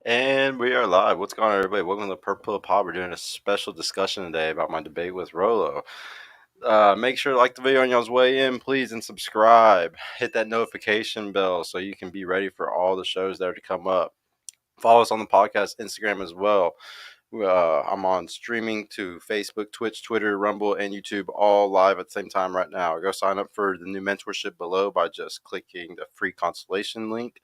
And we are live. What's going on, everybody? Welcome to the Purple Pill Pod. We're doing a special discussion today about my debate with Rollo. Make sure to like the video on y'all's way in, please, and subscribe. Hit that notification bell so you can be ready for all the shows that are to come up. Follow us on the podcast Instagram as well. I'm on streaming to Facebook, Twitch, Twitter, Rumble, and YouTube, all live at the same time right now. Go sign up for the new mentorship below by just clicking the free consultation link.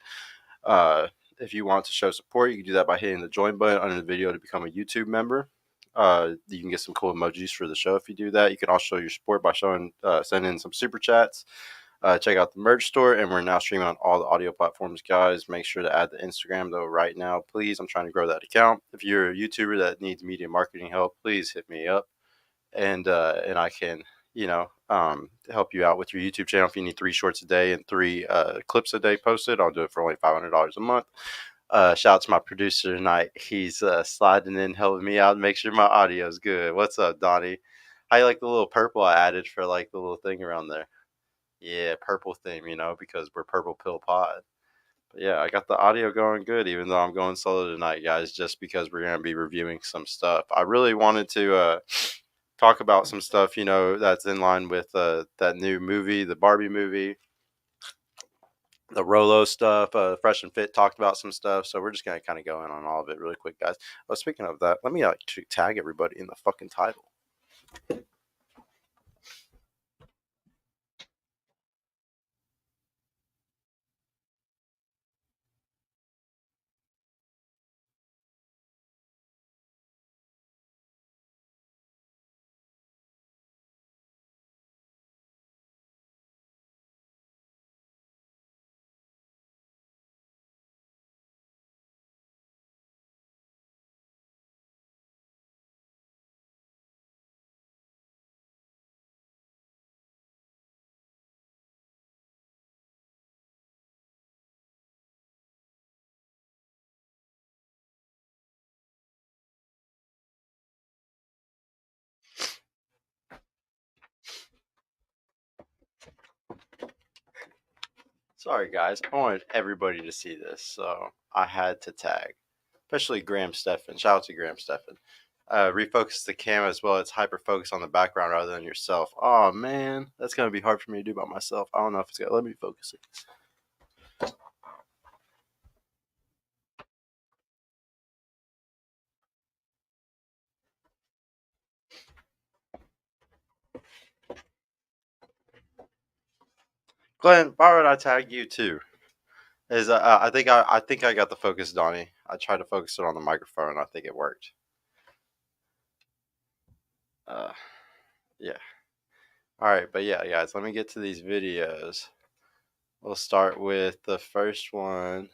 If you want to show support, you can do that by hitting the join button under the video to become a YouTube member. You can get some cool emojis for the show if you do that. You can also show your support by sending in some super chats. Check out the merch store, and we're now streaming on all the audio platforms, guys. Make sure to add the Instagram, though, right now, please. I'm trying to grow that account. If you're a YouTuber that needs media marketing help, please hit me up, and I can, help you out with your YouTube channel. If you need 3 shorts a day and 3 clips a day posted, I'll do it for only $500 a month. Shout out to my producer tonight. He's sliding in, helping me out, make sure my audio is good. What's up, Donnie? How you like the little purple I added for like the little thing around there? Yeah, purple theme, because we're Purple Pill Pod. But yeah, I got the audio going good, even though I'm going solo tonight, guys, just because we're going to be reviewing some stuff. I really wanted to talk about some stuff, that's in line with that new movie, the Barbie movie, the Rollo stuff. Fresh and Fit talked about some stuff, so we're just going to kind of go in on all of it really quick, guys. Speaking of that, let me tag everybody in the fucking title. Sorry, guys. I wanted everybody to see this, so I had to tag, especially Graham Steffen. Shout out to Graham Steffen. Refocus the camera as well. It's hyper focus on the background rather than yourself. Oh man, that's gonna be hard for me to do by myself. I don't know if it's gonna let me focus it. Glenn, why would I tag you too? I think I got the focus, Donnie. I tried to focus it on the microphone, and I think it worked. Yeah. All right, but yeah, guys, let me get to these videos. We'll start with the first one.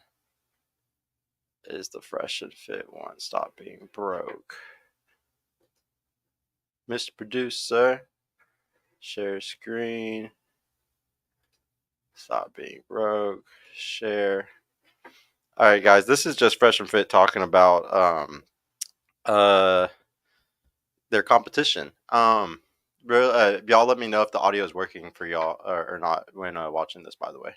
Is the Fresh and Fit one. Stop being broke. Mr. Producer, share screen. Stop being broke. Share. All right, guys, this is just Fresh and Fit talking about their competition. Y'all let me know if the audio is working for y'all or not when watching this, by the way.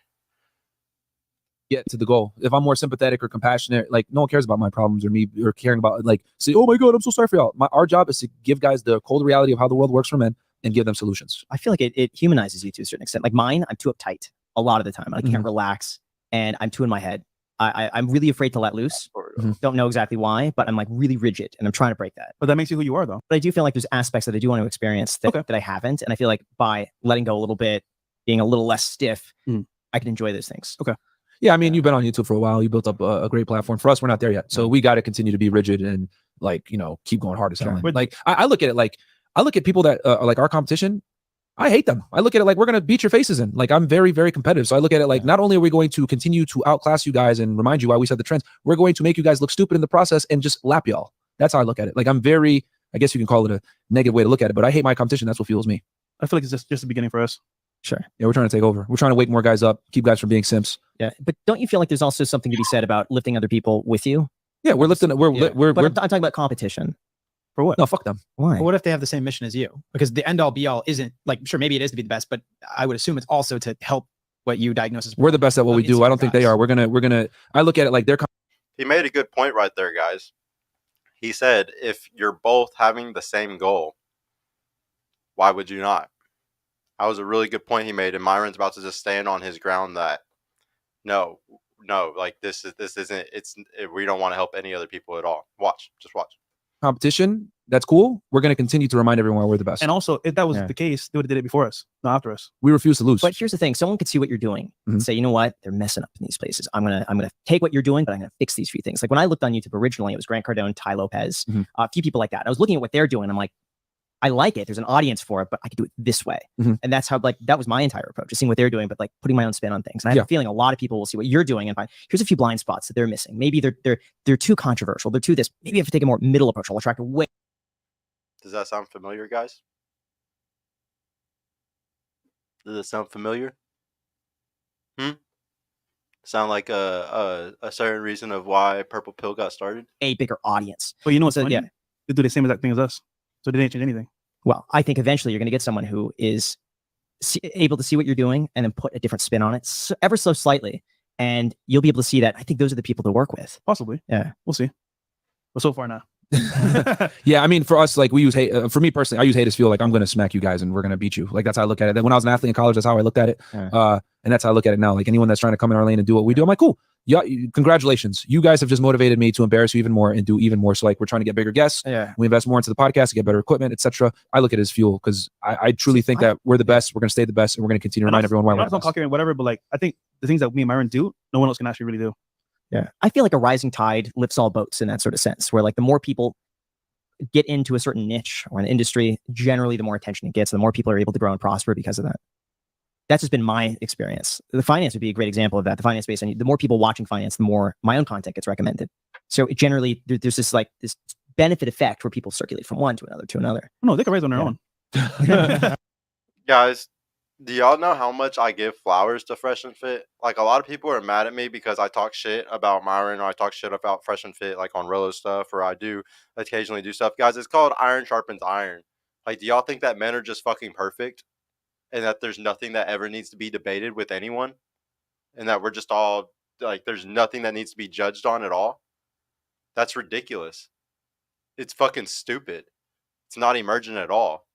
Get to the goal. If I'm more sympathetic or compassionate, like no one cares about my problems or me or caring about like say, oh my god, I'm so sorry for y'all. Our job is to give guys the cold reality of how the world works for men and give them solutions. I feel like it humanizes you to a certain extent. Like mine, I'm too uptight a lot of the time. I can't relax and I'm too in my head. I'm really afraid to let loose. Don't know exactly why, but I'm like really rigid and I'm trying to break that. But that makes you who you are though. But I do feel like there's aspects that I do want to experience that, that I haven't. And I feel like by letting go a little bit, being a little less stiff, I can enjoy those things. Okay. Yeah, I mean, you've been on YouTube for a while. You built up a great platform. For us, we're not there yet. So we got to continue to be rigid and like, keep going hard as hell. Like I look at it like, I look at people that are like our competition. I hate them. I look at it like we're going to beat your faces in. Like I'm very, very competitive. So I look at it like not only are we going to continue to outclass you guys and remind you why we set the trends, we're going to make you guys look stupid in the process and just lap y'all. That's how I look at it. Like I'm very, I guess you can call it a negative way to look at it, but I hate my competition. That's what fuels me. I feel like it's just the beginning for us. Sure. Yeah, we're trying to take over. We're trying to wake more guys up, keep guys from being simps. Yeah, but don't you feel like there's also something to be said about lifting other people with you? Yeah, we're lifting. But I'm talking about competition. For what? No, fuck them. Why? But what if they have the same mission as you? Because the end all be all isn't like, sure, maybe it is to be the best, but I would assume it's also to help what you diagnose as. We're the best at what we do. I don't think they are. We're gonna. I look at it like they're. He made a good point right there, guys. He said, if you're both having the same goal, why would you not? That was a really good point he made, and Myron's about to just stand on his ground that no, like this isn't. We don't want to help any other people at all. Just watch. Competition, that's cool. We're going to continue to remind everyone we're the best. And also, if that was the case, they would have did it before us, not after us. We refuse to lose. But here's the thing: someone could see what you're doing and say, you know what, they're messing up in these places. I'm gonna take what you're doing, but I'm gonna fix these few things. Like when I looked on YouTube originally, it was Grant Cardone, Ty Lopez, a few people like that. I was looking at what they're doing. I'm like, I like it. There's an audience for it, but I could do it this way. And that's how, like, that was my entire approach, just seeing what they're doing, but like putting my own spin on things. And I have a feeling a lot of people will see what you're doing and find, here's a few blind spots that they're missing. Maybe they're too controversial. They're too this. Maybe you have to take a more middle approach. I'll attract way. Does that sound familiar, guys? Does it sound familiar? Sound like a certain reason of why Purple Pill got started? A bigger audience. But you know what's So, funny? yeah. They do the same exact thing as us. So they didn't change anything. Well, I think eventually you're going to get someone who is able to see what you're doing and then put a different spin on it, ever so slightly. And you'll be able to see that. I think those are the people to work with. Possibly. Yeah. We'll see. But so far now. Yeah, I mean, for us, like we use hate. For me personally, I use hate as fuel. Like I'm going to smack you guys and we're going to beat you. Like that's how I look at it. Then when I was an athlete in college, that's how I looked at it. And that's how I look at it now. Like anyone that's trying to come in our lane and do what we do, I'm like, cool. Yeah, congratulations. You guys have just motivated me to embarrass you even more and do even more. So like we're trying to get bigger guests. Yeah. We invest more into the podcast to get better equipment, etc. I look at it as fuel because I truly think that we're the best. We're going to stay the best, and we're going to continue to remind everyone why we're the best. Cocky and whatever, but like I think the things that me and Myron do, no one else can actually really do. Yeah. I feel like a rising tide lifts all boats in that sort of sense, where like the more people get into a certain niche or an industry, generally the more attention it gets, the more people are able to grow and prosper because of that. That's just been my experience. The finance would be a great example of that. The finance space, and the more people watching finance, the more my own content gets recommended. So it generally, there's this like this benefit effect where people circulate from one to another to another. No, they can raise on their own. Guys, do y'all know how much I give flowers to Fresh and Fit? Like a lot of people are mad at me because I talk shit about Myron or I talk shit about Fresh and Fit, like on Rollo stuff, or I do occasionally do stuff. Guys, it's called iron sharpens iron. Like, do y'all think that men are just fucking perfect? And that there's nothing that ever needs to be debated with anyone, and that we're just all like, there's nothing that needs to be judged on at all? That's ridiculous. It's fucking stupid. It's not emergent at all.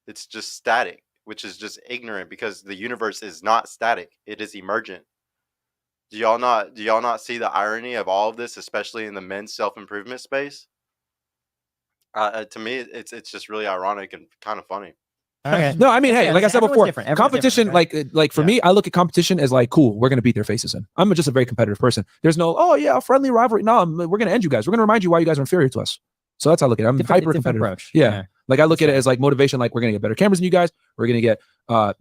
It's just static, which is just ignorant because the universe is not static. It is emergent. Do y'all not see the irony of all of this, especially in the men's self-improvement space? To me, it's just really ironic and kind of funny. Okay. No, I mean, hey, Yeah, like I said before, competition, different, like for me, I look at competition as like, cool, we're going to beat their faces in. I'm just a very competitive person. There's no, oh yeah, a friendly rivalry. No, we're going to end you guys. We're going to remind you why you guys are inferior to us. So that's how I look at it. I'm hyper competitive. Approach. Yeah. Like I look at it as like motivation. Like we're going to get better cameras than you guys. We're going to get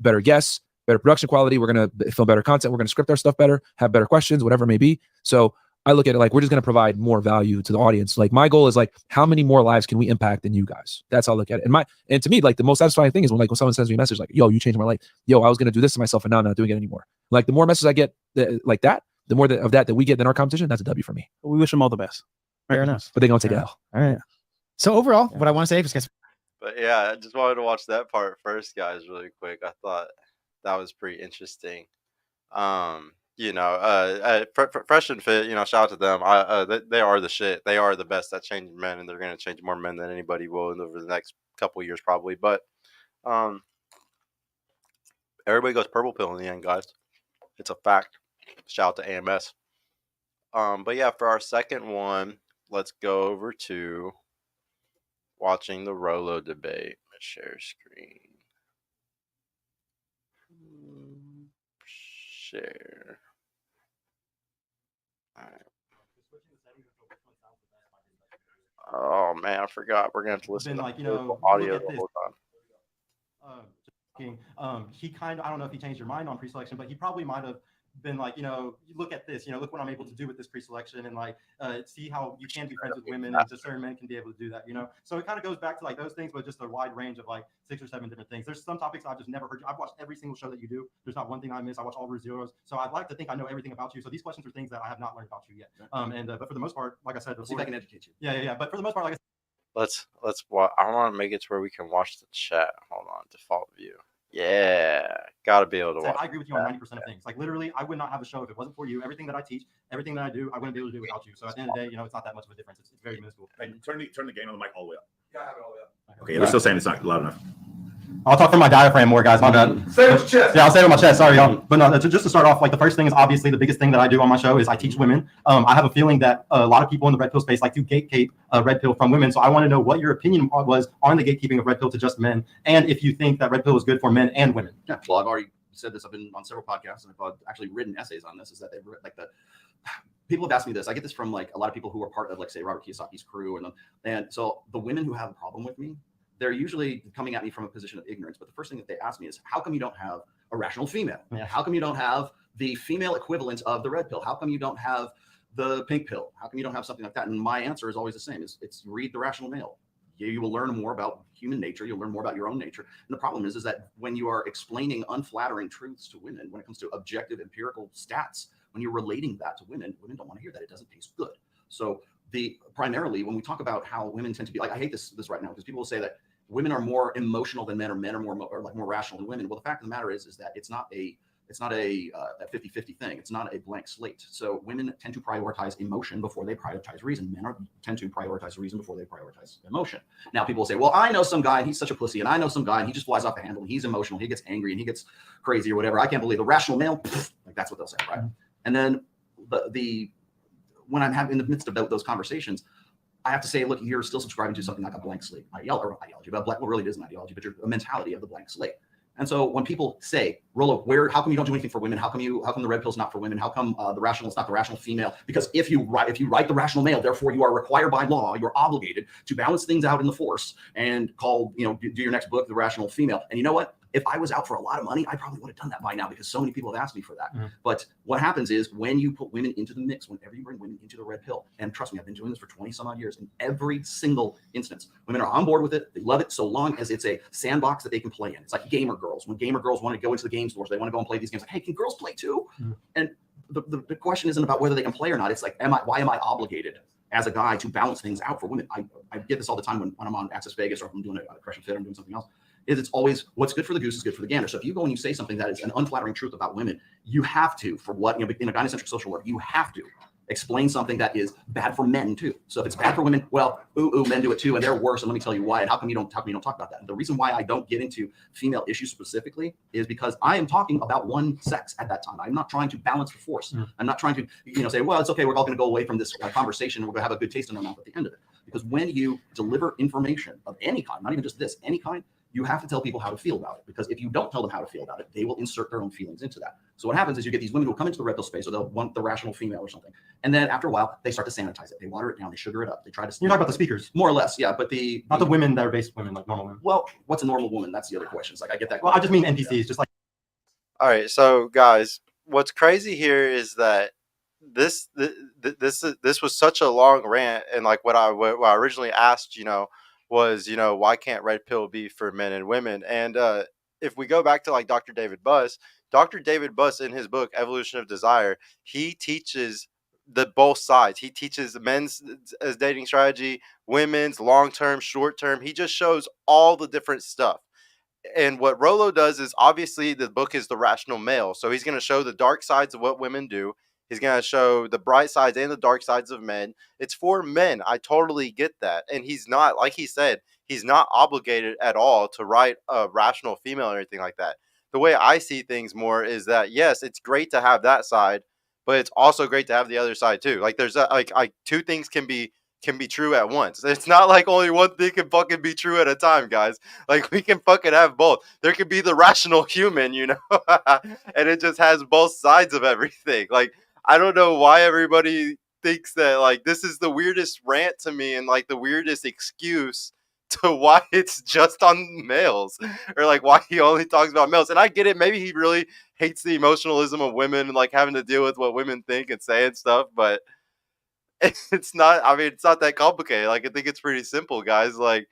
better guests, better production quality. We're going to film better content. We're going to script our stuff better, have better questions, whatever it may be. So I look at it like we're just going to provide more value to the audience. Like my goal is like, how many more lives can we impact than you guys? That's how I look at it. And to me, like the most satisfying thing is when someone sends me a message like, yo, you changed my life. Yo, I was going to do this to myself and now I'm not doing it anymore. Like the more messages I get like that, the more of that we get in our competition, that's a W for me. We wish them all the best. Fair enough. But they're going to take it L. All right. So overall, what I want to say is, But yeah, I just wanted to watch that part first, guys, really quick. I thought that was pretty interesting. Fresh and Fit, shout out to them. They are the shit. They are the best at changing men, and they're going to change more men than anybody will over the next couple of years, probably. But everybody goes purple pill in the end, guys. It's a fact. Shout out to AMS. But yeah, for our second one, let's go over to watching the Rollo debate. Let's share screen. Share. All right. Oh man, I forgot. We're gonna have to listen to audio the whole time. He kind of, I don't know if he changed your mind on pre-selection, but he probably might have been like, you look at this, look what I'm able to do with this pre-selection, and like see how you can be friends with women, and just certain men can be able to do that, So it kind of goes back to like those things, but just a wide range of like 6 or 7 different things. There's some topics I've just never heard. I've watched every single show that you do. There's not one thing I miss. I watch all Root Zeros, so I'd like to think I know everything about you. So these questions are things that I have not learned about you yet. But for the most part, like I said, see if I can educate you. Yeah. But for the most part, like I said, Let's watch. I want to make it to where we can watch the chat. Hold on, default view. Yeah, gotta be able to watch. I agree with you on 90% of things. Like literally, I would not have a show if it wasn't for you. Everything that I teach, everything that I do, I wouldn't be able to do without you. So at the end of the day, it's not that much of a difference. It's very minuscule. Hey, turn the gain on the mic all the way up. Yeah, I have it all the way up. Okay, they're still saying it's not loud enough. I'll talk from my diaphragm more, guys. My bad. Say it with your chest. Yeah, I'll say it with my chest. Sorry, y'all. But no, just to start off, like the first thing is obviously the biggest thing that I do on my show is I teach women. I have a feeling that a lot of people in the red pill space like to gatekeep red pill from women. So I want to know what your opinion was on the gatekeeping of red pill to just men, and if you think that red pill is good for men and women. Yeah, well, I've already said this. I've been on several podcasts, and I've actually written essays on this. Is that they've like the people have asked me this. I get this from like a lot of people who are part of like say Robert Kiyosaki's crew, and so the women who have a problem with me, they're usually coming at me from a position of ignorance. But the first thing that they ask me is, how come you don't have a rational female? Yeah. How come you don't have the female equivalent of the red pill? How come you don't have the pink pill? How come you don't have something like that? And my answer is always the same: it's read the Rational Male. You will learn more about human nature. You'll learn more about your own nature. And the problem is that when you are explaining unflattering truths to women, when it comes to objective empirical stats, when you're relating that to women, women don't want to hear that. It doesn't taste good. So primarily when we talk about how women tend to be like, I hate this right now because people will say that women are more emotional than men, or men are more rational than women. Well, the fact of the matter is that it's not a 50-50 thing. It's not a blank slate. So women tend to prioritize emotion before they prioritize reason. Men tend to prioritize reason before they prioritize emotion. Now people will say, well, I know some guy and he's such a pussy, and I know some guy and he just flies off the handle and he's emotional, he gets angry and he gets crazy or whatever. I can't believe the rational male, like that's what they'll say, right? And then when I'm in the midst of those conversations, I have to say, look, you're still subscribing to something like a blank slate ideology, but well, really it is an ideology, but you're a mentality of the blank slate. And so when people say, Rollo, how come you don't do anything for women? How come the red pill's not for women? How come the rational is not the rational female? Because if you write the rational male, therefore you are required by law, you're obligated to balance things out in the force and do your next book, The Rational Female. And you know what? If I was out for a lot of money, I probably would have done that by now because so many people have asked me for that. But what happens is when you put women into the mix, whenever you bring women into the red pill, and trust me, I've been doing this for 20 some odd years, in every single instance, women are on board with it. They love it so long as it's a sandbox that they can play in. It's like gamer girls. When gamer girls want to go into the game stores, they want to go and play these games. Like, hey, can girls play too? And the question isn't about whether they can play or not. It's like, why am I obligated as a guy to balance things out for women? I get this all the time when I'm on Access Vegas, or if I'm doing a Crush and Fit, I'm doing something else. It's always what's good for the goose is good for the gander. So if you go and you say something that is an unflattering truth about women, you have to, for what, in a gynocentric social work, you have to explain something that is bad for men too. So if it's bad for women, well, men do it too, and they're worse. And let me tell you why. And how come you don't talk about that? And the reason why I don't get into female issues specifically is because I am talking about one sex at that time. I'm not trying to balance the force. I'm not trying to, say, well, it's okay. We're all going to go away from this conversation. We're going to have a good taste in our mouth at the end of it. Because when you deliver information of any kind, not even just this, any kind, you have to tell people how to feel about it, because if you don't tell them how to feel about it, they will insert their own feelings into that. So what happens is you get these women who come into the red pill space, or they'll want the rational female or something. And then after a while, they start to sanitize it. They water it down. They sugar it up. They try to. You're talking about the speakers. More or less, yeah. But not the women that are basic women, like normal women. Well, what's a normal woman? That's the other question. It's like, I get that. Well, I just mean NPCs, just like. All right, so guys, what's crazy here is that this was such a long rant, and like what I originally asked, was, why can't red pill be for men and women? And if we go back to like Dr. David Buss in his book Evolution of Desire, he teaches both sides. He teaches men's as dating strategy, women's long-term, short-term. He just shows all the different stuff. And what Rollo does is, obviously the book is The Rational Male, so he's going to show the dark sides of what women do. He's going to show the bright sides and the dark sides of men. It's for men. I totally get that. And he's not, like he said, he's not obligated at all to write a rational female or anything like that. The way I see things more is that, yes, it's great to have that side, but it's also great to have the other side too. Like there's like two things can be true at once. It's not like only one thing can fucking be true at a time, guys. Like we can fucking have both. There could be the rational human, and it just has both sides of everything. Like, I don't know why everybody thinks that like this is the weirdest rant to me, and like the weirdest excuse to why it's just on males, or like why he only talks about males. And I get it. Maybe he really hates the emotionalism of women and like having to deal with what women think and say and stuff, but it's not, it's not that complicated. Like, I think it's pretty simple, guys. Like,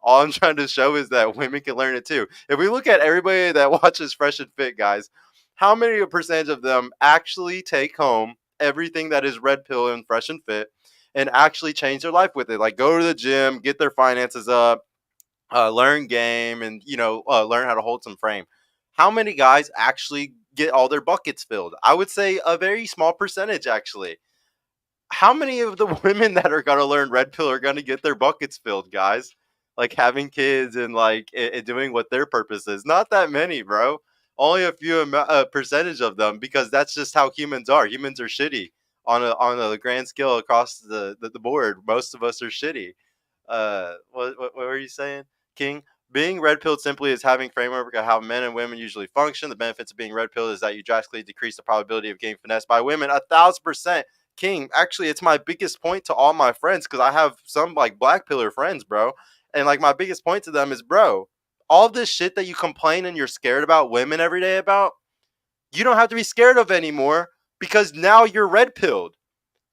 all I'm trying to show is that women can learn it too. If we look at everybody that watches Fresh and Fit, guys, how many percentage of them actually take home everything that is red pill and Fresh and Fit and actually change their life with it? Like, go to the gym, get their finances up, learn game, and, learn how to hold some frame. how many guys actually get all their buckets filled? I would say a very small percentage, actually. How many of the women that are going to learn red pill are going to get their buckets filled, guys? Like having kids and like doing what their purpose is. Not that many, bro. Only a few percentage of them, because that's just how humans are. Humans are shitty on a grand scale across the board. Most of us are shitty. What were you saying, King? Being red pilled simply is having framework of how men and women usually function. The benefits of being red pilled is that you drastically decrease the probability of getting finessed by women 1,000%. King, actually, it's my biggest point to all my friends, because I have some like black pillar friends, bro. And like my biggest point to them is, bro, all this shit that you complain and you're scared about women every day about, you don't have to be scared of anymore, because now you're red pilled.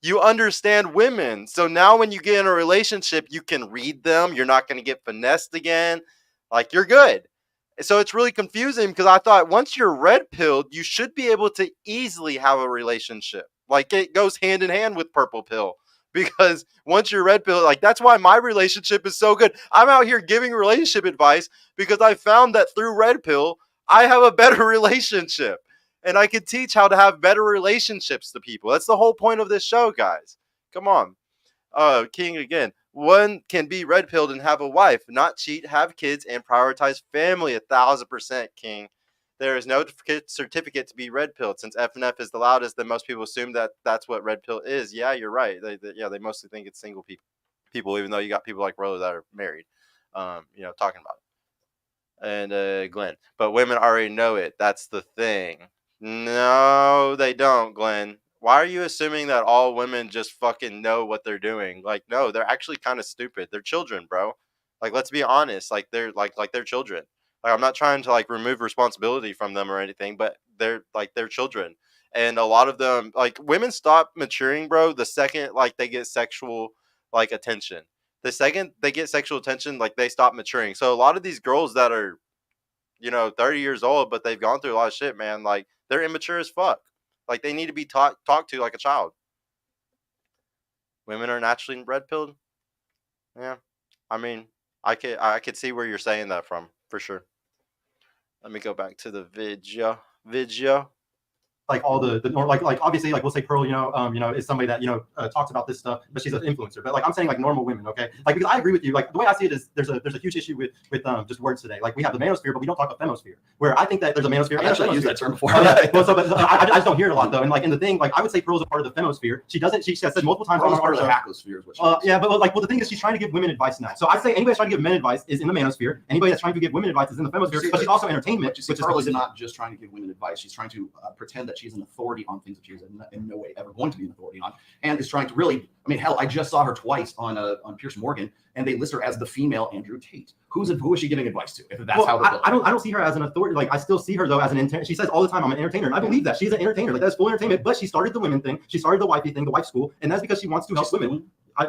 You understand women. So now when you get in a relationship, you can read them. You're not going to get finessed again. Like, you're good. So it's really confusing, because I thought once you're red pilled, you should be able to easily have a relationship. Like, it goes hand in hand with purple pill, because once you're red pill, like, that's why my relationship is so good. I'm out here giving relationship advice because I found that through red pill, I have a better relationship. And I can teach how to have better relationships to people. That's the whole point of this show, guys. Come on. King again. One can be red pilled and have a wife, not cheat, have kids, and prioritize family 1,000%, King. There is no certificate to be red pilled. Since FNF is the loudest, then most people assume that that's what red pill is. Yeah, you're right. They mostly think it's single people, even though you got people like Rollo that are married, talking about it. And Glenn. But women already know it. That's the thing. No, they don't, Glenn. Why are you assuming that all women just fucking know what they're doing? Like, no, they're actually kind of stupid. They're children, bro. Like, let's be honest. Like, they're children. Like, I'm not trying to like remove responsibility from them or anything, but they're children. And a lot of them, like, women stop maturing, bro, the second like they get sexual like attention. The second they get sexual attention, like, they stop maturing. So a lot of these girls that are 30 years old, but they've gone through a lot of shit, man. Like, they're immature as fuck. Like, they need to be talked to like a child. Women are naturally red pilled. Yeah, I mean, I could see where you're saying that from, for sure. Let me go back to the video. Like all or like obviously, like we'll say Pearl, is somebody that talks about this stuff, but she's an influencer. But like I'm saying, like normal women, okay, like because I agree with you. Like the way I see it is there's a huge issue with just words today. Like we have the manosphere, but we don't talk about femosphere. Where I think that there's a manosphere. I actually used that term before. I just don't hear it a lot though. And like in the thing, like I would say Pearl's a part of the femosphere. She has said multiple times on part our of the hackosphere is what yeah, but like the thing is she's trying to give women advice now. So I say anybody that's trying to give men advice is in the manosphere. Anybody that's trying to give women advice is in the femosphere. But she's also entertainment. Pearl is not just trying to give women advice. She's trying to pretend that she's an authority on things that she's in no way ever going to be an authority on, and is trying to really. I mean, hell, I just saw her twice on Pierce Morgan, and they list her as the female Andrew Tate. Who is she giving advice to? If that's how I don't see her as an authority. Like I still see her though as an entertainer. She says all the time, "I'm an entertainer," and I believe that she's an entertainer. Like that's full entertainment. But she started the women thing. She started the wifey thing, the wife school, and that's because she wants to help women.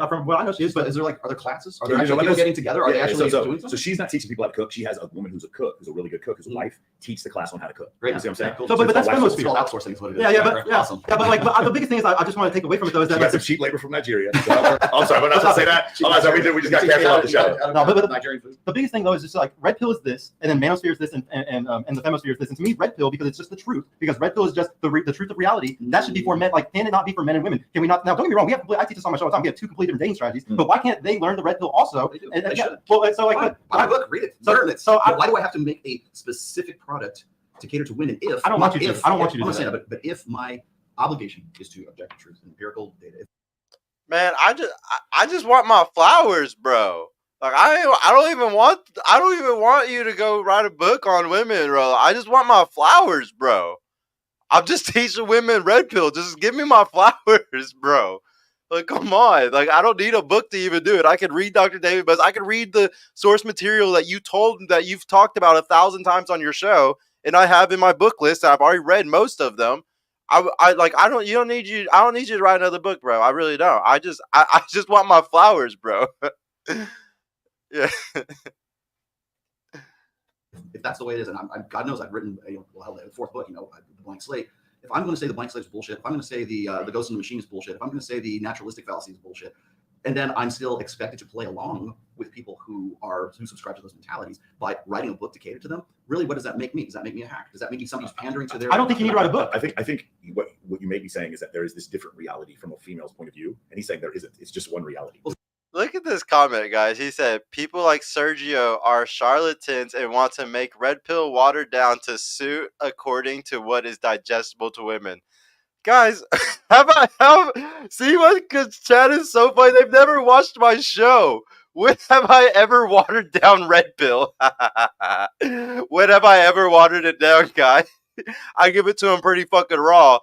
From what I know, she is. But is there are there classes? Are there actually people getting together? Are they actually doing something? So she's not teaching people how to cook. She has a woman who's a cook, who's a really good cook, who's a wife, teach the class on how to cook. Great. You see what I'm saying? Cool. So, but that's mostly outsourcing is what it is. Awesome. Yeah, but the biggest thing is I just want to take away from it though is that got some cheap labor from Nigeria. So I'm sorry, but not to say that. Oh, sorry, we just got canceled off the show. No, but Nigerian food. The biggest thing though is just like red pill is this, and then manosphere is this, and the femosphere is this. And to me, red pill because it's just the truth. Because red pill is just the truth of reality. That should be for men. Like, can it not be for men and women? Can we not? Now, don't get me wrong. I teach this on my show all the time. We have two completely different dating strategies. But why can't they learn the red pill also? They should. Well, so like, buy my book, read it, learn it. So why do I have to make a specific product to cater to women? If I don't want you to. I don't want you to do that. But if my obligation is to objective truth and empirical data. Man, I just want my flowers, bro. Like I don't even want you to go write a book on women, bro. I just want my flowers, bro. I'm just teaching women red pill. Just give me my flowers, bro. Like, come on. Like, I don't need a book to even do it. I can read Dr. David Buzz. I can read the source material that you've talked about 1,000 times on your show, and I have in my book list. I've already read most of them. I don't need you to write another book, bro. I really don't. I just want my flowers, bro. Yeah. If that's the way it is, and I'm God knows I've written the fourth book, the Blank Slate. If I'm going to say the blank slate is bullshit, if I'm going to say the Ghost in the Machine is bullshit, if I'm going to say the naturalistic fallacy is bullshit, And then I'm still expected to play along with people who subscribe to those mentalities by writing a book to cater to them. Really, what does that make me? Does that make me a hack? Does that make me somebody who's pandering to their? I don't think you need to write a book. I think what you may be saying is that there is this different reality from a female's point of view, and he's saying there isn't. It's just one reality. Look at this comment, guys. He said, people like Sergio are charlatans and want to make red pill watered down to suit according to what is digestible to women. Guys, see what? Because chat is so funny. They've never watched my show. When have I ever watered down red pill? When have I ever watered it down, guy? I give it to him pretty fucking raw.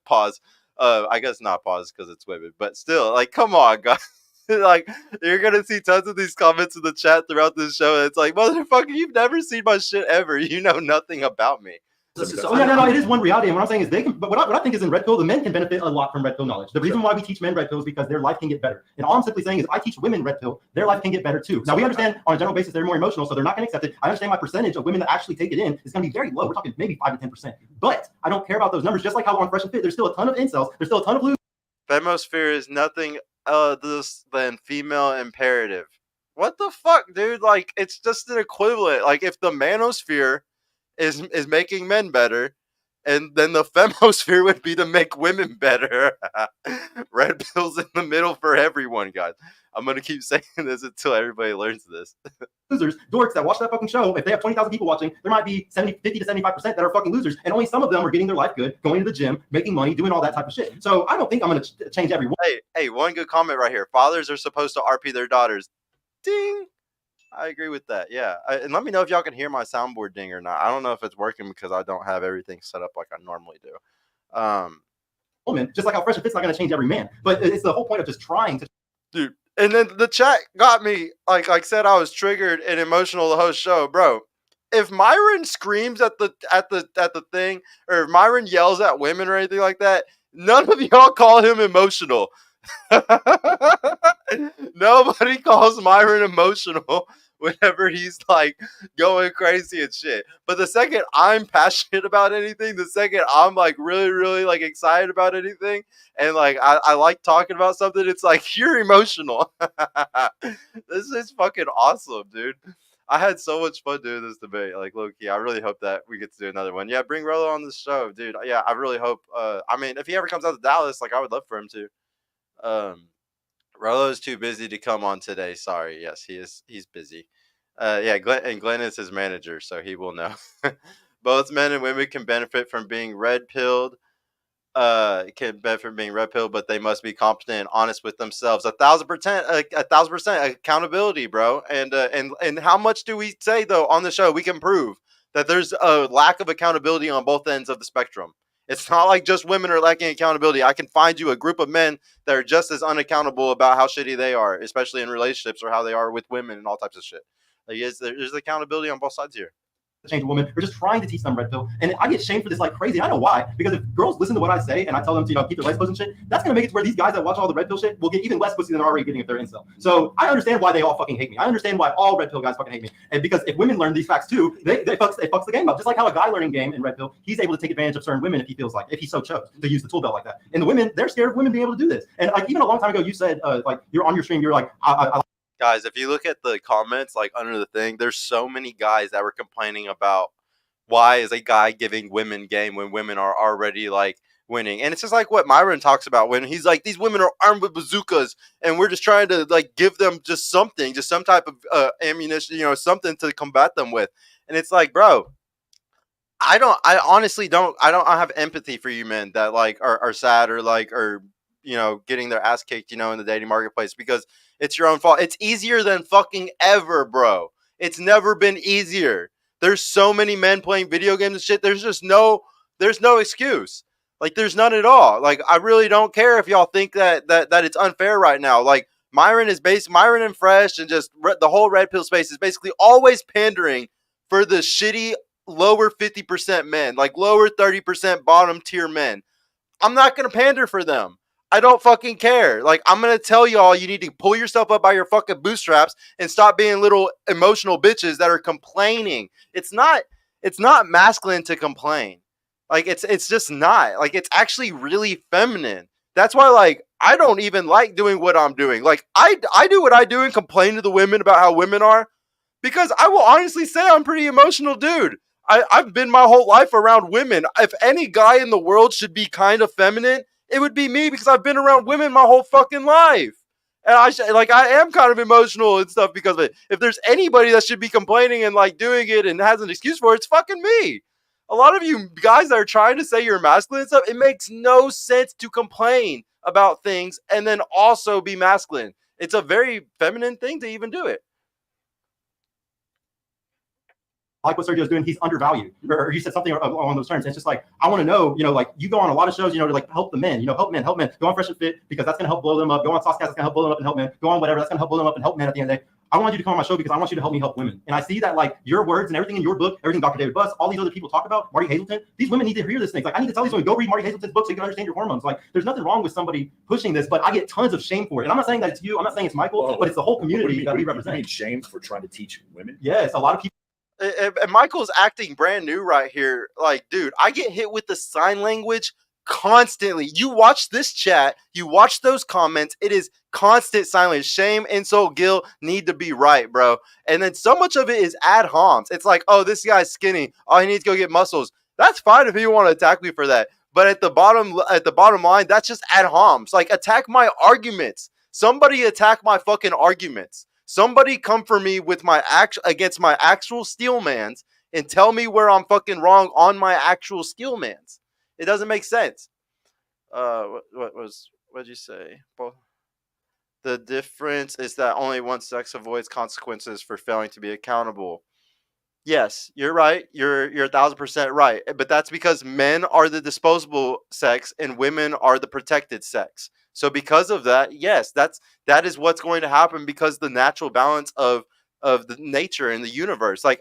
Pause. I guess not pause because it's women, but still, like, come on, guys. Like, you're gonna see tons of these comments in the chat throughout this show. And it's like, motherfucker, you've never seen my shit ever. You know nothing about me. No, it is one reality, and what I'm saying is they can. But what I think is in red pill, the men can benefit a lot from red pill knowledge. The reason why we teach men red pill is because their life can get better. And all I'm simply saying is, if I teach women red pill, their life can get better too. Now we understand on a general basis they're more emotional, so they're not going to accept it. I understand my percentage of women that actually take it in is going to be very low. We're talking maybe 5 to 10%. But I don't care about those numbers. Just like how on Fresh and Fit, there's still a ton of incels. There's still a ton of losers. Femosphere is nothing other than female imperative. What the fuck, dude? Like, it's just an equivalent. Like, if the manosphere is making men better, and then the femosphere would be to make women better. Red pills in the middle for everyone, guys. I'm going to keep saying this until everybody learns this. Losers, dorks that watch that fucking show, if they have 20,000 people watching, there might be 50 to 75% that are fucking losers, and only some of them are getting their life good, going to the gym, making money, doing all that type of shit. So I don't think I'm going to change everyone. Hey, one good comment right here. Fathers are supposed to RP their daughters. Ding! I agree with that. Yeah. And let me know if y'all can hear my soundboard ding or not. I don't know if it's working because I don't have everything set up like I normally do. Woman, just like how Fresh and Fit's not going to change every man. But it's the whole point of just trying to. Dude. And then the chat got me, like said, I was triggered and emotional the whole show, bro. If Myron screams at the thing, or if Myron yells at women or anything like that, none of y'all call him emotional. Nobody calls Myron emotional whenever he's like going crazy and shit. But the second I'm passionate about anything, the second I'm like really like excited about anything, and like I like talking about something, it's like, you're emotional. This is fucking awesome, dude. I had so much fun doing this debate. Like, low-key, I really hope that we get to do another one. Yeah, bring Rollo on the show, dude. Yeah, I really hope. I mean, if he ever comes out to Dallas, like, I would love for him to. Rollo is too busy to come on today. Sorry. Yes, he is. He's busy. Yeah, Glenn is his manager, so he will know. Both men and women can benefit from being red-pilled. But they must be competent and honest with themselves. 1,000% accountability, bro. And how much do we say though on the show? We can prove that there's a lack of accountability on both ends of the spectrum. It's not like just women are lacking accountability. I can find you a group of men that are just as unaccountable about how shitty they are, especially in relationships, or how they are with women and all types of shit. Like, there's accountability on both sides here. Change a woman. We're just trying to teach them red pill, and I get shamed for this like crazy. I know why, because if girls listen to what I say and I tell them to keep their legs closed and shit, that's gonna make it to where these guys that watch all the red pill shit will get even less pussy than they're already getting if they're incel. So I understand why they all fucking hate me. I understand why all red pill guys fucking hate me, and because if women learn these facts too, they fucks the game up. Just like how a guy learning game in red pill, he's able to take advantage of certain women if he feels like, if he so chose to use the tool belt like that. And the women, they're scared of women being able to do this. And like even a long time ago, you said like you're on your stream, you're like guys, if you look at the comments like under the thing, there's so many guys that were complaining about why is a guy giving women game when women are already like winning. And it's just like what Myron talks about when he's like, these women are armed with bazookas and we're just trying to like give them just something, just some type of ammunition, something to combat them with. And it's like, bro, I honestly don't have empathy for you men that like are sad or like are getting their ass kicked in the dating marketplace, because it's your own fault. It's easier than fucking ever, bro. It's never been easier. There's so many men playing video games and shit. There's no excuse. Like, there's none at all. Like, I really don't care if y'all think that it's unfair right now. Like, Myron and Fresh and just the whole red pill space is basically always pandering for the shitty lower 50% men, like lower 30% bottom tier men. I'm not going to pander for them. I don't fucking care. Like, I'm going to tell y'all, you need to pull yourself up by your fucking bootstraps and stop being little emotional bitches that are complaining. It's not masculine to complain. Like, it's just not. Like, it's actually really feminine. That's why, like, I don't even like doing what I'm doing. Like, I do what I do and complain to the women about how women are, because I will honestly say I'm a pretty emotional dude. I've been my whole life around women. If any guy in the world should be kind of feminine, it would be me, because I've been around women my whole fucking life. And I am kind of emotional and stuff because of it. If there's anybody that should be complaining and like doing it and has an excuse for it, it's fucking me. A lot of you guys that are trying to say you're masculine and stuff, it makes no sense to complain about things and then also be masculine. It's a very feminine thing to even do it. Like what Sergio's doing, he's undervalued. Or he said something along those terms. And it's just like, I want to know, like you go on a lot of shows, to like help the men, help men. Go on Fresh and Fit because that's going to help blow them up. Go on Saucecast, that's going to help blow them up and help men. Go on whatever, that's going to help blow them up and help men at the end of the day. I want you to come on my show because I want you to help me help women. And I see that like your words and everything in your book, everything Dr. David Buss, all these other people talk about, Marty Hazelton, these women need to hear this thing. Like I need to tell these women, go read Marty Hazelton's book so you can understand your hormones. Like there's nothing wrong with somebody pushing this, but I get tons of shame for it. And I'm not saying that it's you, I'm not saying it's Michael, but it's the whole community that we represent. You mean shamed for trying to teach women? Yes, a lot of people. And Michael's acting brand new right here. Like, dude, I get hit with the sign language constantly. You watch this chat, you watch those comments, it is constant sign language. Shame, insult, guilt need to be right, bro. And then so much of it is ad homs. It's like, oh, this guy's skinny. Oh, he needs to go get muscles. That's fine if you want to attack me for that. But at the bottom line, that's just ad homs. Like, attack my arguments. Somebody attack my fucking arguments. Somebody come for me with against my actual steelmans and tell me where I'm fucking wrong on my actual steelmans. It doesn't make sense. What'd you say? The difference is that only one sex avoids consequences for failing to be accountable. Yes, you're right. You're 1,000% right. But that's because men are the disposable sex and women are the protected sex. So because of that, yes, that is what's going to happen because the natural balance of the nature and the universe. Like,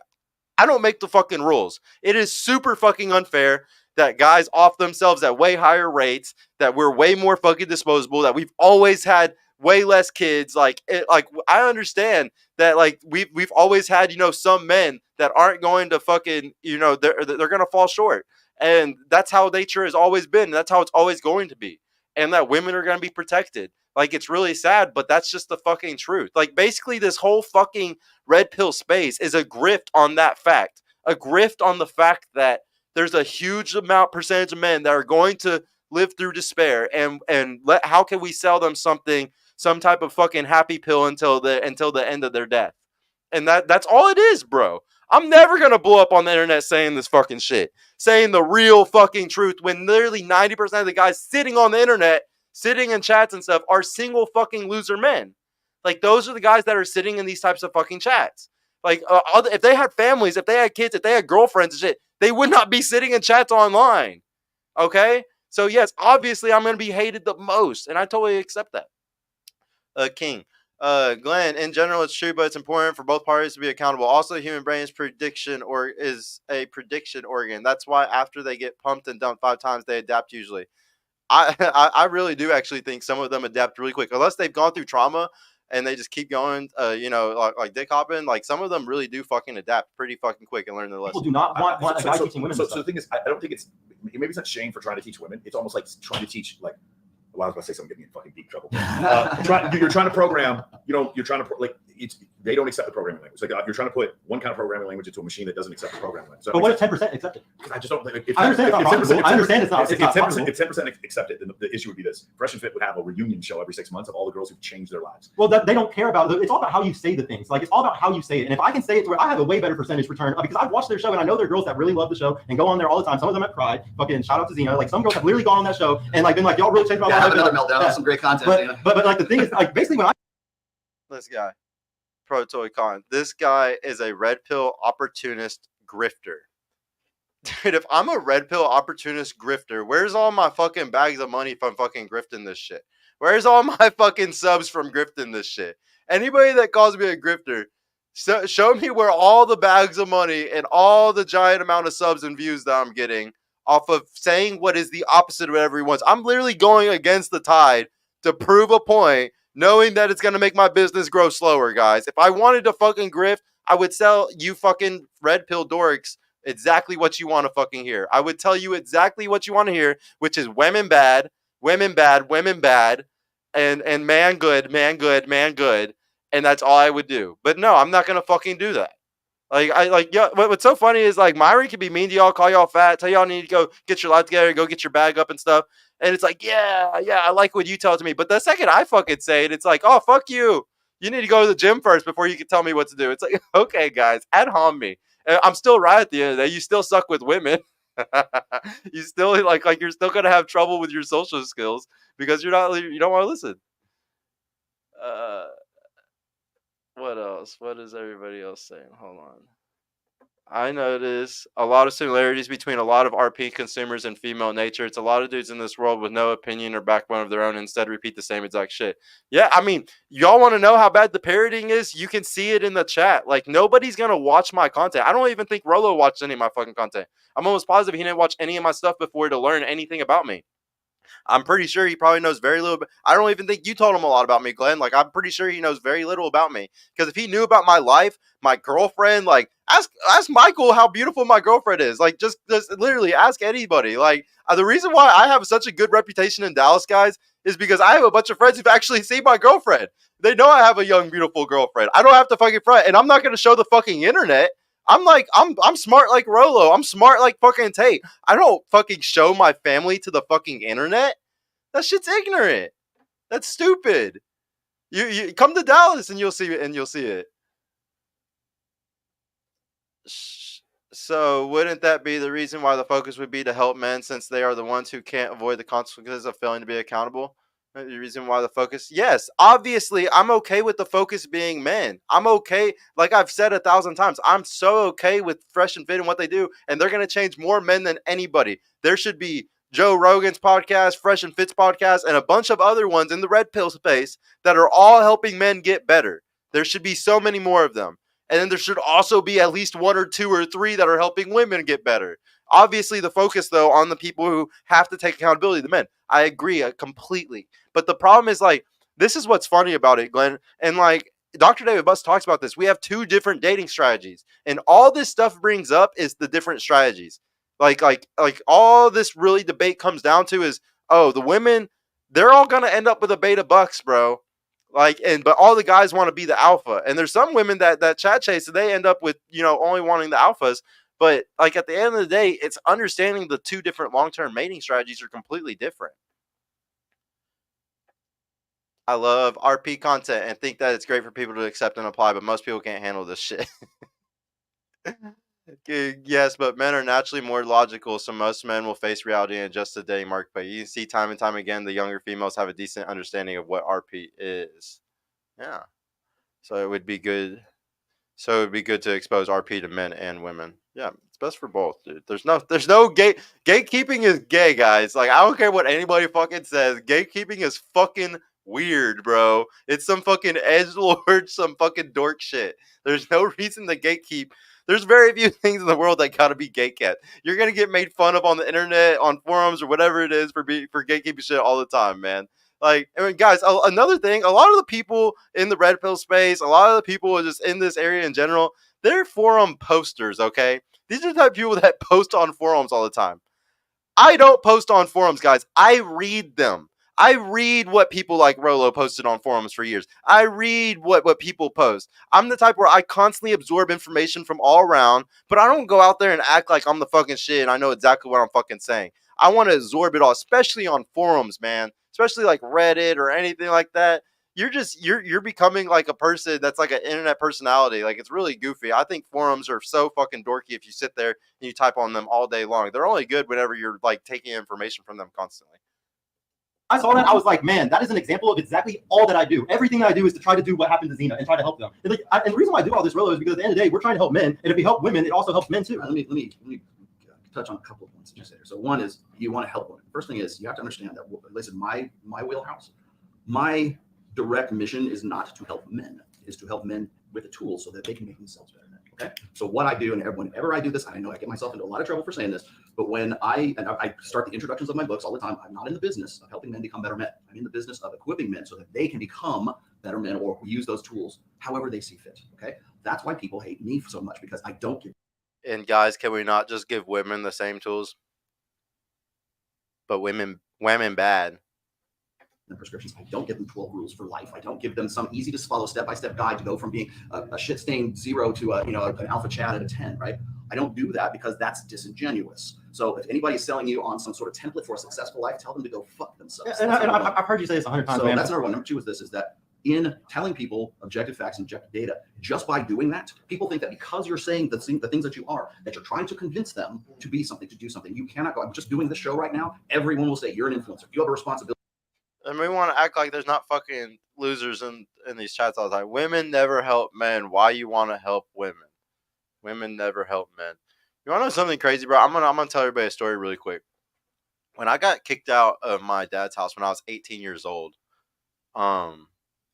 I don't make the fucking rules. It is super fucking unfair that guys off themselves at way higher rates, that we're way more fucking disposable, that we've always had way less kids. Like I understand that like we've always had, some men that aren't going to fucking, they're going to fall short. And that's how nature has always been. That's how it's always going to be. And that women are going to be protected. Like, it's really sad, but that's just the fucking truth. Like, basically, this whole fucking red pill space is a grift on that fact. A grift on the fact that there's a huge percentage of men that are going to live through despair. And how can we sell them some type of fucking happy pill until the end of their death? And that's all it is, bro. I'm never going to blow up on the internet saying this fucking shit. Saying the real fucking truth when literally 90% of the guys sitting on the internet, sitting in chats and stuff, are single fucking loser men. Like, those are the guys that are sitting in these types of fucking chats. Like, if they had families, if they had kids, if they had girlfriends and shit, they would not be sitting in chats online. Okay? So, yes, obviously I'm going to be hated the most, and I totally accept that. King. Glenn, in general, it's true, but it's important for both parties to be accountable. Also, the human brain is a prediction organ. That's why after they get pumped and dumped 5 times, they adapt usually. I really do actually think some of them adapt really quick, unless they've gone through trauma and they just keep going. Like dick hopping. Like, some of them really do fucking adapt pretty fucking quick and learn their lesson. People do not want a guy teaching women. So the thing is, I don't think maybe it's not shame for trying to teach women. It's almost like trying to teach like. Well, I was going to say something, get me in fucking deep trouble. You're trying to program, you're trying to, they don't accept the programming language. Like, you're trying to put one kind of programming language into a machine that doesn't accept the programming language. So but what if 10% accept it? I just don't think. I understand it's not. If 10% accept it, then the issue would be this. Fresh and Fit would have a reunion show every 6 months of all the girls who've changed their lives. Well, they don't care about it. It's all about how you say the things. Like, it's all about how you say it. And if I can say it to where I have a way better percentage return, because I've watched their show and I know there are girls that really love the show and go on there all the time. Some of them have cried. Fucking shout out to Zena. Like, some girls have literally gone on that show and like been like, y'all really changed my life. Have another meltdown. Some great content. But like, the thing is, like, basically when this guy, Pro Toy Con, this guy is a red pill opportunist grifter. Dude, if I'm a red pill opportunist grifter, where's all my fucking bags of money from fucking grifting this shit? Where's all my fucking subs from grifting this shit? Anybody that calls me a grifter, show me where all the bags of money and all the giant amount of subs and views that I'm getting off of saying what is the opposite of whatever he wants. I'm literally going against the tide to prove a point, knowing that it's going to make my business grow slower, guys. If I wanted to fucking grift, I would sell you fucking red pill dorks exactly what you want to fucking hear. I would tell you exactly what you want to hear, which is women bad, women bad, women bad, and man good, man good, man good, and that's all I would do. But no, I'm not gonna fucking do that. Yeah. What's so funny is like Myron can be mean to y'all, call y'all fat, tell y'all need to go get your life together, go get your bag up and stuff. And it's like, yeah, I like what you tell to me. But the second I fucking say it, it's like, oh, fuck you. You need to go to the gym first before you can tell me what to do. It's like, okay, guys, ad hom me. I'm still right at the end of the day. You still suck with women. You still like you're still gonna have trouble with your social skills because you don't want to listen. Uh, what else? What is everybody else saying? Hold on. I notice a lot of similarities between a lot of RP consumers and female nature. It's a lot of dudes in this world with no opinion or backbone of their own, instead repeat the same exact shit. Yeah, I mean, y'all want to know how bad the parroting is? You can see it in the chat. Like, nobody's going to watch my content. I don't even think Rollo watched any of my fucking content. I'm almost positive he didn't watch any of my stuff before to learn anything about me. I'm pretty sure he probably knows very little. I don't even think you told him a lot about me, Glenn. Like, I'm pretty sure he knows very little about me. Because if he knew about my life, my girlfriend, like, ask Michael how beautiful my girlfriend is. Like, just literally ask anybody. Like, the reason why I have such a good reputation in Dallas, guys, is because I have a bunch of friends who've actually seen my girlfriend. They know I have a young, beautiful girlfriend. I don't have to fucking front, and I'm not going to show the fucking internet. I'm smart like Rollo. I'm smart like fucking Tate. I don't fucking show my family to the fucking internet. That shit's ignorant. That's stupid. You come to Dallas and you'll see it. So wouldn't that be the reason why the focus would be to help men, since they are the ones who can't avoid the consequences of failing to be accountable? The reason why the focus, yes, obviously, I'm okay with the focus being men. I'm okay, like I've said 1,000 times, I'm so okay with Fresh and Fit and what they do, and they're going to change more men than anybody. There should be Joe Rogan's podcast, Fresh and Fit's podcast, and a bunch of other ones in the red pill space that are all helping men get better. There should be so many more of them. And then there should also be at least 1 or 2 or 3 that are helping women get better. Obviously, the focus, though, on the people who have to take accountability, the men. I agree completely. But the problem is, like, this is what's funny about it, Glenn. And, like, Dr. David Buss talks about this. We have 2 different dating strategies. And all this stuff brings up is the different strategies. Like all this really debate comes down to is, oh, the women, they're all going to end up with a beta bucks, bro. But all the guys want to be the alpha. And there's some women that chat chase, and they end up with, only wanting the alphas. But, like, at the end of the day, it's understanding the 2 different long-term mating strategies are completely different. I love RP content and think that it's great for people to accept and apply, but most people can't handle this shit. Yes, but men are naturally more logical, so most men will face reality in just a dating marketplace. You can see time and time again the younger females have a decent understanding of what RP is. Yeah. So it would be good. So it would be good to expose RP to men and women. Yeah, it's best for both, dude. There's no gatekeeping is gay, guys. Like, I don't care what anybody fucking says. Gatekeeping is fucking weird, bro. It's some fucking edgelord, some fucking dork shit. There's no reason to gatekeep. There's very few things in the world that gotta be gatekept. You're gonna get made fun of on the internet, on forums, or whatever it is for gatekeeping shit all the time, man. Like, I mean, guys, another thing, a lot of the people in the red pill space, a lot of the people just in this area in general, they're forum posters, okay? These are the type of people that post on forums all the time. I don't post on forums, guys. I read them. I read what people like Rollo posted on forums for years. I read what people post. I'm the type where I constantly absorb information from all around, but I don't go out there and act like I'm the fucking shit and I know exactly what I'm fucking saying. I want to absorb it all, especially on forums, man. Especially like Reddit or anything like that. You're becoming like a person that's like an internet personality. Like, it's really goofy. I think forums are so fucking dorky if you sit there and you type on them all day long. They're only good whenever you're like taking information from them constantly. I saw that, I was like, man, that is an example of exactly all that I do. Everything that I do is to try to do what happened to Xena and try to help them. And the reason why I do all this, Rollo, is because at the end of the day, we're trying to help men, and if we help women, it also helps men too. Let me touch on a couple of points that you said there. So one is you want to help women. First thing is you have to understand that, at least in my wheelhouse, my direct mission is not to help men, is to help men with the tools so that they can make themselves better. Okay. So what I do, and whenever I do this, I know I get myself into a lot of trouble for saying this, but when I start the introductions of my books all the time, I'm not in the business of helping men become better men. I'm in the business of equipping men so that they can become better men or use those tools however they see fit. Okay. That's why people hate me so much, because I don't give. And guys, can we not just give women the same tools? But women bad. them prescriptions. I don't give them 12 rules for life. I don't give them some easy to follow step-by-step guide to go from being a shit-stained 0 to an alpha Chad at a 10, right? I don't do that because that's disingenuous. So if anybody's selling you on some sort of template for a successful life, tell them to go fuck themselves. And I've heard you say this 100 times. So man. that's number one. Number two is this, is that in telling people objective facts and objective data, just by doing that, people think that because you're saying the things that you are, that you're trying to convince them to be something, to do something. You cannot go, I'm just doing this show right now. Everyone will say you're an influencer. You have a responsibility. And we want to act like there's not fucking losers in these chats all the time. Women never help men. Why you want to help women? Women never help men. You want to know something crazy, bro? I'm gonna tell everybody a story really quick. When I got kicked out of my dad's house when I was 18 years old,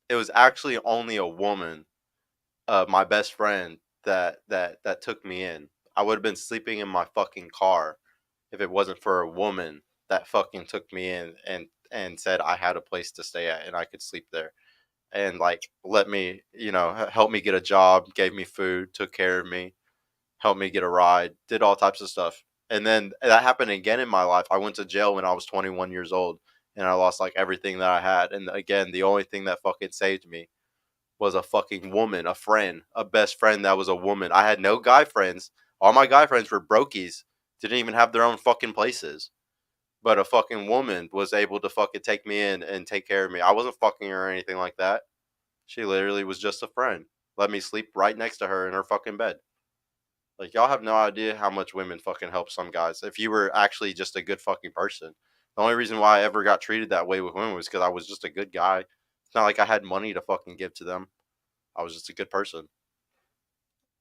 it was actually only a woman, my best friend, that took me in. I would have been sleeping in my fucking car if it wasn't for a woman that fucking took me in and said I had a place to stay at and I could sleep there. And like let me, help me get a job, gave me food, took care of me, helped me get a ride, did all types of stuff. And then that happened again in my life. I went to jail when I was 21 years old and I lost like everything that I had. And again, the only thing that fucking saved me was a fucking woman, a friend, a best friend that was a woman. I had no guy friends. All my guy friends were brokies, didn't even have their own fucking places. But a fucking woman was able to fucking take me in and take care of me. I wasn't fucking her or anything like that. She literally was just a friend. Let me sleep right next to her in her fucking bed. Like, y'all have no idea how much women fucking help some guys. If you were actually just a good fucking person. The only reason why I ever got treated that way with women was because I was just a good guy. It's not like I had money to fucking give to them. I was just a good person.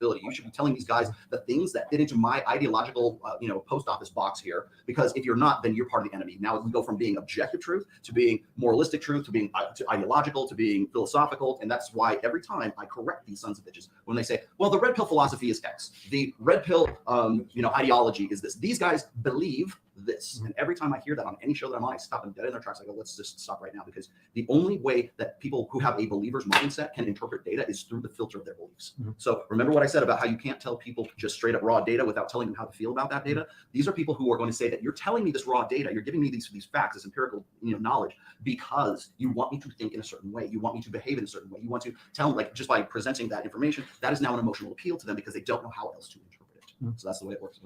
You should be telling these guys the things that fit into my ideological, post office box here. Because if you're not, then you're part of the enemy. Now we go from being objective truth to being moralistic truth to being ideological to being philosophical, and that's why every time I correct these sons of bitches when they say, "Well, the red pill philosophy is X, the red pill, ideology is this." These guys believe this, and every time I hear that on any show that I'm on, I stop them dead in their tracks. I go, "Let's just stop right now," because the only way that people who have a believer's mindset can interpret data is through the filter of their beliefs. So remember what I said about how you can't tell people just straight up raw data without telling them how to feel about that data. These are people who are going to say that you're telling me this raw data, you're giving me these facts, this empirical knowledge, because you want me to think in a certain way, you want me to behave in a certain way, you want to tell them, like, just by presenting that information, that is now an emotional appeal to them because they don't know how else to interpret it. So that's the way it works.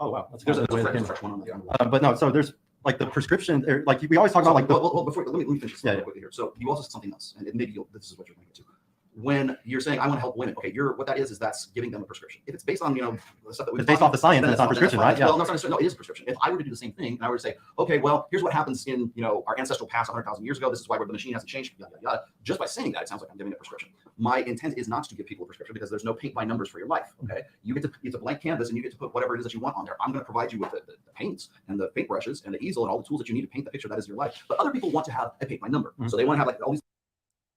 Oh wow, that's There's a fresh one on the but no, so there's like the prescription, like we always talk about like the, well, before let me finish this real quickly here. So you also said something else, and maybe this is what you're going to get to. When you're saying I want to help women, okay, what that is that's giving them a prescription. If it's based on the stuff that it's based off the science and it's not prescription, right? Yeah. Well, no, it is a prescription. If I were to do the same thing and I were to say, okay, well, here's what happens in our ancestral past 100,000 years ago. This is why the machine hasn't changed. Yada, yada, yada. Just by saying that, it sounds like I'm giving a prescription. My intent is not to give people a prescription because there's no paint by numbers for your life. Okay, it's a blank canvas and you get to put whatever it is that you want on there. I'm going to provide you with the paints and the paintbrushes and the easel and all the tools that you need to paint the picture that is your life. But other people want to have a paint by number, so they want to have like all these.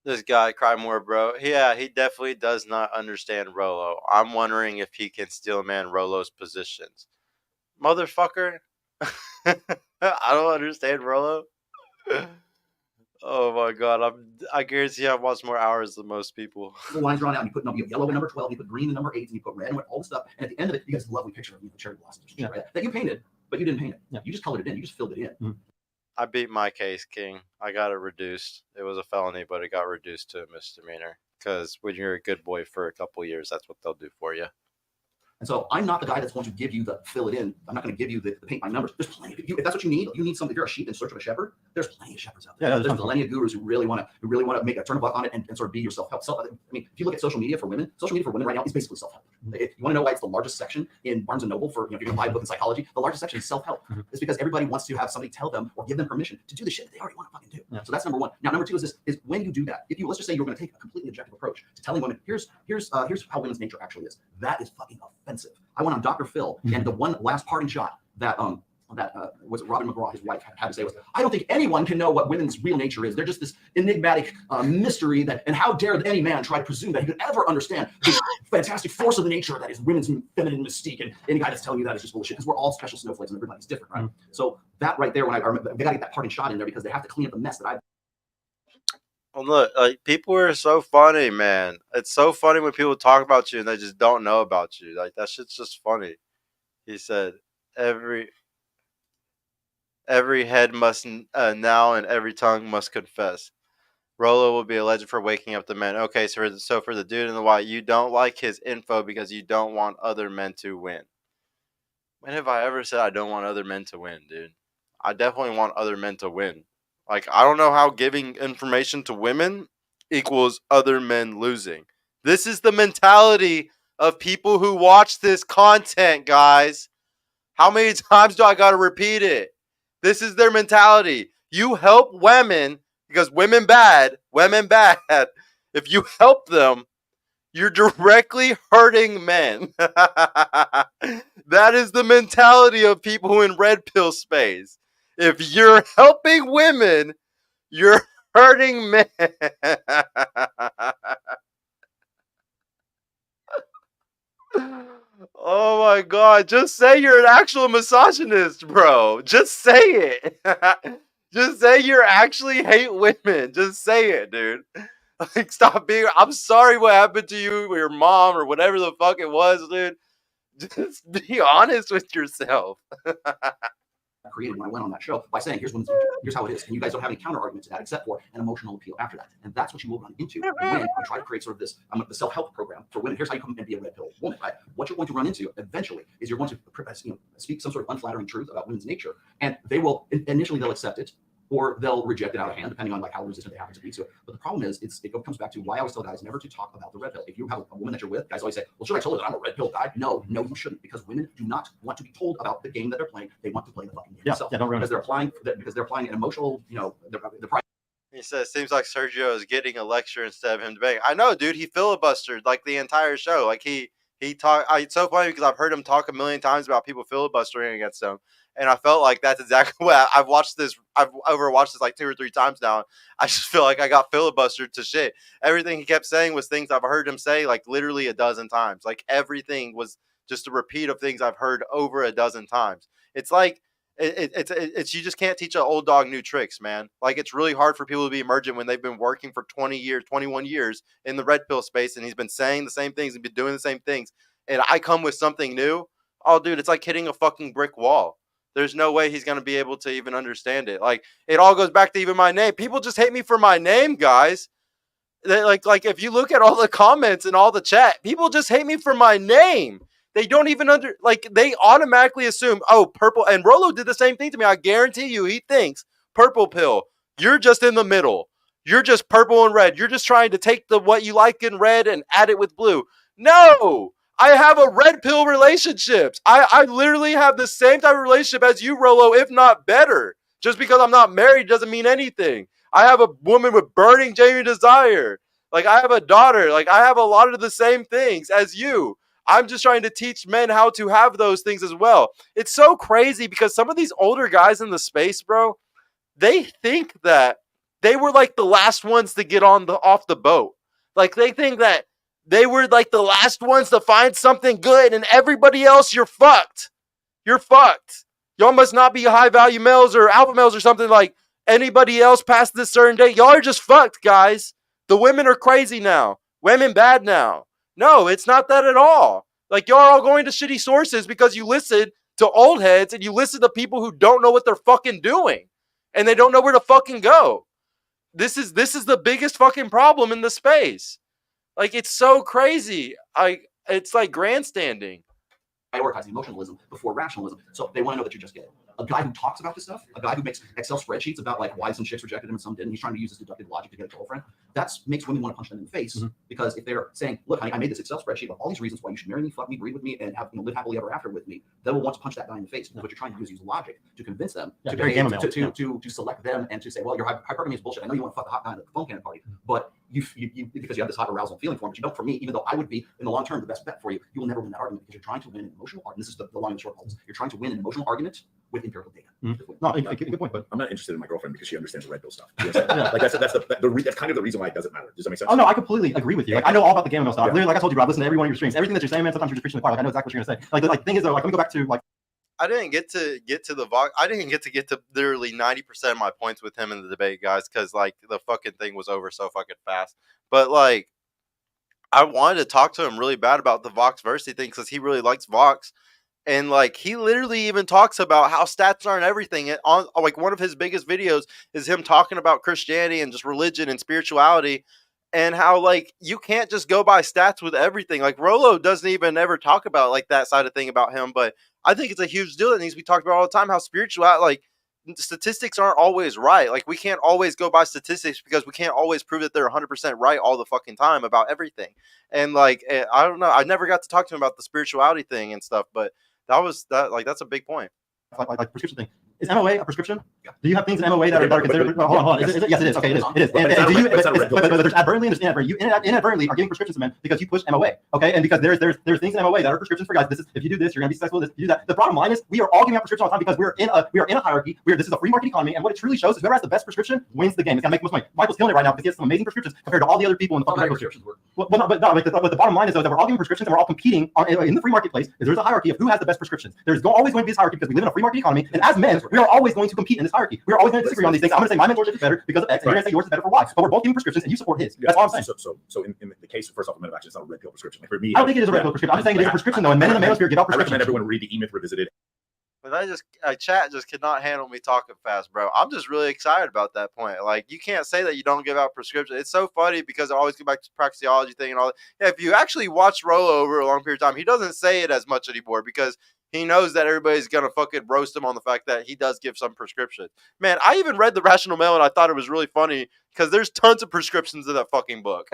This guy, Cry More, bro. Yeah, he definitely does not understand Rollo. I'm wondering if he can steal man Rollo's positions. Motherfucker. I don't understand Rollo. Oh my god, I guarantee I've watched more hours than most people. The lines drawn out, and you put yellow in number 12, you put green in number 8, and you put red in all the stuff. And at the end of it, you get this lovely picture of the cherry blossoms, right? That you painted, but you didn't paint it. Yeah. You just colored it in. You just filled it in. I beat my case, King. I got it reduced. It was a felony, but it got reduced to a misdemeanor. Because when you're a good boy for a couple of years, that's what they'll do for you. And so I'm not the guy that's going to give you the fill it in. I'm not going to give you the paint by numbers. There's plenty of you. If that's what you need something. If you're a sheep in search of a shepherd, there's plenty of shepherds out there. Yeah, there's plenty of gurus who really want to make a turn on it and sort of be your self-help. I mean, if you look at social media for women right now is basically self-help. If you want to know why it's the largest section in Barnes and Noble for if you're going to buy a book in psychology, the largest section is self-help. It's because everybody wants to have somebody tell them or give them permission to do the shit that they already want to fucking do. Yeah. So that's number one. Now, number two is when you do that, let's just say you're going to take a completely objective approach to telling women, here's how women's nature actually is. That is fucking offensive. I went on Dr. Phil, and the one last parting shot that was it Robin McGraw, his wife, had to say was, I don't think anyone can know what women's real nature is. They're just this enigmatic mystery and how dare any man try to presume that he could ever understand the fantastic force of the nature that is women's feminine mystique, and any guy that's telling you that is just bullshit because we're all special snowflakes and everybody's different, right? So that right there, they gotta get that parting shot in there because they have to clean up the mess that I've. Well, look, like, people are so funny, man. It's so funny when people talk about you and they just don't know about you. Like, that shit's just funny. He said, Every head must now and every tongue must confess. Rollo will be a legend for waking up the men. Okay, so for the dude in the white, you don't like his info because you don't want other men to win. When have I ever said I don't want other men to win, dude? I definitely want other men to win. Like, I don't know how giving information to women equals other men losing. This is the mentality of people who watch this content, guys. How many times do I got to repeat it? This is their mentality. You help women because women bad. If you help them, you're directly hurting men. That is the mentality of people in red pill space. If you're helping women, you're hurting men. Oh my god, just say you're an actual misogynist, bro. Just say it. Just say you actually hate women. Just say it, dude. Like, stop being. I'm sorry what happened to you or your mom or whatever the fuck it was, dude. Just be honest with yourself. Created when I went on that show by saying, here's women's nature, here's how it is, and you guys don't have any counter argument to that except for an emotional appeal after that. And that's what you will run into when you try to create sort of this the self-help program for women. Here's how you come and be a red pill woman, right? What you're going to run into eventually is you're going to speak some sort of unflattering truth about women's nature, and they will initially they'll accept it, or they'll reject it out of hand, depending on like how resistant they happen to be to it. But the problem is, it comes back to why I always tell guys never to talk about the red pill. If you have a woman that you're with, guys always say, well, should I tell her that I'm a red pill guy? No, you shouldn't, because women do not want to be told about the game that they're playing. They want to play the fucking game themselves. Yeah, don't ruin because they're applying an emotional, He says, seems like Sergio is getting a lecture instead of him debating. I know, dude. He filibustered like the entire show. Like he talked. It's so funny because I've heard him talk a million times about people filibustering against him, and I felt like that's exactly what I've watched this. I've overwatched this like 2 or 3 times now. I just feel like I got filibustered to shit. Everything he kept saying was things I've heard him say like literally a dozen times. Like everything was just a repeat of things I've heard over a dozen times. It's like. It's you just can't teach an old dog new tricks, man. Like, it's really hard for people to be emergent when they've been working for 20 years, 21 years in the red pill space, and he's been saying the same things and been doing the same things, and I come with something new. Oh, dude, it's like hitting a fucking brick wall. There's no way he's going to be able to even understand it. Like, it all goes back to even my name. People just hate me for my name, guys. Like if you look at all the comments and all the chat, people just hate me for my name. They don't even they automatically assume, oh, purple. And Rollo did the same thing to me. I guarantee you, he thinks purple pill. You're just in the middle. You're just purple and red. You're just trying to take what you like in red and add it with blue. No, I have a red pill relationships. I literally have the same type of relationship as you, Rollo, if not better. Just because I'm not married doesn't mean anything. I have a woman with burning genuine desire. Like, I have a daughter. Like, I have a lot of the same things as you. I'm just trying to teach men how to have those things as well. It's so crazy because some of these older guys in the space, bro, they think that they were like the last ones to get off the boat. Like, they think that they were like the last ones to find something good, and everybody else, you're fucked. You're fucked. Y'all must not be high value males or alpha males or something. Like, anybody else past this certain date, y'all are just fucked, guys. The women are crazy now. Women bad now. No, it's not that at all. Like, y'all are all going to shitty sources because you listen to old heads and you listen to people who don't know what they're fucking doing. And they don't know where to fucking go. This is the biggest fucking problem in the space. Like, it's so crazy. It's like grandstanding. Prioritizing emotionalism before rationalism. So they want to know that you're just gay. A guy who talks about this stuff, a guy who makes Excel spreadsheets about like why some chicks rejected him and some didn't, he's trying to use his deductive logic to get a girlfriend. That makes women want to punch them in the face because if they're saying, look, honey, I made this Excel spreadsheet of all these reasons why you should marry me, fuck me, breed with me, and have live happily ever after with me, they will want to punch that guy in the face. Because what you're trying to do is use logic to convince them to select them and to say, well, your hypergamy is bullshit. I know you want to fuck the hot guy at the phone cannon party, but you because you have this hot arousal feeling for him, but you don't for me, even though I would be in the long term the best bet for you, you will never win that argument because you're trying to win an emotional argument. This is the long and short of this. You're trying to win an emotional argument with empirical data. No, good point. But I'm not interested in my girlfriend because she understands the red pill stuff. Like that's kind of the reason why it doesn't matter. Does that make sense? Oh no, I completely agree with you. Like, I know all about the gamma stuff. Literally, like I told you, bro, I listen to every one of your streams. Everything that you're saying, man, sometimes you're just preaching the choir. Like, I know exactly what you're gonna say. Like the thing is though, like let me go back to like. I didn't get to the Vox. I didn't get to literally 90% of my points with him in the debate, guys, because like the fucking thing was over so fucking fast. But like, I wanted to talk to him really bad about the Vox Versity thing because he really likes Vox. And like he literally even talks about how stats aren't everything. On like one of his biggest videos is him talking about Christianity and just religion and spirituality, and how like you can't just go by stats with everything. Like Rollo doesn't even ever talk about like that side of thing about him, but I think it's a huge deal that needs to be talked about all the time. How spiritual, like statistics aren't always right. Like we can't always go by statistics because we can't always prove that they're 100% right all the fucking time about everything. And like I don't know, I never got to talk to him about the spirituality thing and stuff, but that's a big point. Like prescription thing. Is MOA a prescription? Do you have things in MOA that are considered? Hold on. Yes, it is. Okay, it is. It is. And do you? But there's advertently and there's you inadvertently are giving prescriptions to men because you push MOA. Okay, and because there's things in MOA that are prescriptions for guys. This is if you do this, you're gonna be successful. This, if you do that. The bottom line is we are all giving out prescriptions all the time because we are in a hierarchy. This is a free market economy, and what it truly shows is whoever has the best prescription wins the game. It's gonna make most money. Michael's killing it right now because he has some amazing prescriptions compared to all the other people in the fucking prescriptions. But the bottom line is though that we're all giving prescriptions and we're all competing in the free marketplace. There's a hierarchy of who has the best prescriptions. There's always going to be this hierarchy because we live in a free market economy, and as men, we are always going to compete in this hierarchy. We are always going to disagree on these things. I'm going to say my mentorship is better because of X, and you're going to say yours is better for Y. But we're both giving prescriptions, and you support his. That's all I'm saying. So in the case, first off, of men of action, it's not a red pill prescription. Like for me, I don't think it is a red pill prescription. I'm just saying it is a prescription though, and men in the manosphere give out I recommend prescriptions. everyone read the E-Myth Revisited. But chat just cannot handle me talking fast, bro. I'm just really excited about that point. Like, you can't say that you don't give out prescriptions. It's so funny because I always go back to the praxeology thing and all that. Yeah, if you actually watch Rollo over a long period of time, he doesn't say it as much anymore because he knows that everybody's going to fucking roast him on the fact that he does give some prescriptions. Man, I even read The Rational Male and I thought it was really funny because there's tons of prescriptions in that fucking book.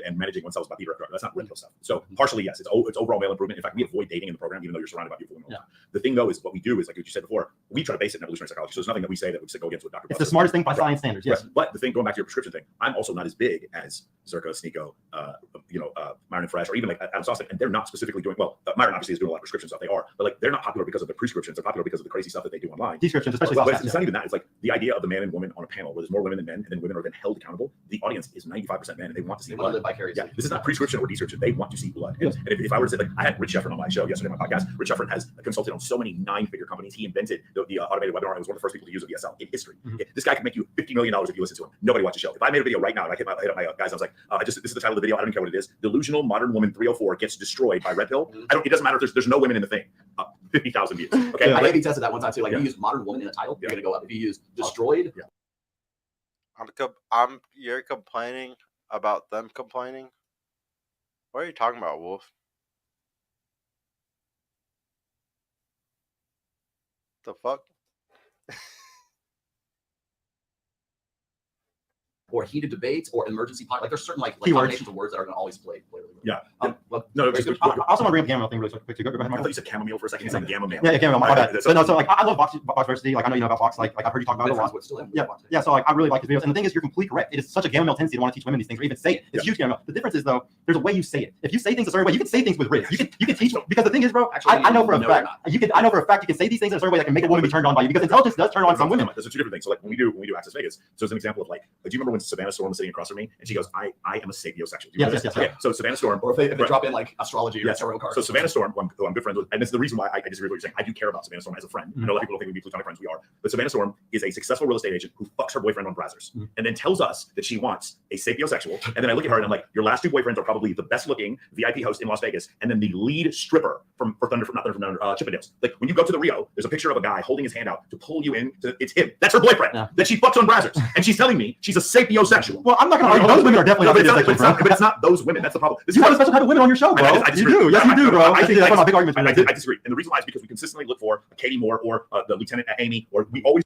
And managing oneself by Peter. That's not red pill stuff. So partially, yes, it's overall male improvement. In fact, we avoid dating in the program, even though you're surrounded by beautiful women. Yeah. The thing, though, is what we do is, like what you said before, we try to base it in evolutionary psychology. So there's nothing that we say that we go against what Dr. It's the smartest thing by science standards, yes. Right. But the thing, going back to your prescription thing, I'm also not as big as Zerka, Sneeko, Myron and Fresh, or even like Adam Sosnick, and they're not specifically doing, Myron obviously is doing a lot of prescription stuff, they are, but like they're not popular because of the prescriptions, they're popular because of the crazy stuff that they do online. Descriptions, especially but it's not even that. It's like the idea of the man and woman on a panel where there's more women than men, and then women are then held accountable. The audience is 95% men, and they want to see blood. Live vicariously. Yeah, this is not prescription or description. They want to see blood. And if I were to say, like, I had Rich Sheffrin on my show yesterday on my podcast. Rich Sheffrin has consulted on so many 9-figure companies. He invented the automated webinar. He was one of the first people to use a VSL in history. Mm-hmm. This guy could make you $50 million if you listen to him. Nobody watches the show. If I made a video right now and I hit up my guys, I was like, this is the title of the video. I don't care what it is. Delusional Modern Woman 304 gets destroyed by red pill. Mm-hmm. It doesn't matter if there's no women in the thing. 50,000 views. Okay. I A/B tested that one time too. Like if you use modern woman in the title, you're gonna go up. If you use destroyed, You're complaining about them complaining. What are you talking about, Wolf? The fuck? or heated debates or emergency pot. Like there's certain like combinations of words that are going to always play. Yeah. I also want to bring up gamma thing really quick. Go ahead, I thought you said chamomile for a second. You said gamma male. Yeah, gamma male. My bad. But no, so like I love Vox diversity. Like I know you know about Vox. Like I've heard you talk about it a lot. Yeah. So like I really like his videos. And the thing is, you're completely correct. It is such a gamma male tendency to want to teach women these things or even say it. It's huge gamma male. The difference is though, there's a way you say it. If you say things a certain way, you can say things with riz. You can teach because the thing is, bro. I know for a fact you can say these things in a certain way that can make a woman be turned on by you because intelligence does turn on some women. Those are two different things. So like when we do Access Vegas, so as an example of like, do you remember when Savannah Storm was sitting across from me and she goes, I am a sapiosexual. Yes. Okay. So Savannah Storm, or if they drop in like astrology or tarot cards. So Savannah Storm, who I'm good friends with, and this is the reason why I disagree with what you're saying. I do care about Savannah Storm as a friend. I know a lot of people don't think we be platonic friends. We are. But Savannah Storm is a successful real estate agent who fucks her boyfriend on Brazzers and then tells us that she wants a sapiosexual. And then I look at her and I'm like, your last two boyfriends are probably the best looking VIP host in Las Vegas and then the lead stripper from Chippendales. Like when you go to the Rio, there's a picture of a guy holding his hand out to pull you in. It's him. That's her boyfriend that she fucks on Brazzers. And she's telling me she's a sapiosexual. Well, I'm not going to argue. Those women are definitely not sapiosexual, but it's not those women. That's the problem. You have a special type of women on your show, bro. I disagree. You do. Yes, you do, bro. I that's one of my big arguments. I disagree. And the reason why is because we consistently look for Katie Moore or the Lieutenant Amy, or we always.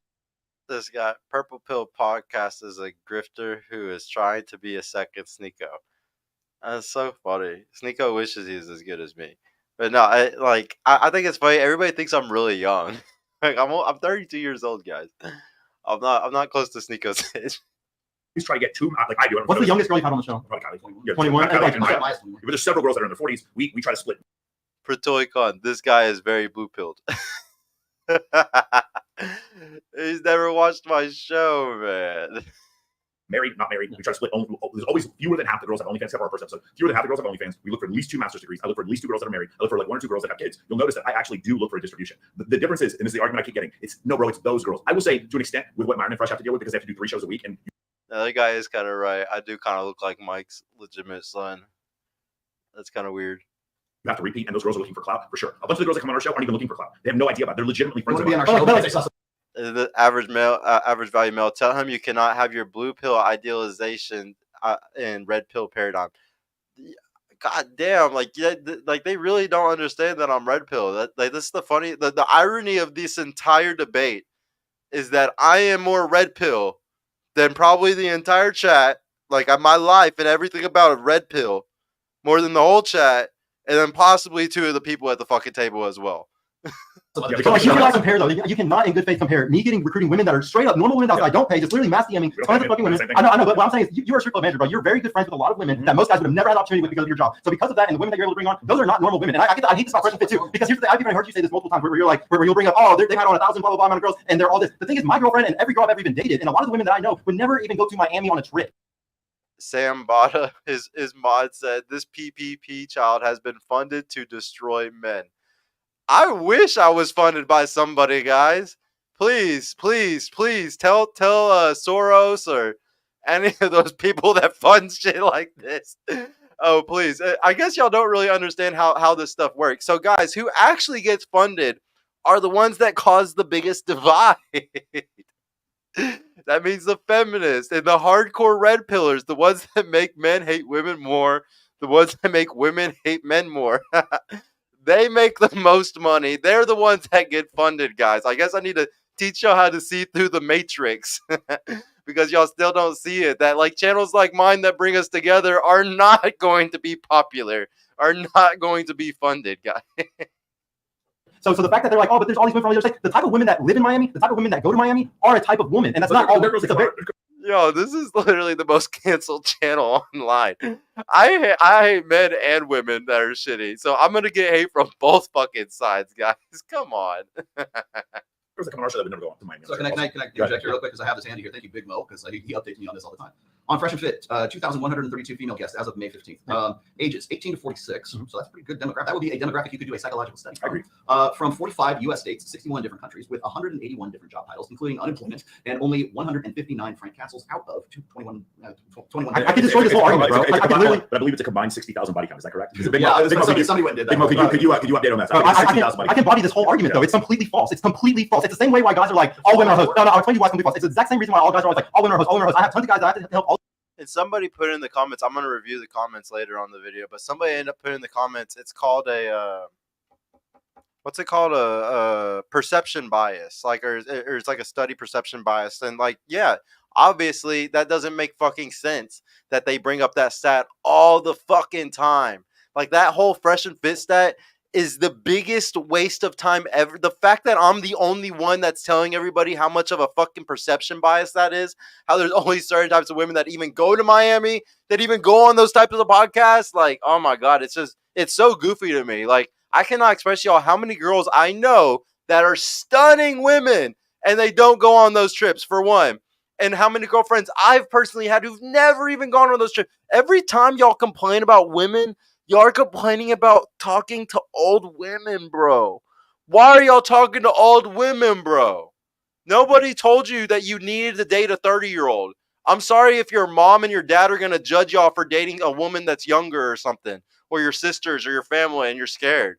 This guy, Purple Pill Podcast, is a grifter who is trying to be a second Sneeko. That's so funny. Sneeko wishes he was as good as me. But no, I think it's funny. Everybody thinks I'm really young. Like I'm 32 years old, guys. I'm not close to Sneeko's age. He's trying to get two, like I do. What's the youngest girl you've had on the show? Probably 21. But there's several girls that are in their 40s. We try to split. Pratoy-Con, this guy is very blue-pilled. He's never watched my show, man. Married, not married. We try to split. There's always fewer than half the girls have OnlyFans except for our first episode. Fewer than half the girls have OnlyFans. We look for at least 2 master's degrees. I look for at least 2 girls that are married. I look for like 1 or 2 girls that have kids. You'll notice that I actually do look for a distribution. The difference is, and this is the argument I keep getting, it's no, bro, it's those girls. I will say to an extent with what Myron and Fresh have to deal with because they have to do 3 shows a week. And the other guy is kind of right. I do kind of look like Mike's legitimate son. That's kind of weird. You have to repeat, and those girls are looking for clout for sure. A bunch of the girls that come on our show aren't even looking for clout. They have no idea about it. They're legitimately friends You of wanna be on mine. our show? The average male, average value male, tell him you cannot have your blue pill idealization in red pill paradigm. God damn, like like they really don't understand that I'm red pill. That like this is the irony of this entire debate is that I am more red pill than probably the entire chat. Like my life and everything about it, red pill more than the whole chat, and then possibly two of the people at the fucking table as well. So like you cannot compare though. You cannot in good faith compare me recruiting women that are straight up normal women that I don't pay, just literally mass DMing tons of fucking women. I know, but what I'm saying is you are a strip club manager, bro. You're very good friends with a lot of women that most guys would have never had the opportunity with because of your job. So because of that, and the women that you're able to bring on, those are not normal women. And I hate this about Fresh and Fit too, because here's the thing. I've even heard you say this multiple times where you're like, where you'll bring up, oh, they've had on 1,000 blah blah blah amount of girls, and they're all this. The thing is, my girlfriend and every girl I've ever even dated, and a lot of the women that I know would never even go to Miami on a trip. Sam Bada, his mod said, this PPP child has been funded to destroy men. I wish I was funded by somebody, guys. Please, please, please tell Soros or any of those people that fund shit like this. Oh, please. I guess y'all don't really understand how this stuff works. So, guys, who actually gets funded are the ones that cause the biggest divide. That means the feminists and the hardcore red pillars, the ones that make men hate women more, the ones that make women hate men more. They make the most money. They're the ones that get funded, guys. I guess I need to teach y'all how to see through the matrix because y'all still don't see it. That like channels like mine that bring us together are not going to be popular, are not going to be funded, guys. So the fact that they're like, oh, but there's all these women from the other side, the type of women that live in Miami, the type of women that go to Miami are a type of woman, and that's not all. Yo, this is literally the most canceled channel online. I hate men and women that are shitty, so I'm gonna get hate from both fucking sides, guys. Come on. There's a commercial that would never go on to Miami. So can I interject here real quick because I have this handy here. Thank you, Big Mo, because he updates me on this all the time. On Fresh and Fit, 2,132 female guests as of May 15th. Ages 18 to 46, so that's pretty good demographic. That would be a demographic you could do a psychological study from. I agree. From 45 U.S. states, 61 different countries, with 181 different job titles, including unemployment, and only 159 Frank Castles out of 21. I can destroy this whole argument, bro. I believe it's a combined 60,000 body count. Is that correct? Somebody went and did that. Big Mo, could you update on that? I can body this whole argument, though. It's completely false. It's completely false. It's the same way why guys are like, all women are hosts. No, I'll explain to you why it's completely false. It's the exact same reason why all guys are always like, all women are hosts, all women are hosts. I have tons of guys that I have to help all. And somebody put in the comments, I'm going to review the comments later on the video, but somebody ended up putting in the comments, it's called a, what's it called? A perception bias, like, or it's like a study perception bias. And like, yeah, obviously that doesn't make fucking sense that they bring up that stat all the fucking time. Like that whole Fresh and Fit stat is the biggest waste of time ever. The fact that I'm the only one that's telling everybody how much of a fucking perception bias that is, how there's only certain types of women that even go to Miami, that even go on those types of podcasts. Like, oh my God, it's so goofy to me. Like, I cannot express to y'all how many girls I know that are stunning women and they don't go on those trips, for one. And how many girlfriends I've personally had who've never even gone on those trips. Every time y'all complain about women, y'all are complaining about talking to old women, bro. Why are y'all talking to old women, bro? Nobody told you that you needed to date a 30-year-old. I'm sorry if your mom and your dad are going to judge y'all for dating a woman that's younger or something, or your sisters or your family, and you're scared.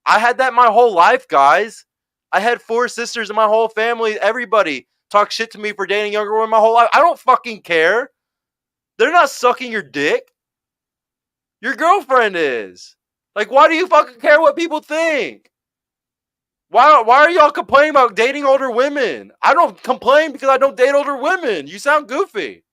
I had that my whole life, guys. I had 4 sisters in my whole family. Everybody talked shit to me for dating younger women my whole life. I don't fucking care. They're not sucking your dick. Your girlfriend is. Like, why do you fucking care what people think? Why are y'all complaining about dating older women? I don't complain because I don't date older women. You sound goofy.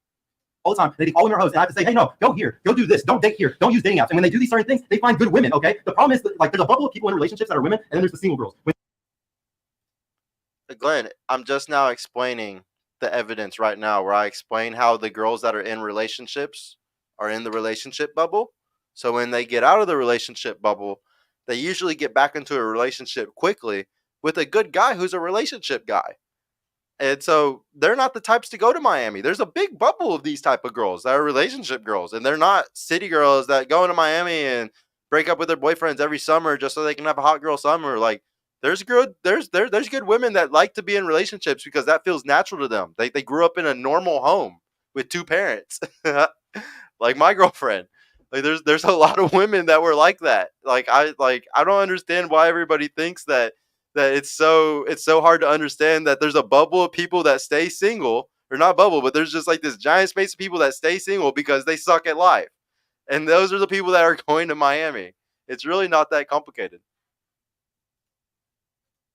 All the time, they all women are hosts, and I have to say, hey, no, go here, go do this, don't date here, don't use dating apps. And when they do these certain things, they find good women. Okay, the problem is that, like, there's a bubble of people in relationships that are women, and then there's the single girls. Glenn, I'm just now explaining the evidence right now, where I explain how the girls that are in relationships are in the relationship bubble. So when they get out of the relationship bubble, they usually get back into a relationship quickly with a good guy who's a relationship guy. And so they're not the types to go to Miami. There's a big bubble of these type of girls that are relationship girls, and they're not city girls that go into Miami and break up with their boyfriends every summer just so they can have a hot girl summer. Like, there's good women that like to be in relationships because that feels natural to them. They grew up in a normal home with 2 parents, like my girlfriend. Like there's a lot of women that were like that. I don't understand why everybody thinks that it's so hard to understand that there's a bubble of people that stay single, or not bubble, but there's just like this giant space of people that stay single because they suck at life. And those are the people that are going to Miami. It's really not that complicated.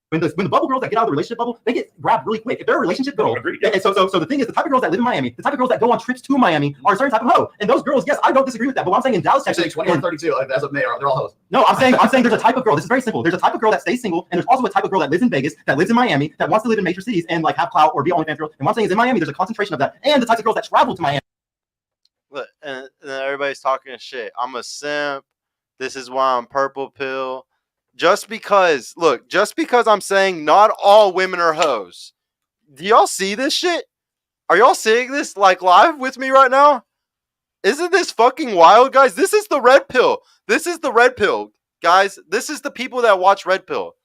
When the bubble girls that get out of the relationship bubble, they get grabbed really quick. If they're a relationship girl, and so the thing is, the type of girls that live in Miami, the type of girls that go on trips to Miami are a certain type of hoe. And those girls, yes, I don't disagree with that. But what I'm saying in Dallas, Texas, 21, 32 as of May, they're all hoes. No, I'm saying there's a type of girl. This is very simple. There's a type of girl that stays single, and there's also a type of girl that lives in Vegas, that lives in Miami, that wants to live in major cities and like have clout or be OnlyFans girl. And what I'm saying is in Miami, there's a concentration of that, and the types of girls that travel to Miami. Look, and everybody's talking shit. I'm a simp. This is why I'm purple pill. Just because I'm saying not all women are hoes. Do y'all see this shit? Are y'all seeing this like live with me right now? Isn't this fucking wild, guys? This is the red pill. This is the red pill, guys. This is the people that watch red pill.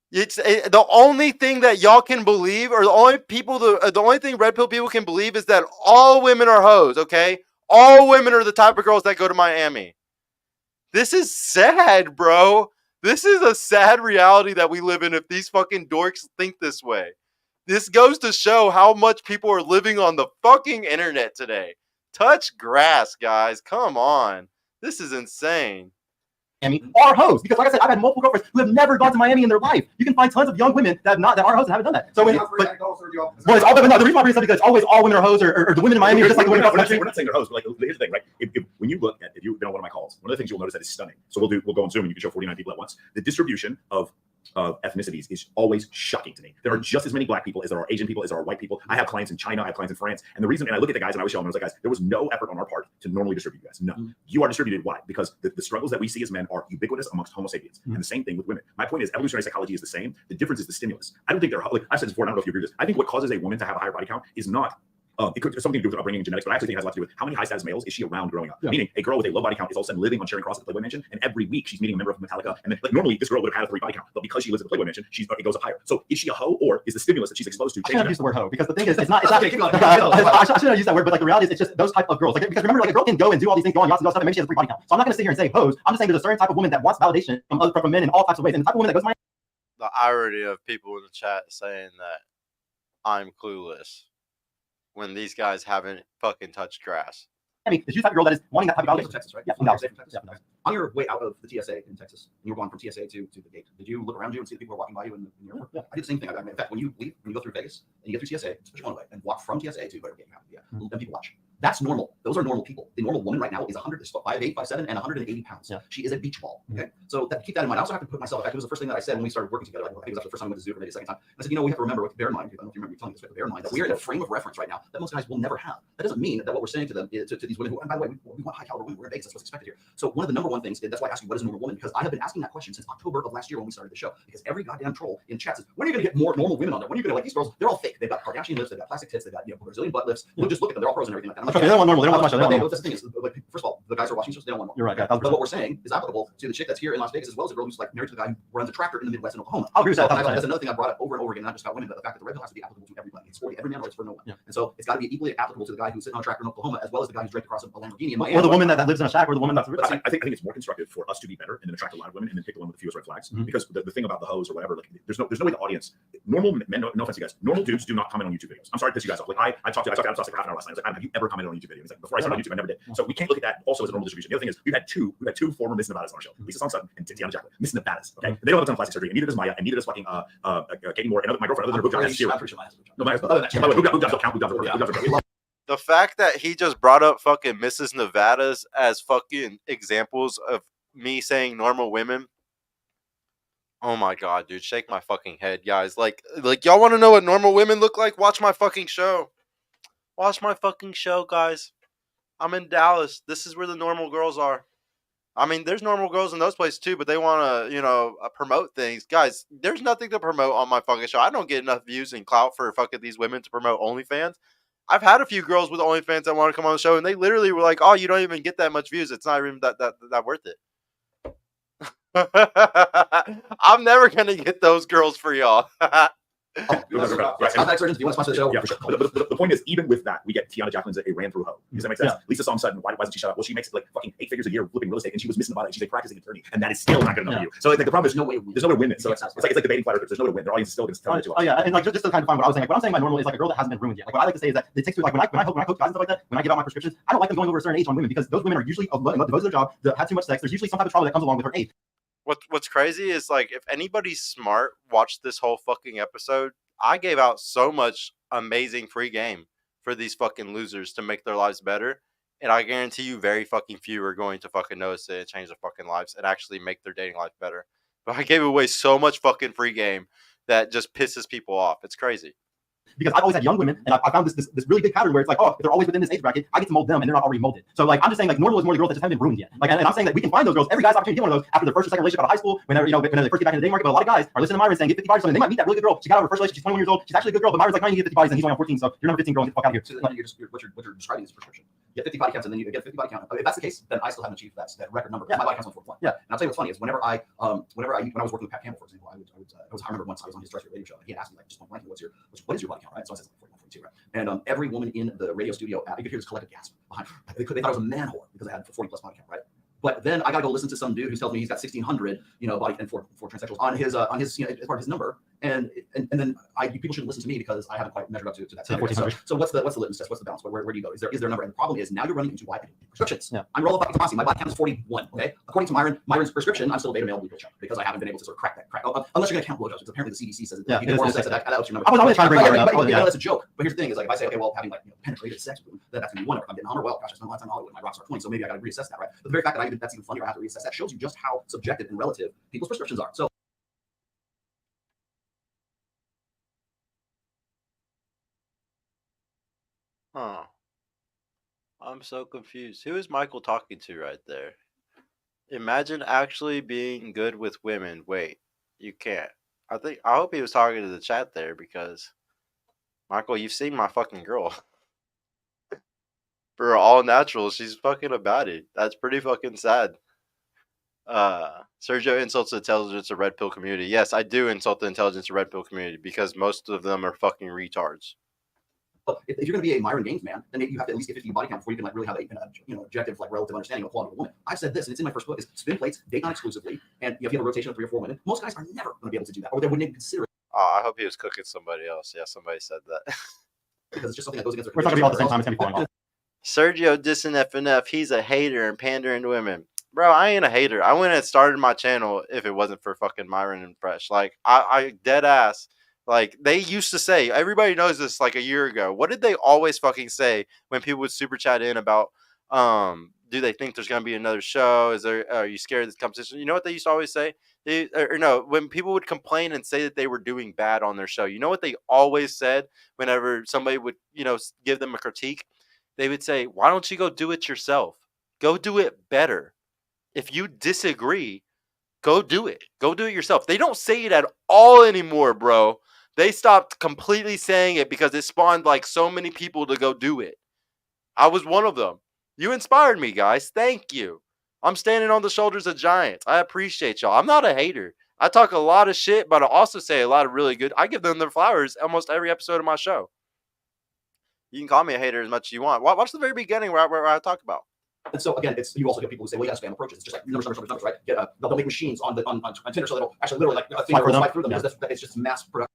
It's the only thing that y'all can believe, or the only thing red pill people can believe is that all women are hoes, okay? All women are the type of girls that go to Miami. This is sad, bro. This is a sad reality that we live in if these fucking dorks think this way. This goes to show how much people are living on the fucking internet today. Touch grass, guys. Come on. This is insane. Miami are hoes, because like I said, I've had multiple girlfriends who have never gone to Miami in their life. You can find tons of young women that are hoes and haven't done that. So it's all, but no, the reason why I bring this up is because it's always all women are hoes, or the women in Miami are just like the women across the country. We're not saying they're hoes, but like here's the thing, right? When you look at, if you've been on one of my calls, one of the things you'll notice that is stunning. So we'll go on Zoom and you can show 49 people at once. The distribution of ethnicities is always shocking to me. There are just as many black people as there are Asian people, as there are white people. I have clients in China, I have clients in France, and the reason, and I look at the guys and I always show them, I was like, guys, there was no effort on our part to normally distribute you guys. None. You are distributed. Why? Because the struggles that we see as men are ubiquitous amongst Homo sapiens, and the same thing with women. My point is, evolutionary psychology is the same. The difference is the stimulus. I don't think they're like I've said this before. I don't know if you agree with this. I think what causes a woman to have a higher body count is not. It could something to do with upbringing and genetics, but I actually think it has a lot to do with how many high status males is she around growing up. Yeah. Meaning, a girl with a low body count is all of a sudden living on Charing Cross at the Playboy Mansion, and every week she's meeting a member of Metallica. And then, like, normally this girl would have had a 3 body count, but because she lives at the Playboy Mansion, it goes up higher. So is she a hoe, or is the stimulus that she's exposed to? I shouldn't use the word hoe, because the thing is, it's not. I shouldn't use that word, but like the reality is, it's just those type of girls. Like, because remember, like a girl can go and do all these things, go on yachts and all stuff, and maybe she has a 3 body count. So I'm not going to sit here and say hoes. I'm just saying there's a certain type of woman that wants validation from men in all types of ways, and the type of woman that goes to my. The irony of people in the chat saying that I'm clueless when these guys haven't fucking touched grass. I mean, the type of girl that is wanting that type of validation. From Texas, right? Yeah, from Texas. Yeah. On your way out of the TSA in Texas, and you were going from TSA to the gate, did you look around you and see the people who are walking by you in the airport? Yeah. I did the same thing. I mean, in fact, when you leave, when you go through Vegas and you get through TSA, push one way and walk from TSA to whatever gate you have, then people watch. That's normal. Those are normal people. The normal woman right now is 5'8", 5'7", and 180 pounds. Yeah. She is a beach ball. Okay, so keep that in mind. I also have to put myself. In fact, it was the first thing that I said when we started working together. I think it was after the first time we went to zoo for maybe the second time. And I said, we have to remember, bear in mind. I don't know if you remember me telling this, but bear in mind that we're in a frame of reference right now that most guys will never have. That doesn't mean that what we're saying to them to these women who, and by the way, we want high caliber women. We're in Vegas. That's what's expected here. So one of the number one things, that's why I ask you, what is a normal woman? Because I have been asking that question since October of last year when we started the show. Because every goddamn troll in chat says, when are you going to get more normal women on there? When are you going to, like, these girls? They're all fake. They've got Kardashian lips. They've got plastic tits. They've got Brazilian butt lips. We'll just look at them. They're all pros and everything like that. They don't want normal. They don't want much. That's the thing is, like, first of all, the guys who are watching shows, they don't want normal. You're right. But what we're saying is applicable to the chick that's here in Las Vegas, as well as a girl who's like married to the guy who runs a tractor in the Midwest in Oklahoma. I'll agree with that. That's another thing I brought up over and over again, not just about women, but the fact that the red pill has to be applicable to everybody. It's for every man, or it's for no one. Yeah. And so it's got to be equally applicable to the guy who's sitting on a tractor in Oklahoma, as well as the guy who's draped across a Lamborghini in Miami. Or the woman that lives in a shack, or the woman that's. I think it's more constructive for us to be better and then attract a lot of women and then pick the one with the fewest red flags. Because the thing about the hoes or whatever, like, there's no way the audience, normal men, no offense to you guys, normal dudes do not comment on YouTube videos. I'm sorry to piss you guys off. Like I talked to Adam Tostic for half an hour last night. I was like, have you ever commented on a YouTube video? He's like, before I started on YouTube, I never did. So we can't look at that also as a normal distribution. The other thing is we've had two former Miss Nevadas on our show, Lisa Songson and Tiana Jacqueline. Miss Nevadas, okay? They don't have a ton of plastic surgery, and neither does Maya, and neither does fucking Katie Moore, and my girlfriend, other than her boob job, has zero. No, my boob jobs don't count. Boob jobs are the fact that he just brought up fucking Mrs. Nevadas as fucking examples of me saying normal women. Oh my god, dude, shake my fucking head, guys. Like y'all want to know what normal women look like? Watch my fucking show. Watch my fucking show, guys. I'm in Dallas. This is where the normal girls are. I mean, there's normal girls in those places too, but they want to, promote things. Guys, there's nothing to promote on my fucking show. I don't get enough views and clout for fucking these women to promote OnlyFans. I've had a few girls with OnlyFans that want to come on the show, and they literally were like, "Oh, you don't even get that much views. It's not even that worth it." I'm never gonna get those girls for y'all. Oh, right. Contact surgeons, do you want to sponsor the show? Yeah, For sure. but the point is, even with that, we get Tiana Jacqueline's a ran through hoe. Does that make sense? Yeah. Lisa Song Sutton, why doesn't she shut up? Well, she makes like fucking 8 figures a year flipping real estate, and she was missing the body. She's a practicing attorney, and that is still not good enough for you. So like the problem is There's no way. there's no way to win it. So it's like debating flat earthers. There's no way to win. Their audience is still going to tell you to. Oh yeah, and like just to kind of find what I was saying. Like, what I'm saying by normal is like a girl that hasn't been ruined yet. Like what I like to say is that it takes like when I coach guys and stuff like that, when I give out my prescriptions, I don't like them going over a certain age on women because those women are usually devoted to their job, had too much sex. There's usually some type of trauma that comes along with her age. What's crazy is like if anybody's smart watched this whole fucking episode, I gave out so much amazing free game for these fucking losers to make their lives better. And I guarantee you very fucking few are going to fucking notice it and change their fucking lives and actually make their dating life better. But I gave away so much fucking free game that just pisses people off. It's crazy. Because I've always had young women, and I found this really big pattern where it's like, oh, if they're always within this age bracket, I get to mold them, and they're not already molded. So like, I'm just saying like, normal is more the girls that just haven't been ruined yet. Like, and I'm saying that we can find those girls. Every guy's opportunity to get one of those after their first or second relationship out of high school, whenever when they first get back in the dating market. But a lot of guys are listening to Myron saying get 50 bodies, and they might meet that really good girl. She got out of her first relationship. She's 21 years old. She's actually a good girl, but Myron's like, no, you get 50 bodies, and he's only on 14. So you're number 15 girl, and get the fuck out of here. So what you're describing is prescription. You get 50 body counts, and then you get 50 body count. If that's the case, then I still haven't achieved that record number. Yeah. My body count's only 41. Yeah. And I'll tell you what's funny is when I was working with Pat Campbell, for example, I remember once I was on his terrestrial radio show, and he had asked me like just point blank, what is your body count, right? So I said like 41, 42, right? And every woman in the radio studio, you could hear this collective gasp behind her. They thought I was a man whore because I had 40 plus body count, right? But then I gotta go listen to some dude who tells me he's got 1,600, body and four transsexuals on his as part of his number, and then people shouldn't listen to me because I haven't quite measured up to that. So what's the litmus test? What's the balance? Where do you go? Is there a number? And the problem is now you're running into prescriptions. Yeah. I'm Rollo fucking Tomasi. My body count is 41. Okay, according to Myron's prescription, I'm still a beta male legal child because I haven't been able to sort of crack that. Unless you're gonna count blowjobs, because apparently the CDC says that you get oral sex, that's your number. I was always trying to bring that up. That's a joke. But here's the thing: is like if I say, okay, well, having like penetrated sex with them, that's gonna be one number. If I'm getting Hummer, well, gosh, I spent a lot of time in Hollywood. My rocks are 20, so maybe I gotta reassess that, right? But the very fact that that's even funnier, I have to reassess that shows you just how subjective and relative people's prescriptions are. So. Huh. I'm so confused. Who is Michael talking to right there? Imagine actually being good with women. Wait, you can't. I hope he was talking to the chat there because Michael, you've seen my fucking girl. For all natural, she's fucking a baddie. That's pretty fucking sad. Sergio insults the intelligence of red pill community. Yes, I do insult the intelligence of red pill community because most of them are fucking retards. If you're going to be a Myron Gaines man, then maybe you have to at least get 50 body count before you can like really have a objective like relative understanding of the quality of a woman. I've said this, and it's in my first book: is spin plates, date non-exclusively, and if you have a rotation of 3 or 4 women, most guys are never going to be able to do that, or they wouldn't even consider it. I hope he was cooking somebody else. Yeah, somebody said that. Because it's just something that goes against. We're talking about at the same time. It's gonna be falling off. Sergio dissing FNF. He's a hater and pandering to women. Bro, I ain't a hater. I wouldn't have started my channel if it wasn't for fucking Myron and Fresh. Like, I dead ass. Like, they used to say, everybody knows this like a year ago. What did they always fucking say when people would super chat in about, do they think there's going to be another show? Are you scared of this competition? You know what they used to always say? When people would complain and say that they were doing bad on their show, you know what they always said whenever somebody would, give them a critique? They would say, why don't you go do it yourself? Go do it better. If you disagree, go do it. Go do it yourself. They don't say it at all anymore, bro. They stopped completely saying it because it spawned like so many people to go do it. I was one of them. You inspired me, guys. Thank you. I'm standing on the shoulders of giants. I appreciate y'all. I'm not a hater. I talk a lot of shit, but I also say a lot of really good. I give them their flowers almost every episode of my show. You can call me a hater as much as you want. Watch the very beginning where I talk about. And so again, you also get people who say, well, you got to spam approaches. It's just like numbers, right? They'll make machines on Tinder, so they'll actually literally like swipe through them. Yeah. It's just mass production.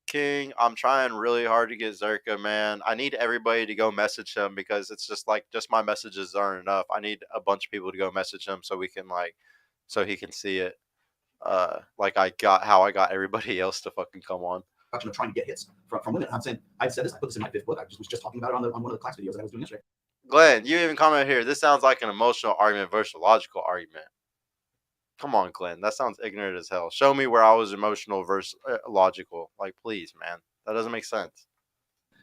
King, I'm trying really hard to get Zerka, man. I need everybody to go message him because it's just my messages aren't enough. I need a bunch of people to go message him so we can so he can see it. Like I got everybody else to fucking come on. Of trying to get hits from women. I'm saying, I said this, I put this in my 5th book. I was just talking about it on one of the class videos that I was doing yesterday. Glenn, you even comment here. This sounds like an emotional argument versus a logical argument. Come on, Glenn. That sounds ignorant as hell. Show me where I was emotional versus logical. Like, please, man. That doesn't make sense.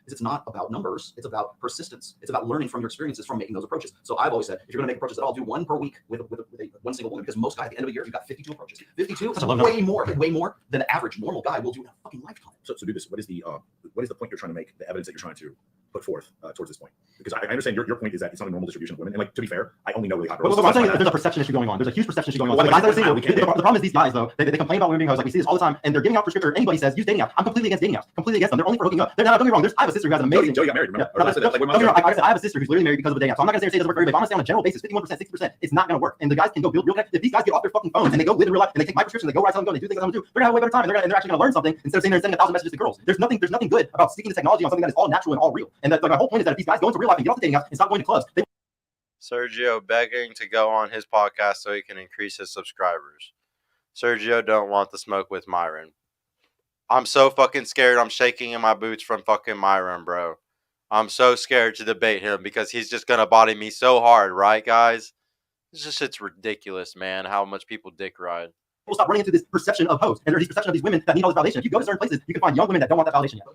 It's not about numbers. It's about persistence. It's about learning from your experiences from making those approaches. So I've always said, if you're going to make approaches at all, do 1 per week with one single woman, because most guys at the end of a year, you've got 52 approaches. 52 is way more than an average normal guy will do in a fucking lifetime. So do this. What is the point you're trying to make? The evidence that you're trying to put forth towards this point? Because I understand your point is that it's not a normal distribution of women. And like, to be fair, I only know really hot Well, girls. I'm saying there's a perception issue going on. There's a huge perception issue going on. So the guys that are single, the problem is these guys though, they complain about women being hoes. Like we see this all the time, and they're giving out prescription. Anybody says use dating apps. I'm completely against dating apps. Completely against them. They're only for hooking up. They're not. Don't get me wrong. I have a sister who has an amazing. Joey got married. Remember? Yeah, don't get me wrong. Like I said, I have a sister who's literally married because of a dating app. So I'm not gonna say it doesn't work for everybody. But I'm gonna say on a general basis, 51%, 60%, it's not gonna work. And the guys can go build real connections. If these guys get off their fucking phones and they go live in real life and they take my prescription, they go write something, they do things I'm gonna do, they're gonna have a way better time. And they're actually gonna learn something instead of sitting there and sending 1,000 messages to girls. There's nothing good about sticking to technology on something that is all natural and all real. And that, like, my whole point is that if these guys go into real life and get off the dating apps and stop going to clubs, they Sergio begging to go on his podcast so he can increase his subscribers. Sergio don't want the smoke with Myron. I'm so fucking scared. I'm shaking in my boots from fucking Myron, bro. I'm so scared to debate him because he's just gonna body me so hard, right, guys? It's ridiculous, man, how much people dick ride. will stop running into this perception of hoes and there's this perception of these women that need all this validation. If you go to certain places, you can find young women that don't want that validation yet.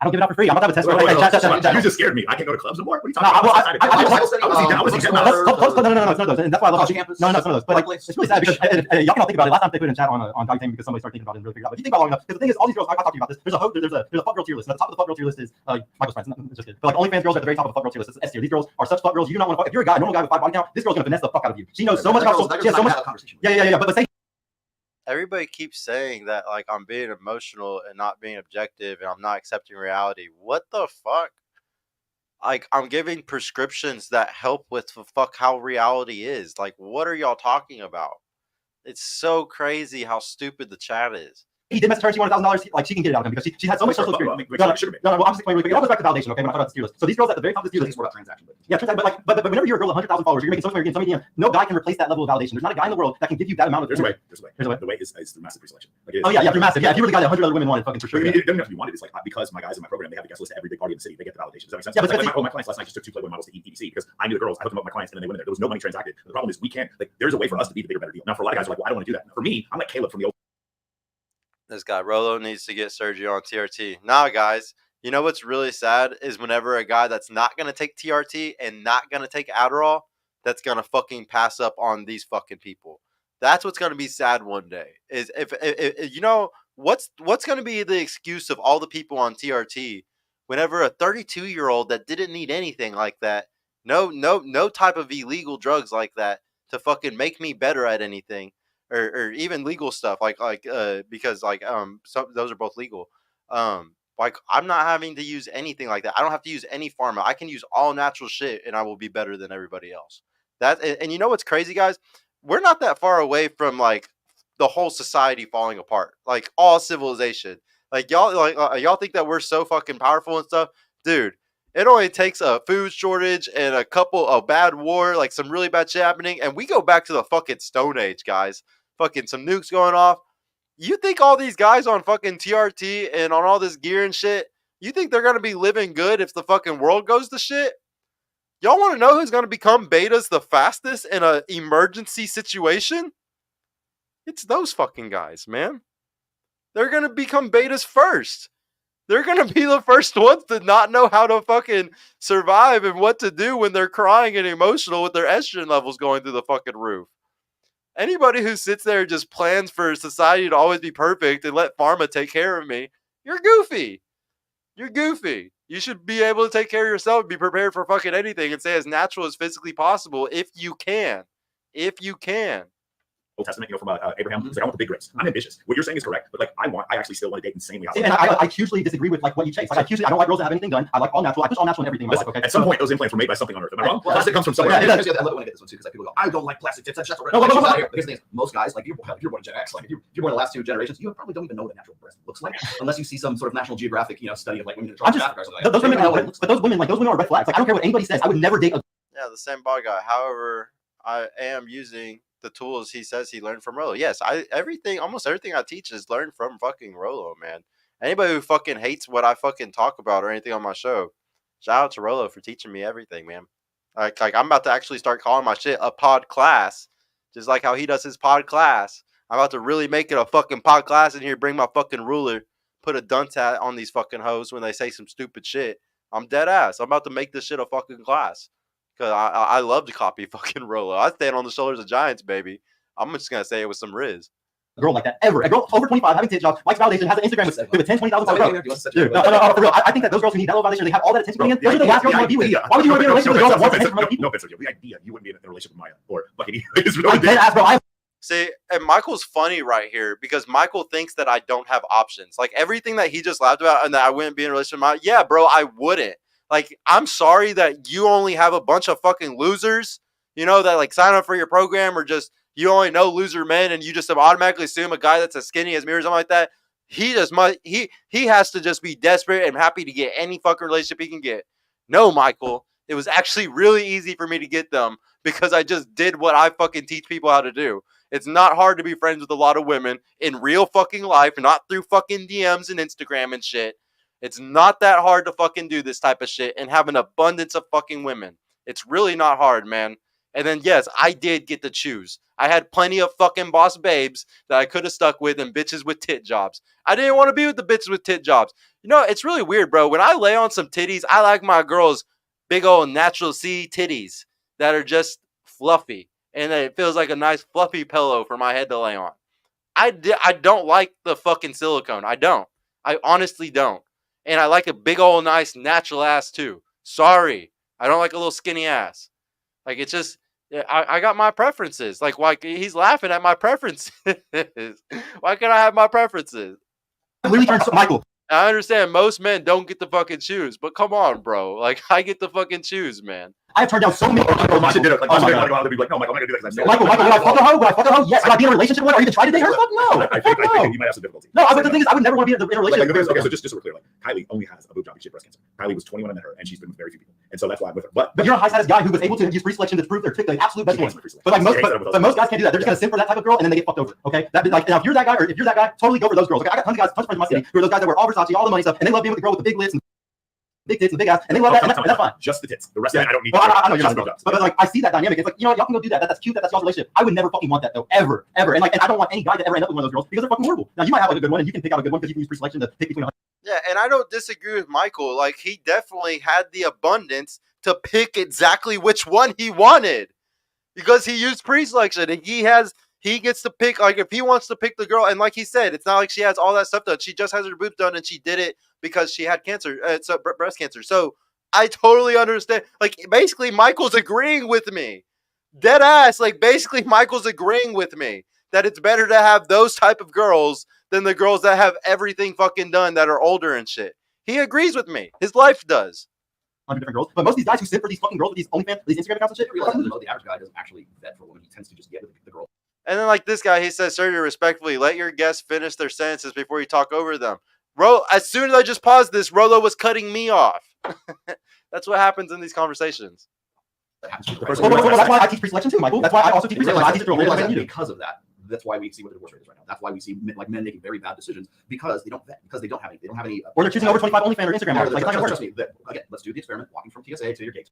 I don't give it out for free. I'm not having a test. You just scared me. I can't go to clubs no more. What are you talking about? No, it's none of those. And that's why I love campus. No, it's none of those. But like, it's really sad because y'all can all think about it. Last time they put it in chat on Doggy because somebody started thinking about it and really figured it out. But if you think about it long enough, because the thing is, all these girls, I'll talk to you about this. There's a fuck girl tier list. And at the top of the fuck girl tier list is Michael's friends. Just kidding. But like OnlyFans girls are at the very top of the fuck girl tier list. It's S tier. These girls are such fuck girls. You do not want to fuck. If you're a guy, normal guy with 5 body count, this girl's gonna finesse the fuck out of you. She knows so much about. She has so much. Yeah. But say. Everybody keeps saying that like I'm being emotional and not being objective and I'm not accepting reality. What the fuck? Like I'm giving prescriptions that help with how reality is. Like what are y'all talking about? It's so crazy how stupid the chat is. He did message her. She wanted $1,000. Like she can get it out of him because she had so much social experience. No. Well, I'm just explaining. It all goes back to validation. Okay, when I talk about the tier list. So these girls at the very top of the tier list. It's more about transaction. Yeah, but whenever you're a girl with 100,000 followers, you're making so much money. No guy can replace that level of validation. There's not a guy in the world that can give you that amount of. There's a way. The way is through massive pre-selection. Oh yeah, through massive. Yeah, if you were the guy that 100 other women wanted, fucking for sure. It doesn't have to be wanted. It's like because my guys in my program, they have a guest list at every big party in the city. They get the validation. Does that make sense? Yeah, but my clients last night just took 2 Playboy models to EDC because I knew the girls. I hooked them up with my clients and then they went in there. There was no money transacted. The problem is we can't. Like, there's a way for us to be the bigger, better deal. Now, for a lot of guys, are like, well, I don't want to do that. For me, I'm like Caleb from the old. This guy Rollo needs to get Sergio on TRT. Nah, guys. You know what's really sad is whenever a guy that's not gonna take TRT and not gonna take Adderall, that's gonna fucking pass up on these fucking people. That's what's gonna be sad one day. Is if you know what's gonna be the excuse of all the people on TRT whenever a 32-year-old that didn't need anything like that, no type of illegal drugs like that to fucking make me better at anything. Or even legal stuff because those are both legal. Like I'm not having to use anything like that. I don't have to use any pharma. I can use all natural shit and I will be better than everybody else. And you know what's crazy, guys? We're not that far away from like the whole society falling apart. Like all civilization. Like y'all think that we're so fucking powerful and stuff, dude. It only takes a food shortage and a bad war, like some really bad shit happening, and we go back to the fucking Stone Age, guys. Fucking some nukes going off. You think all these guys on fucking TRT and on all this gear and shit, you think they're going to be living good if the fucking world goes to shit? Y'all want to know who's going to become betas the fastest in an emergency situation? It's those fucking guys, man. They're going to become betas first. They're going to be the first ones to not know how to fucking survive and what to do when they're crying and emotional with their estrogen levels going through the fucking roof. Anybody who sits there and just plans for society to always be perfect and let pharma take care of me, you're goofy. You're goofy. You should be able to take care of yourself and be prepared for fucking anything and stay as natural as physically possible if you can. If you can. Old Testament, from Abraham. It's like I want the big grapes. I'm ambitious. What you're saying is correct, but like I actually still want to date insanely hot. And I hugely disagree with like what you chase. Like I don't like girls that have anything done. I like all natural. I push all natural in everything in my life. Okay. At some point, those implants were made by something on Earth. Am I wrong? Plastic comes from somewhere. I love when I get this one too because people go, I don't like plastic. It's just because the thing is, most guys like you're born Gen X, like if you're born the last 2 generations, you probably don't even know what a natural breast looks like unless you see some sort of National Geographic study of like women in Africa or something. Those women are red flags. Like I don't care what anybody says. I would never date a. Yeah, the same bald guy. However, I am using the tools he says he learned from Rollo. Yes, almost everything I teach is learned from fucking Rollo, man. Anybody who fucking hates what I fucking talk about or anything on my show, shout out to Rollo for teaching me everything, man. Like I'm about to actually start calling my shit a pod class, just like how he does his pod class. I'm about to really make it a fucking pod class in here, bring my fucking ruler, put a dunce hat on these fucking hoes when they say some stupid shit. I'm dead ass. I'm about to make this shit a fucking class. Because I love to copy fucking Rollo. I stand on the shoulders of giants, baby. I'm just going to say it with some Riz. girl like that ever. A girl over 25 having tit jobs, likes validation, has an Instagram with 10, 20,000 followers. Dude, no, for real. I think that those girls who need that validation, they have all that attention coming in. Those are the last girls you want to be with. Why would you want to be in a relationship with a girl that wants attention from other people? No offense, Sergio. The idea you wouldn't be in a relationship with Maya or fucking is I really dead ass, bro. See, and Michael's funny right here because Michael thinks that I don't have options. Like everything that he just laughed about and that I wouldn't be in a relationship with Maya. Yeah, bro, I wouldn't. Like, I'm sorry that you only have a bunch of fucking losers, you know, that like sign up for your program or just you only know loser men and you just automatically assume a guy that's as skinny as me or something like that. He just must he has to just be desperate and happy to get any fucking relationship he can get. No, Michael, it was actually really easy for me to get them because I just did what I fucking teach people how to do. It's not hard to be friends with a lot of women in real fucking life, not through fucking DMs and Instagram and shit. It's not that hard to fucking do this type of shit and have an abundance of fucking women. It's really not hard, man. And then, yes, I did get to choose. I had plenty of fucking boss babes that I could have stuck with and bitches with tit jobs. I didn't want to be with the bitches with tit jobs. You know, it's really weird, bro. When I lay on some titties, I like my girls' big old natural sea titties that are just fluffy. And it feels like a nice fluffy pillow for my head to lay on. I don't like the fucking silicone. I don't. I honestly don't. And I like a big old nice natural ass too. Sorry. I don't like a little skinny ass. Like it's just, I got my preferences. Like why he's laughing at my preferences. Why can't I have my preferences? Literally turned Michael. I understand most men don't get to fucking choose, but come on, bro. Like I get to fucking choose, man. I have turned down so many. Masha did it. Like, Masha did it. Like, be like, no, Michael, I'm not gonna do that because I'm Michael, would I fuck a hoe? Would I fuck a hoe? Yes. Would I be in a relationship with her or even try to date her? Fuck no. I think you might have some difficulty. No, but the thing is, I would never want to be in a relationship. Okay, so just so we're clear, like Kylie only has a boob job because she had breast cancer. Kylie was 21 when I met her, and she's been with very few people, and so that's why I'm with her. But you're a high status guy who was able to use pre-selection to prove their the absolute best one. But like most guys can't do that. They're just gonna simp for that type of girl, and then they get fucked over. Okay, that like now if you're that guy or if you're that guy, totally go for those girls. Like I got tons of friends in my city who are those guys that wear all Versace, all the money stuff, and they love being with the girl with the big lips and big tits and big ass, and they love that, and that's fine. Just the tits. The rest of it, I don't need. Well, I know you're not, but like I see that dynamic. It's like, you know, y'all can go do that. That's cute. That's y'all's relationship. I would never fucking want that though, ever. And I don't want any guy to ever end up with one of those girls because they're fucking horrible. Now you might have like a good one, and you can pick out a good one because you can use pre-selection to pick between. Yeah, and I don't disagree with Michael. Like he definitely had the abundance to pick exactly which one he wanted because he used pre-selection, and he gets to pick, like, if he wants to pick the girl, and like he said, it's not like she has all that stuff done. She just has her boobs done, and she did it because she had cancer, breast cancer. So I totally understand. Like, basically, Michael's agreeing with me. Dead ass. Like, basically, Michael's agreeing with me that it's better to have those type of girls than the girls that have everything fucking done that are older and shit. He agrees with me. His life does. Different girls, but most of these guys who sit for these fucking girls with these OnlyFans, these Instagram accounts and shit, realize the average guy doesn't actually vet for a woman. He tends to just get with the girl. And then, like this guy, he says, "Sergio, respectfully, let your guests finish their sentences before you talk over them." As soon as I just paused this, Rollo was cutting me off. That's what happens in these conversations. That's why I teach pre-selection too, Michael. That's why I also teach pre-selection. I teach it to a because of that. That's why we see what the divorce rate is right now. That's why we see men making very bad decisions because they don't vet, because they don't have any. Or they're choosing over 25 OnlyFans or Instagram models. Like, trust me. Again, let's do the experiment. Walking from TSA to your gate.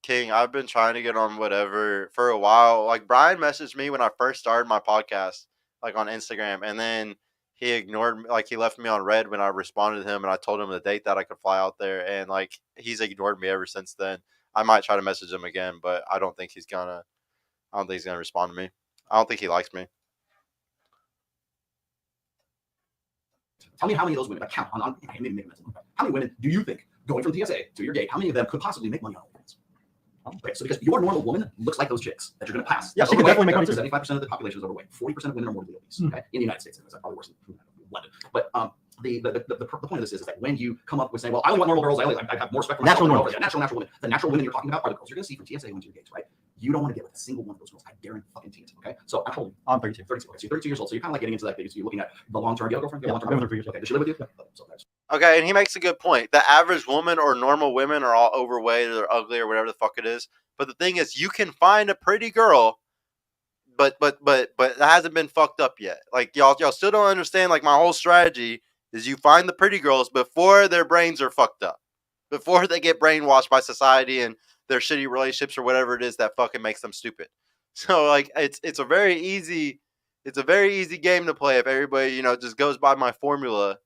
King, I've been trying to get on whatever for a while. Like Brian messaged me when I first started my podcast, like on Instagram, and then he ignored me. Like he left me on red when I responded to him, and I told him the date that I could fly out there, and like he's ignored me ever since then. I might try to message him again, but I don't think he's gonna respond to me. I don't think he likes me. Tell me how many of those women, count on how many women do you think going from TSA to your gate, how many of them could possibly make money on OnlyFans? Okay, so because your normal woman looks like those chicks that you're going to pass. Yeah, she can definitely make money. 75% of the population is overweight. 40% of women are morbidly obese. Okay, in the United States, that's probably worse than London. But the point of this is that when you come up with saying, well, I only want normal girls, I have more respect for natural women. The natural women you're talking about are the girls you're going to see from TSA into your gates, right? You don't want to get with a single one of those girls. I guarantee it. Okay, so I'm told I'm 32. 32. Okay, so you're 32 years old. So you're kind of like getting into that. So you're looking at the long term. Do you have a girlfriend? Yeah, long-term girlfriend. Okay, does she live with you? Yeah. So okay, and he makes a good point. The average woman or normal women are all overweight or ugly or whatever the fuck it is. But the thing is, you can find a pretty girl, but it hasn't been fucked up yet. Like y'all still don't understand. Like my whole strategy is you find the pretty girls before their brains are fucked up, before they get brainwashed by society and their shitty relationships or whatever it is that fucking makes them stupid. So like it's a very easy game to play if everybody just goes by my formula.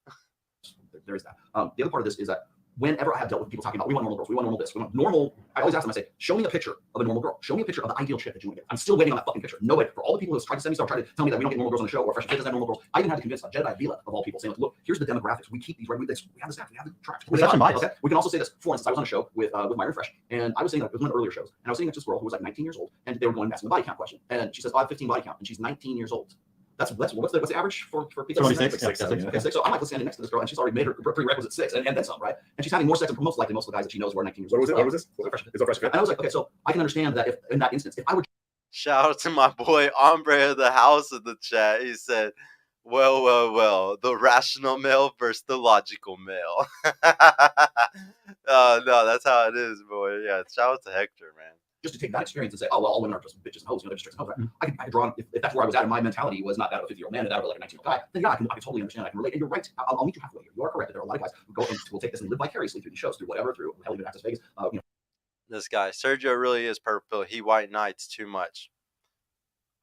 There's that. The other part of this is that whenever I have dealt with people talking about, we want normal girls, we want normal this, we want normal, I always ask them, I say, show me a picture of a normal girl. Show me a picture of the ideal chick that you want to get. I'm still waiting on that fucking picture. No way. For all the people who have tried to send me stuff, tried to tell me that we don't get normal girls on the show, or Fresh and Fit doesn't have normal girls, I even had to convince Jedi Vila of all people, saying, look, here's the demographics. We keep these, right? We have the stats, we have the tracks. Perception bias. Okay. We can also say this. For instance, I was on a show with Myron Fresh, and I was saying that it was one of the earlier shows, and I was saying that this girl who was like 19 years old, and they were going asking the body count question, and she says, I have 15 body count, and she's 19 years old. That's what's the average for people? 26. Six. Okay, 6. So I'm like standing next to this girl, and she's already made her prerequisite 6, and then some, right? And she's having more sex than most likely most of the guys that she knows who are 19 years old. What was this? It's a Fresh Fit. And I was like, okay, so I can understand that if in that instance, if I were Shout out to my boy Ombre of the house in the chat. He said, well, the rational male versus the logical male. No, that's how it is, boy. Yeah, shout out to Hector, man. just to take that experience and say, oh, well, all women are just bitches and hoes, they're just tricks and hoes. Right? I could draw, if that's where I was at, and my mentality was not that of a 50-year-old man, and that of like a 19-year-old guy, then yeah, I can totally understand, I can relate. And you're right, I'll meet you halfway here. You are correct that there are a lot of guys who go and will take this and live vicariously through these shows, through whatever, through hell, even Access Vegas, This guy, Sergio really is purple. He white knights too much.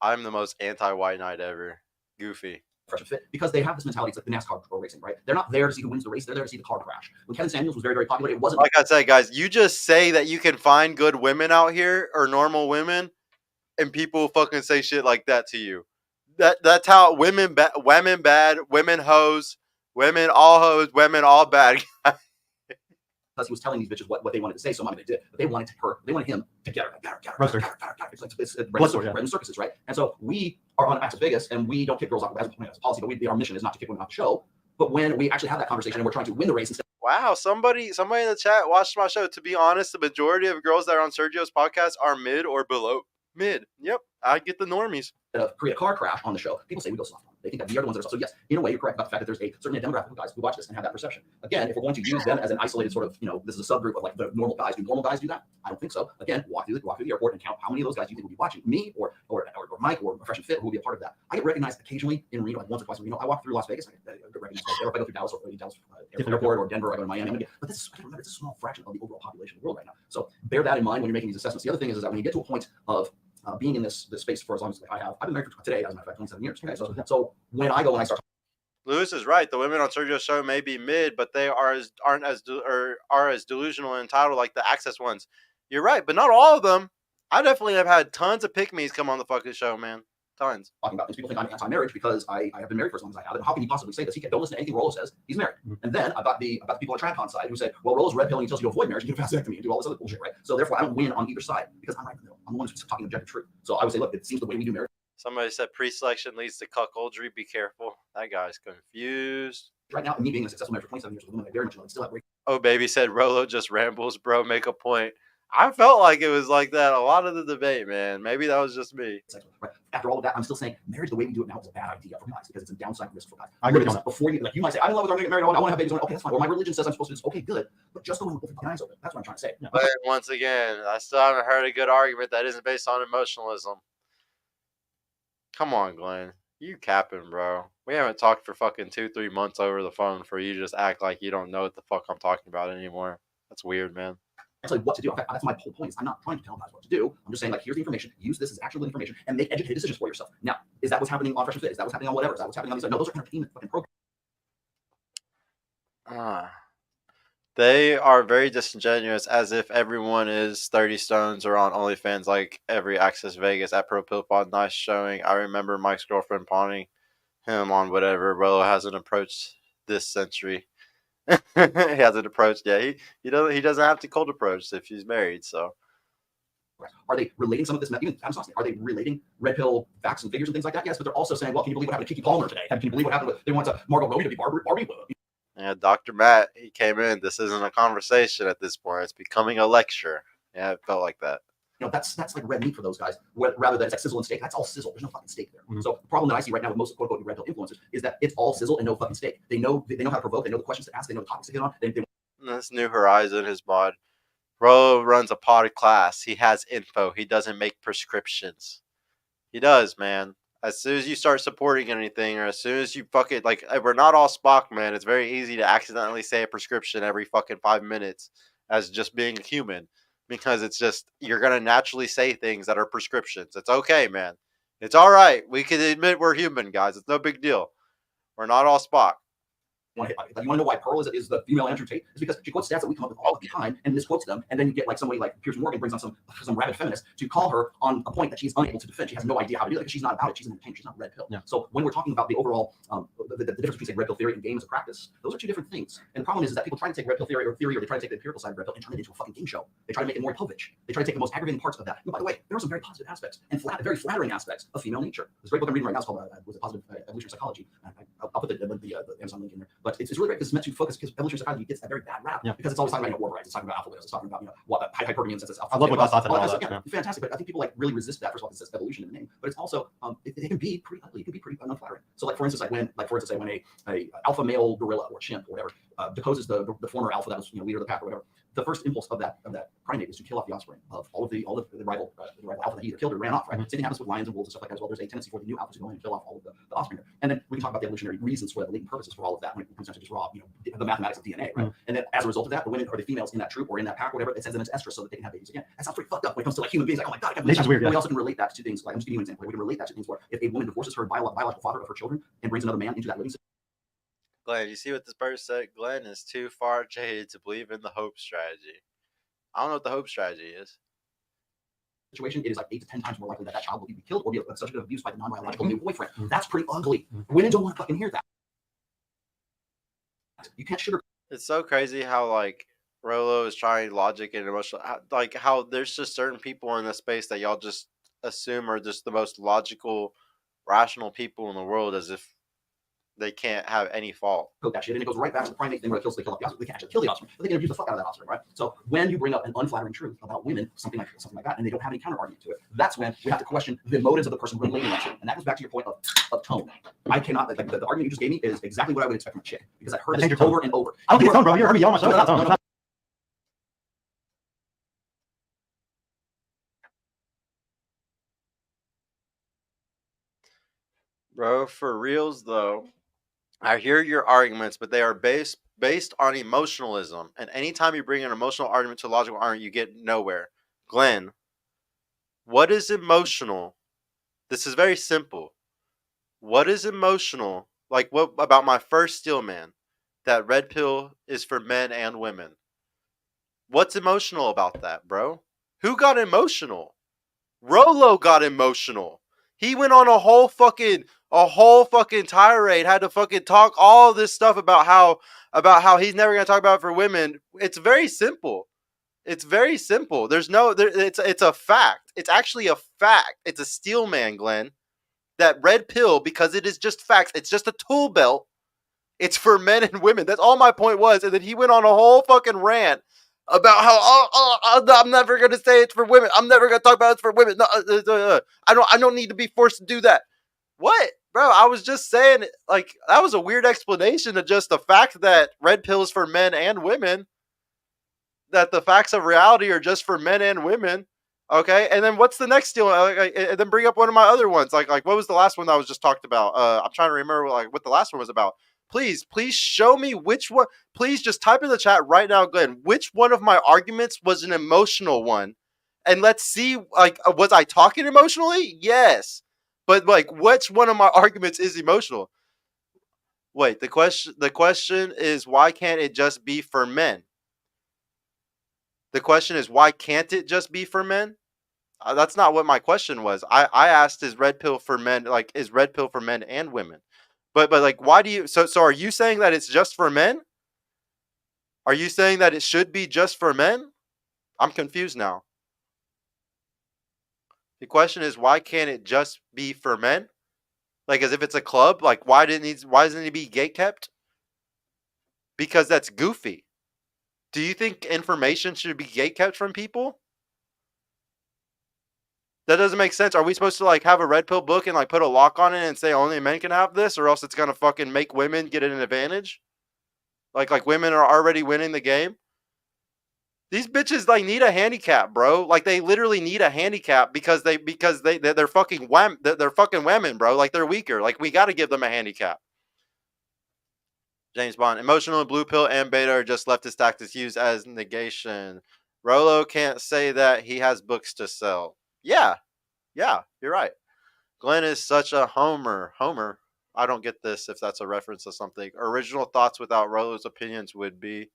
I'm the most anti-white knight ever. Goofy. Fresh and Fit, because they have this mentality. It's like the NASCAR racing, right? They're not there to see who wins the race. They're there to see the car crash. When Kevin Samuels was very, very popular, it wasn't like I said, guys. You just say that you can find good women out here or normal women, and people fucking say shit like that to you. That's how women bad, women hoes, women all bad. Because he was telling these bitches what they wanted to say, so money they did. But they wanted him to get her. It's random circuses, right? And so we are on Access Vegas, and we don't kick girls off as a policy, but our mission is not to kick women off the show. But when we actually have that conversation and we're trying to win the race instead. Wow, somebody in the chat watched my show. To be honest, the majority of girls that are on Sergio's podcast are mid or below mid. Yep, I get the normies. Create a car crash on the show. People say we go soft on them. They think that we are the ones that are soft. So yes, in a way, you're correct about the fact that there's a certain demographic of guys who watch this and have that perception. Again, if we're going to use them as an isolated sort of, this is a subgroup of like the normal guys. Do normal guys do that? I don't think so. Again, walk through the airport and count how many of those guys you think will be watching me or Mike or Fresh and Fit who will be a part of that. I get recognized occasionally in Reno, like once or twice in Reno. I walk through Las Vegas. I get recognized if I go through Dallas or Dallas airport or Denver, I go to Miami. But this is, I remember, it's a small fraction of the overall population of the world right now. So bear that in mind when you're making these assessments. The other thing is that when you get to a point of being in this space for as long as I have, I've been married for today, as a matter of fact, 27 years. Okay, so when I go and I start, Lewis is right. The women on Sergio's show may be mid, but they are as delusional and entitled like the Access ones. You're right, but not all of them. I definitely have had tons of pick-me's come on the fucking show, man. Tons. Talking about things, people think I'm anti-marriage because I have been married for as long as I have. And how can he possibly say this? He don't listen to anything Rollo says. He's married. And then about the people on TradCon side who say, well, Rollo's red pill and he tells you to avoid marriage, you get a vasectomy and do all this other bullshit, right? So therefore, I don't win on either side because I'm right in the middle. I'm the one who's talking objective truth. So I would say, look, it seems the way we do marriage. Somebody said pre-selection leads to cuckoldry. Be careful. That guy's confused. Right now, me being a successful marriage for 27 years with a woman I very much love and still have great. Oh, baby said Rollo just rambles, bro. Make a point. I felt like it was like that a lot of the debate, man. Maybe that was just me. Right. After all of that, I'm still saying marriage the way we do it now is a bad idea for guys because it's a downside risk for guys. I agree with that. Before you, you might say, I'm in love with her, I'm getting married, I want to have babies. Okay, that's fine. Well, my religion says I'm supposed to do this. Okay, good. But just go in with both your eyes open. That's what I'm trying to say. But once again, I still haven't heard a good argument that isn't based on emotionalism. Come on, Glenn. You capping, bro. We haven't talked for fucking 2-3 months over the phone for you to just act like you don't know what the fuck I'm talking about anymore. That's weird, man. Actually, what to do. In fact, that's my whole point. I'm not trying to tell guys what to do. I'm just saying, like, here's the information. Use this as actual information and make educated decisions for yourself. Now, is that what's happening on Fresh and Fit? Is that what's happening on whatever? Is that what's happening on these? No, those are entertainment fucking programs. They are very disingenuous, as if everyone is 30 Stones or on OnlyFans like every Access Vegas at Pro Pill Pod. Nice showing. I remember Mike's girlfriend pawning him on whatever. Rollo hasn't approached this century. He hasn't approached. Yeah, he doesn't have to cold approach if he's married. So, are they relating some of this? Even are they relating red pill facts and figures and things like that? Yes, but they're also saying, well, can you believe what happened to Kiki Palmer today? Can you believe what happened with? They want Margot Robbie to be Barbie. Yeah, Dr. Matt, he came in. This isn't a conversation at this point. It's becoming a lecture. Yeah, it felt like that. That's like red meat for those guys. Rather than it's like sizzle and steak. That's all sizzle. There's no fucking steak there. So the problem that I see right now with most quote unquote red pill influencers is that it's all sizzle and no fucking steak. They know how to provoke. They know the questions to ask. They know the topics to get on. This New Horizon, his mod. Rollo runs a pod class. He has info. He doesn't make prescriptions. He does, man. As soon as you start supporting anything, or as soon as you fucking like, we're not all Spock, man. It's very easy to accidentally say a prescription every fucking 5 minutes as just being a human. Because it's just, you're going to naturally say things that are prescriptions. It's okay, man. It's all right. We can admit we're human, guys. It's no big deal. We're not all Spock. want to know why Pearl is the female Andrew Tate? Is because she quotes stats that we come up with all the time and misquotes them, and then you get like somebody like Piers Morgan brings on some rabid feminist to call her on a point that she's unable to defend. She has no idea how to do it because she's not about it. She's an entertainer. She's not a red pill. Yeah. So when we're talking about the overall the difference between say red pill theory and game as a practice, those are two different things. And the problem is that people try to take red pill theory, or they try to take the empirical side of red pill and turn it into a fucking game show. They try to make it more Povich. They try to take the most aggravating parts of that. And by the way, there are some very positive aspects and very flattering aspects of female nature. This great book I'm reading right now is called Positive Evolutionary Psychology. I'll put the Amazon link in there. But it's really great because it's meant to focus, because evolutionary psychology gets that very bad rap because it's always talking about war varieties, it's talking about alpha whales, it's talking about what hyperbians, it's alpha. I love what I thought all that stuff. Fantastic, but I think people like really resist that. First of all, it says evolution in the name, but it's also it can be pretty ugly. It can be pretty unflattering. So like for instance, when a alpha male gorilla or chimp or whatever deposes the former alpha that was leader of the pack or whatever, the first impulse of that primate is to kill off the offspring of all of the rival alpha that he either killed or ran off. Right. Same thing happens with lions and wolves and stuff like that as well. There's a tendency for the new alpha to go in and kill off all of the offspring. And then we can talk about the evolutionary reasons for the latent purposes for all of that when it comes down to just raw, the mathematics of DNA, right? And then as a result of that, the women or the females in that troop or in that pack, or whatever, it sends them into estrus so that they can have babies again. That sounds pretty fucked up when it comes to like human beings. Like, oh my god, nature's weird. We also can relate that to things like, I'm just giving you an example. We can relate that to things where if a woman divorces her biological father of her children and brings another man into that living Glenn, you see what this person said? Glenn is too far jaded to believe in the hope strategy. I don't know what the hope strategy is. situation, it is like 8 to 10 times more likely that child will be killed or be a subject of abuse by the non-biological new boyfriend. That's pretty ugly. Women don't want to fucking hear that. You can't sugar. It's so crazy how like Rollo is trying logic and emotional, like how there's just certain people in the space that y'all just assume are just the most logical, rational people in the world, as if they can't have any fault. That shit, and it goes right back to the primate thing where they kill off the offspring. They can actually kill the offspring, but they can abuse the fuck out of that offspring, right? So when you bring up an unflattering truth about women, something like that, and they don't have any counter argument to it, that's when we have to question the motives of the person relating that shit. And that goes back to your point of tone. I cannot, like the argument you just gave me is exactly what I would expect from a chick, because I've heard this over and over. I don't think it's tone, bro. You heard me yell my show. That's tone. Bro, for reals though, I hear your arguments, but they are based on emotionalism. And anytime you bring an emotional argument to a logical argument, you get nowhere. Glenn, what is emotional? This is very simple. What is emotional? Like, what about my first steel man? That red pill is for men and women. What's emotional about that, bro? Who got emotional? Rollo got emotional. He went on a whole fucking tirade, had to fucking talk all this stuff about how he's never gonna talk about it for women. It's very simple. It's very simple. It's a fact. It's actually a fact. It's a steel man, Glenn. That red pill, because it is just facts. It's just a tool belt. It's for men and women. That's all my point was. And then he went on a whole fucking rant about how I'm never gonna say it's for women. I'm never gonna talk about it's for women. No, I don't need to be forced to do that. What, bro? I was just saying, like, that was a weird explanation of just the fact that red pill is for men and women. That the facts of reality are just for men and women. Okay, and then what's the next deal? And then bring up one of my other ones. Like what was the last one that was just talked about? I'm trying to remember what the last one was about. Please show me which one. Please just type in the chat right now, Glenn, which one of my arguments was an emotional one. And let's see, like, was I talking emotionally? Yes. But, like, which one of my arguments is emotional? Wait, the question is, why can't it just be for men? The question is, why can't it just be for men? That's not what my question was. I asked, is red pill for men, like, is red pill for men and women? But like, why do you, so are you saying that it's just for men? Are you saying that it should be just for men? I'm confused now. The question is, why can't it just be for men? Like, as if it's a club? Like, why doesn't it be gatekept? Because that's goofy. Do you think information should be gatekept from people? That doesn't make sense. Are we supposed to like have a red pill book and like put a lock on it and say only men can have this, or else it's gonna fucking make women get an advantage? Like women are already winning the game. These bitches like need a handicap, bro. Like they literally need a handicap because they're fucking they're fucking women, bro. Like they're weaker. Like we got to give them a handicap. James Bond, emotional blue pill and beta are just leftist tactics used as negation. Rollo can't say that he has books to sell. Yeah, you're right. Glenn is such a homer. I don't get this if that's a reference to something. Original thoughts without Rollo's opinions would be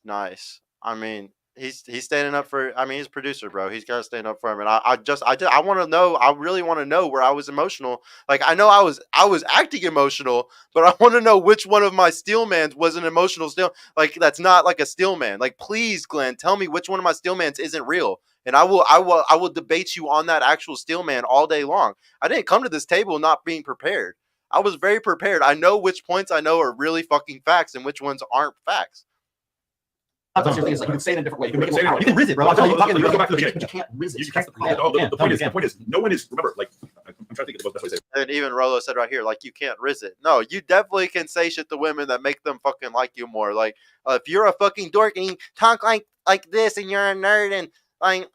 nice. I mean, he's standing up for. I mean, he's a producer, bro. He's got to stand up for him. And I want to know. I really want to know where I was emotional. Like I know I was acting emotional, but I want to know which one of my steelmans was an emotional steel. Like that's not like a steelman. Like please, Glenn, tell me which one of my steelmans isn't real, and I will debate you on that actual steelman all day long. I didn't come to this table not being prepared. I was very prepared. I know which points I know are really fucking facts and which ones aren't facts. That's your thing. Is like you can say it in a different way. You can make it say it more in a powerful. You can riz it, bro. I'm telling you, Let's go back to the beginning. but you can't riz it. You That's can't. the problem. The point is, no one is. Remember, like I'm trying to think of the best way to say it. And even Rollo said right here, like, you can't riz it. No, you definitely can say shit to women that make them fucking like you more. Like, if you're a fucking dork and you talk like this and you're a nerd and like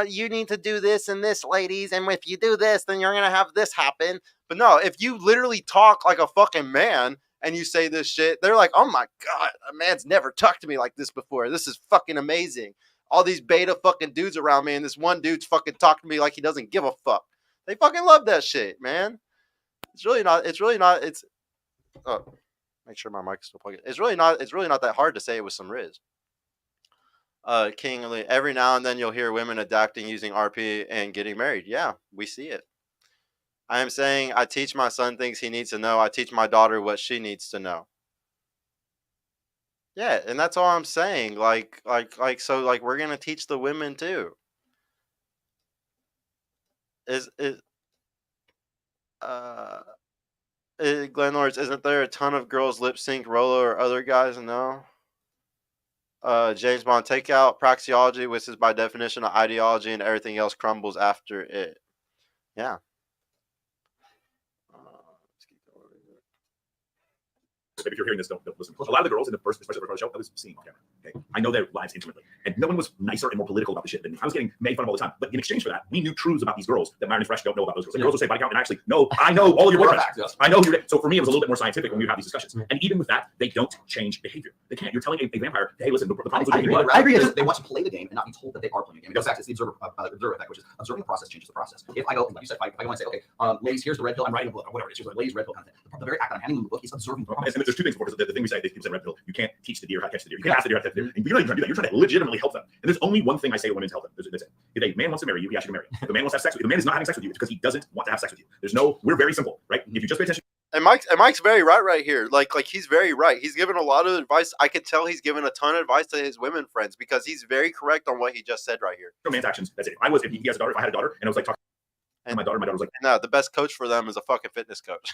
you need to do this and this, ladies, and if you do this, then you're gonna have this happen. But no, if you literally talk like a fucking man and you say this shit, they're like, oh my God, a man's never talked to me like this before. This is fucking amazing. All these beta fucking dudes around me, and this one dude's fucking talking to me like he doesn't give a fuck. They fucking love that shit, man. It's really not. Oh, make sure my mic's still plugged in. It's really not that hard to say it with some riz. King, every now and then you'll hear women adapting using RP and getting married. Yeah, we see it. I am saying I teach my son things he needs to know. I teach my daughter what she needs to know. Yeah, and that's all I'm saying. So we're gonna teach the women too. Glenn Lawrence, isn't there a ton of girls lip sync Rollo or other guys? No. James Bond, take out praxeology, which is by definition an ideology, and everything else crumbles after it. Yeah. Maybe if you're hearing this, don't listen. A lot of the girls in the first, especially the first show, I was seeing on camera. Okay, I know their lives intimately, and no one was nicer and more political about the shit than me. I was getting made fun of all the time, but in exchange for that, we knew truths about these girls that Myron and Fresh don't know about those girls. Like girls will say body count, and actually, no, I know all of your boyfriends. Yes. I know you're. So for me, it was a little bit more scientific when we would have these discussions. And even with that, they don't change behavior. They can't. You're telling a vampire, hey, listen, the problems I agree. They want to play the game and not be told that they are playing the game. It goes back to the observer effect, which is observing the process changes the process. If I go, like you said, if I go and say, okay, ladies, here's the red pill. I'm writing a book or whatever it is. Here's the ladies' red pill content. The very act that I'm handing them the book is observing the process. And there's two things. Because the thing we say, they keep saying red pill. You can't teach the deer how to catch the deer. You can't ask the deer how to catch the deer. And you're not even trying to do that. You're trying to legitimately help them. And there's only one thing I say to women to help them. That's it. If a man wants to marry you, he actually marry you. If the man wants to have sex with you, the man is not having sex with you. It's because he doesn't want to have sex with you. We're very simple, right? If you just pay attention. And Mike's very right here. Like he's very right. He's given a lot of advice. I can tell he's given a ton of advice to his women friends because he's very correct on what he just said right here. Man's actions. That's it. If he has a daughter, if I had a daughter, and I was like talking to my daughter was like, no, the best coach for them is a fucking fitness coach.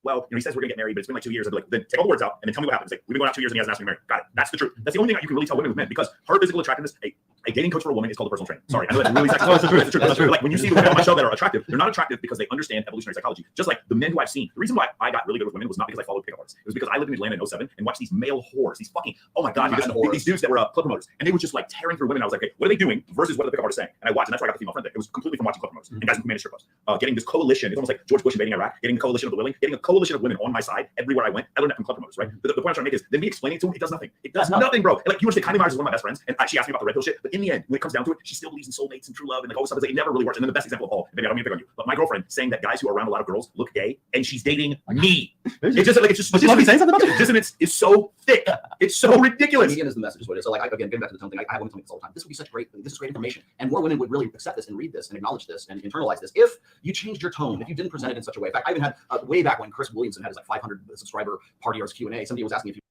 Well, he says we're gonna get married, but it's been like 2 years. I'd be like, then take all the words out and then tell me what happened. It's like, we've been going out 2 years and he hasn't asked me to marry. Got it. That's the truth. That's the only thing that you can really tell women with men because her physical attractiveness, a dating coach for a woman is called a personal trainer. Sorry, I know that's really sexy. That's the truth. That's true. Like when you see the women on my show that are attractive, they're not attractive because they understand evolutionary psychology. Just like the men who I've seen. The reason why I got really good with women was not because I followed pickup artists. It was because I lived in Atlanta in 07 and watched these male whores, these fucking, oh my God, these dudes that were club promoters. And they were just like tearing through women. I was like, okay, what are they doing versus what are the pickup artists saying? And I watched, and that's why I got the female friend there. It was completely from watching club promoters and guys who managed strip clubs. Getting this coalition, it's almost like George Bush invading Iraq, getting a coalition of the willing, getting a coalition of women on my side everywhere I went. I learned that from club promoters, right? The point I'm trying to make is then me explaining to him, it does nothing. It does nothing, bro. And like you want to say Kylie Myers is one of my best friends, and she asked me about the red pill shit, but in the end, when it comes down to it, she still believes in soulmates and true love and like all this stuff. It's like, it never really works. And then the best example of all, maybe I don't mean to pick on you, but my girlfriend saying that guys who are around a lot of girls look gay, and she's dating me. It's just like it's just saying something about it. Dissonance is so thick. It's so ridiculous. Median is the message. Is what it is. So like again, getting back to the tone thing, I have women tell me this all the time. This would be such great. This is great information, and more women would really accept this and read this and acknowledge this and internalize this if you changed your tone. If you didn't present it in such a way. In fact, I even had way back when Chris Williamson had his like 500 subscriber party or his Q&A. Somebody was asking if you.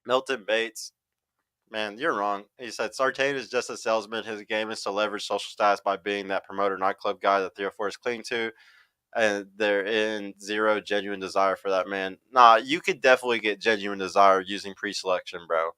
Milton Bates, man, you're wrong. He said Sartain is just a salesman. His game is to leverage social status by being that promoter nightclub guy that 304 is clinging to, and they're in zero genuine desire for that man. Nah, you could definitely get genuine desire using pre-selection, bro.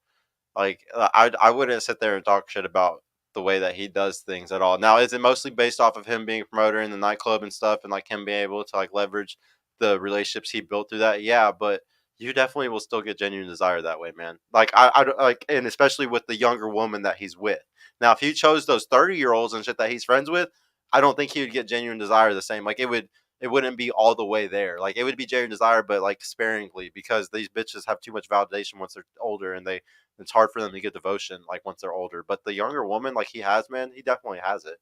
Like I wouldn't sit there and talk shit about the way that he does things at all. Now, is it mostly based off of him being a promoter in the nightclub and stuff, and like him being able to like leverage the relationships he built through that? Yeah, but you definitely will still get genuine desire that way, man. Like I like, and especially with the younger woman that he's with. Now, if he chose those 30-year-olds and shit that he's friends with, I don't think he would get genuine desire the same. Like it wouldn't be all the way there. Like it would be genuine desire, but like sparingly, because these bitches have too much validation once they're older, and it's hard for them to get devotion like once they're older. But the younger woman, like he has, man, he definitely has it.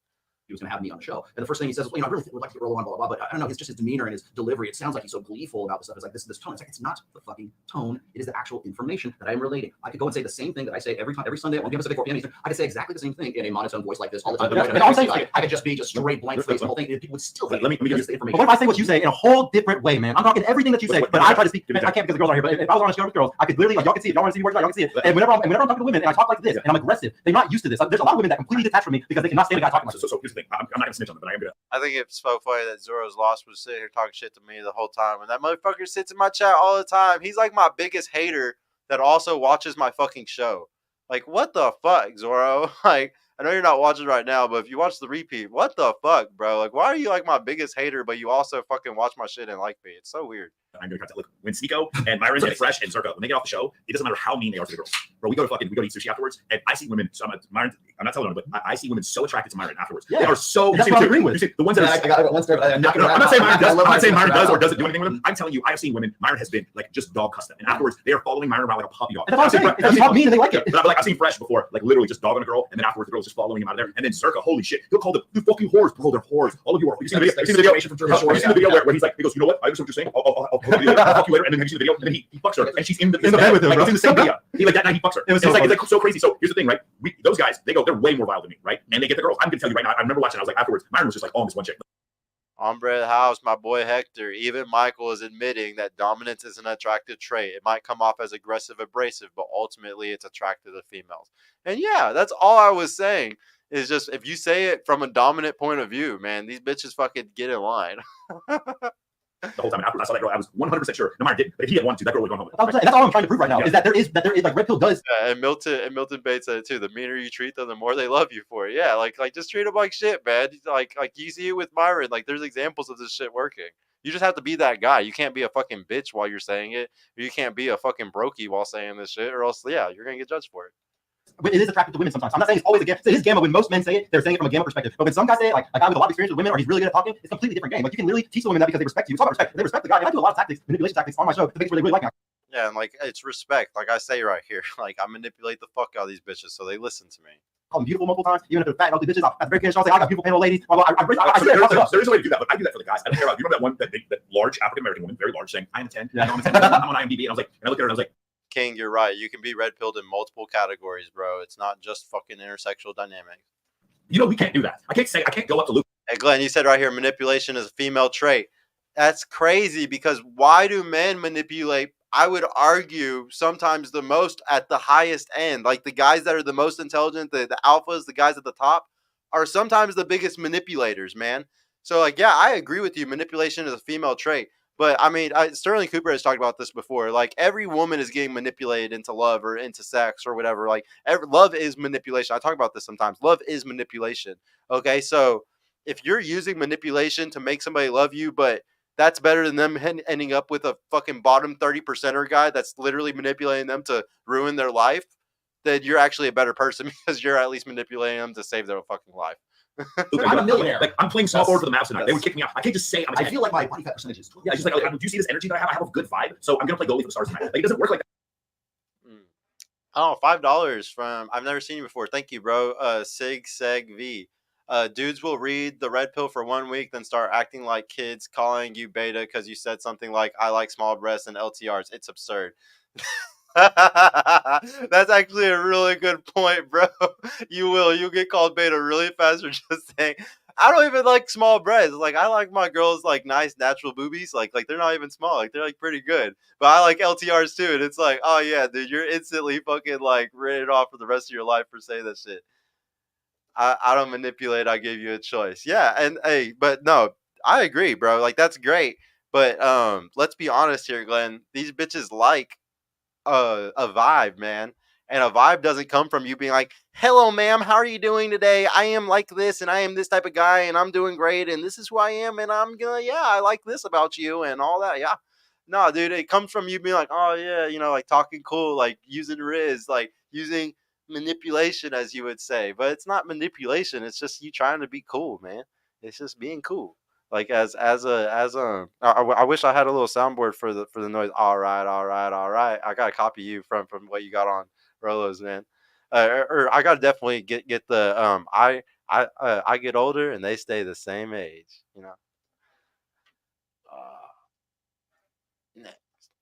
he was going to have me on the show. And the first thing he says is, well, I really would like to get Rollo on, blah, blah, blah. But I don't know, his demeanor and his delivery, it sounds like he's so gleeful about this stuff. It's like this tone. It's like, it's not the fucking tone. It is the actual information that I'm relating. I could go and say the same thing that I say every Sunday at 1 p.m. Pacific, 4 p.m. Eastern. I could say exactly the same thing in a monotone voice like this all the time. I could just be just straight blank face the whole thing. And people would still think let me give you the information. But what if I say what you say in a whole different way, man? I'm talking everything that you say, but I try to speak. I can't because the girls are here. But if I was on a show with girls, I could literally, like, y'all can see it. Y'all want to see me work, y'all can see it. And whenever I'm talking to women and I talk like this and I'm aggressive, they're not used to this. There's a lot of women that completely detach from me because they cannot stand a guy talking like this. So here's the thing. I'm not gonna snitch on them, but I am gonna. I think it's so funny that Zoro's Lost was sitting here talking shit to me the whole time. And that motherfucker sits in my chat all the time. He's like my biggest hater that also watches my fucking show. Like, what the fuck, Zoro? Like, I know you're not watching right now, but if you watch the repeat, what the fuck, bro? Like, why are you like my biggest hater, but you also fucking watch my shit and like me? It's so weird. I'm gonna look when Sneeko and Myron and Fresh and Zerka, when they get off the show, it doesn't matter how mean they are to the girls. Bro, we go to eat sushi afterwards, and I see women. So I'm not telling them, but I see women so attracted to Myron afterwards. Yeah. They are so. That's what I'm agreeing with. The ones that I got one story. I'm not saying Myron does. I'm not saying Myron does or doesn't do anything with them. I'm telling you, I have seen women. Myron has been like just dog cussed them, and afterwards they are following Myron around like a puppy dog. That's what I'm saying. They talk mean and they like it. But I've seen Fresh before, like literally just dogging a girl, and then afterwards the girl's just following him out of there. And then Zerka, holy shit, he'll call them you fucking whores, bro. They're whores. All of you are. You seen the video? You seen the video where he's like, he goes, you know what? I understand what you're saying. I'll fuck you later. And then have you seen the video? And then he fucks her, and she's in the bed with him. Like, it's in the same video. He like that night he fucks her. It's like so crazy. So here's the thing, right? Those guys, they're way more vile than me, right? And they get the girls. I'm gonna tell you right now. I remember watching. I was like afterwards, Myron was just like, oh, this one chick. Hombre House, my boy Hector. Even Michael is admitting that dominance is an attractive trait. It might come off as aggressive, abrasive, but ultimately it's attractive to females. And yeah, that's all I was saying. Is just if you say it from a dominant point of view, man, these bitches fucking get in line. The whole time after I saw that girl, I was 100% sure. No matter did, but if he had wanted to, that girl would have gone home. That's all I'm trying to prove right now. Yeah. Is that there is like Red Pill does. And Milton Bates said it too. The meaner you treat them, the more they love you for it. Yeah, like just treat them like shit, man. Like you see it with Myron. Like there's examples of this shit working. You just have to be that guy. You can't be a fucking bitch while you're saying it. Or you can't be a fucking brokey while saying this shit, or else yeah, you're gonna get judged for it. It is attractive to women sometimes. I'm not saying it's always a gamma. It is gamma when most men say it. They're saying it from a gamma perspective. But when some guys say it, like a guy with a lot of experience with women, or he's really good at talking, it's a completely different game. Like you can really teach the women that because they respect you. It's all about respect. If they respect the guy. And I do a lot of tactics, manipulation tactics on my show to make sure they really like me. Yeah, and like it's respect. Like I say right here, like I manipulate the fuck out of these bitches so they listen to me. Call them beautiful multiple times, even if they're fat and ugly bitches. At the very beginning, I'll say I got beautiful panel ladies. There is a way to do that, but I do that for the guys. I don't care about. You remember that one, that large African American woman, very large, saying I'm a 10. Yeah, I'm a 10. I'm on IMDb, and I was like, and I looked at her and I was like. King, you're right. You can be red pilled in multiple categories, bro. It's not just fucking intersexual dynamics. You know, we can't do that. I can't go up to Luke. Hey, Glenn, you said right here, manipulation is a female trait. That's crazy because why do men manipulate? I would argue sometimes the most at the highest end. Like the guys that are the most intelligent, the alphas, the guys at the top are sometimes the biggest manipulators, man. So like, yeah, I agree with you. Manipulation is a female trait. But I mean, Sterling Cooper has talked about this before. Like every woman is getting manipulated into love or into sex or whatever. Like love is manipulation. I talk about this sometimes. Love is manipulation. Okay, so if you're using manipulation to make somebody love you, but that's better than them ending up with a fucking bottom 30%er guy that's literally manipulating them to ruin their life, then you're actually a better person because you're at least manipulating them to save their fucking life. Luke, I'm a millionaire. Like I'm playing small forward for the Mavs tonight. They would kick me out. I can't just say I feel like my body fat percentage is 12. Yeah, just like do you see this energy that I have? I have a good vibe, so I'm gonna play goalie for the Stars tonight. Like it doesn't work like that. Oh, $5 from I've never seen you before. Thank you, bro. Sig Seg V. Dudes will read the red pill for 1 week, then start acting like kids, calling you beta because you said something like "I like small breasts and LTRs." It's absurd. That's actually a really good point, bro. You'll get called beta really fast for just saying I don't even like small breasts. Like I like my girls like nice natural boobies. Like they're not even small. Like they're like pretty good. But I like LTRs too. And it's like, oh yeah, dude, you're instantly fucking like rated off for the rest of your life for saying that shit. I don't manipulate. I give you a choice. Yeah, and hey, but no, I agree, bro. Like that's great. But let's be honest here, Glenn. These bitches like a vibe, man. And a vibe doesn't come from you being like, hello, ma'am, how are you doing today? I am like this, and I am this type of guy, and I'm doing great, and this is who I am, and I'm gonna, yeah, I like this about you, and all that, yeah. No, dude, it comes from you being like, oh, yeah, you know, like talking cool, like using Riz, like using manipulation, as you would say. But it's not manipulation, it's just you trying to be cool, man. It's just being cool. Like I wish I had a little soundboard for the noise. All right. I gotta copy you from what you got on Rollo's, man. Or I gotta definitely get the I I get older and they stay the same age. You know.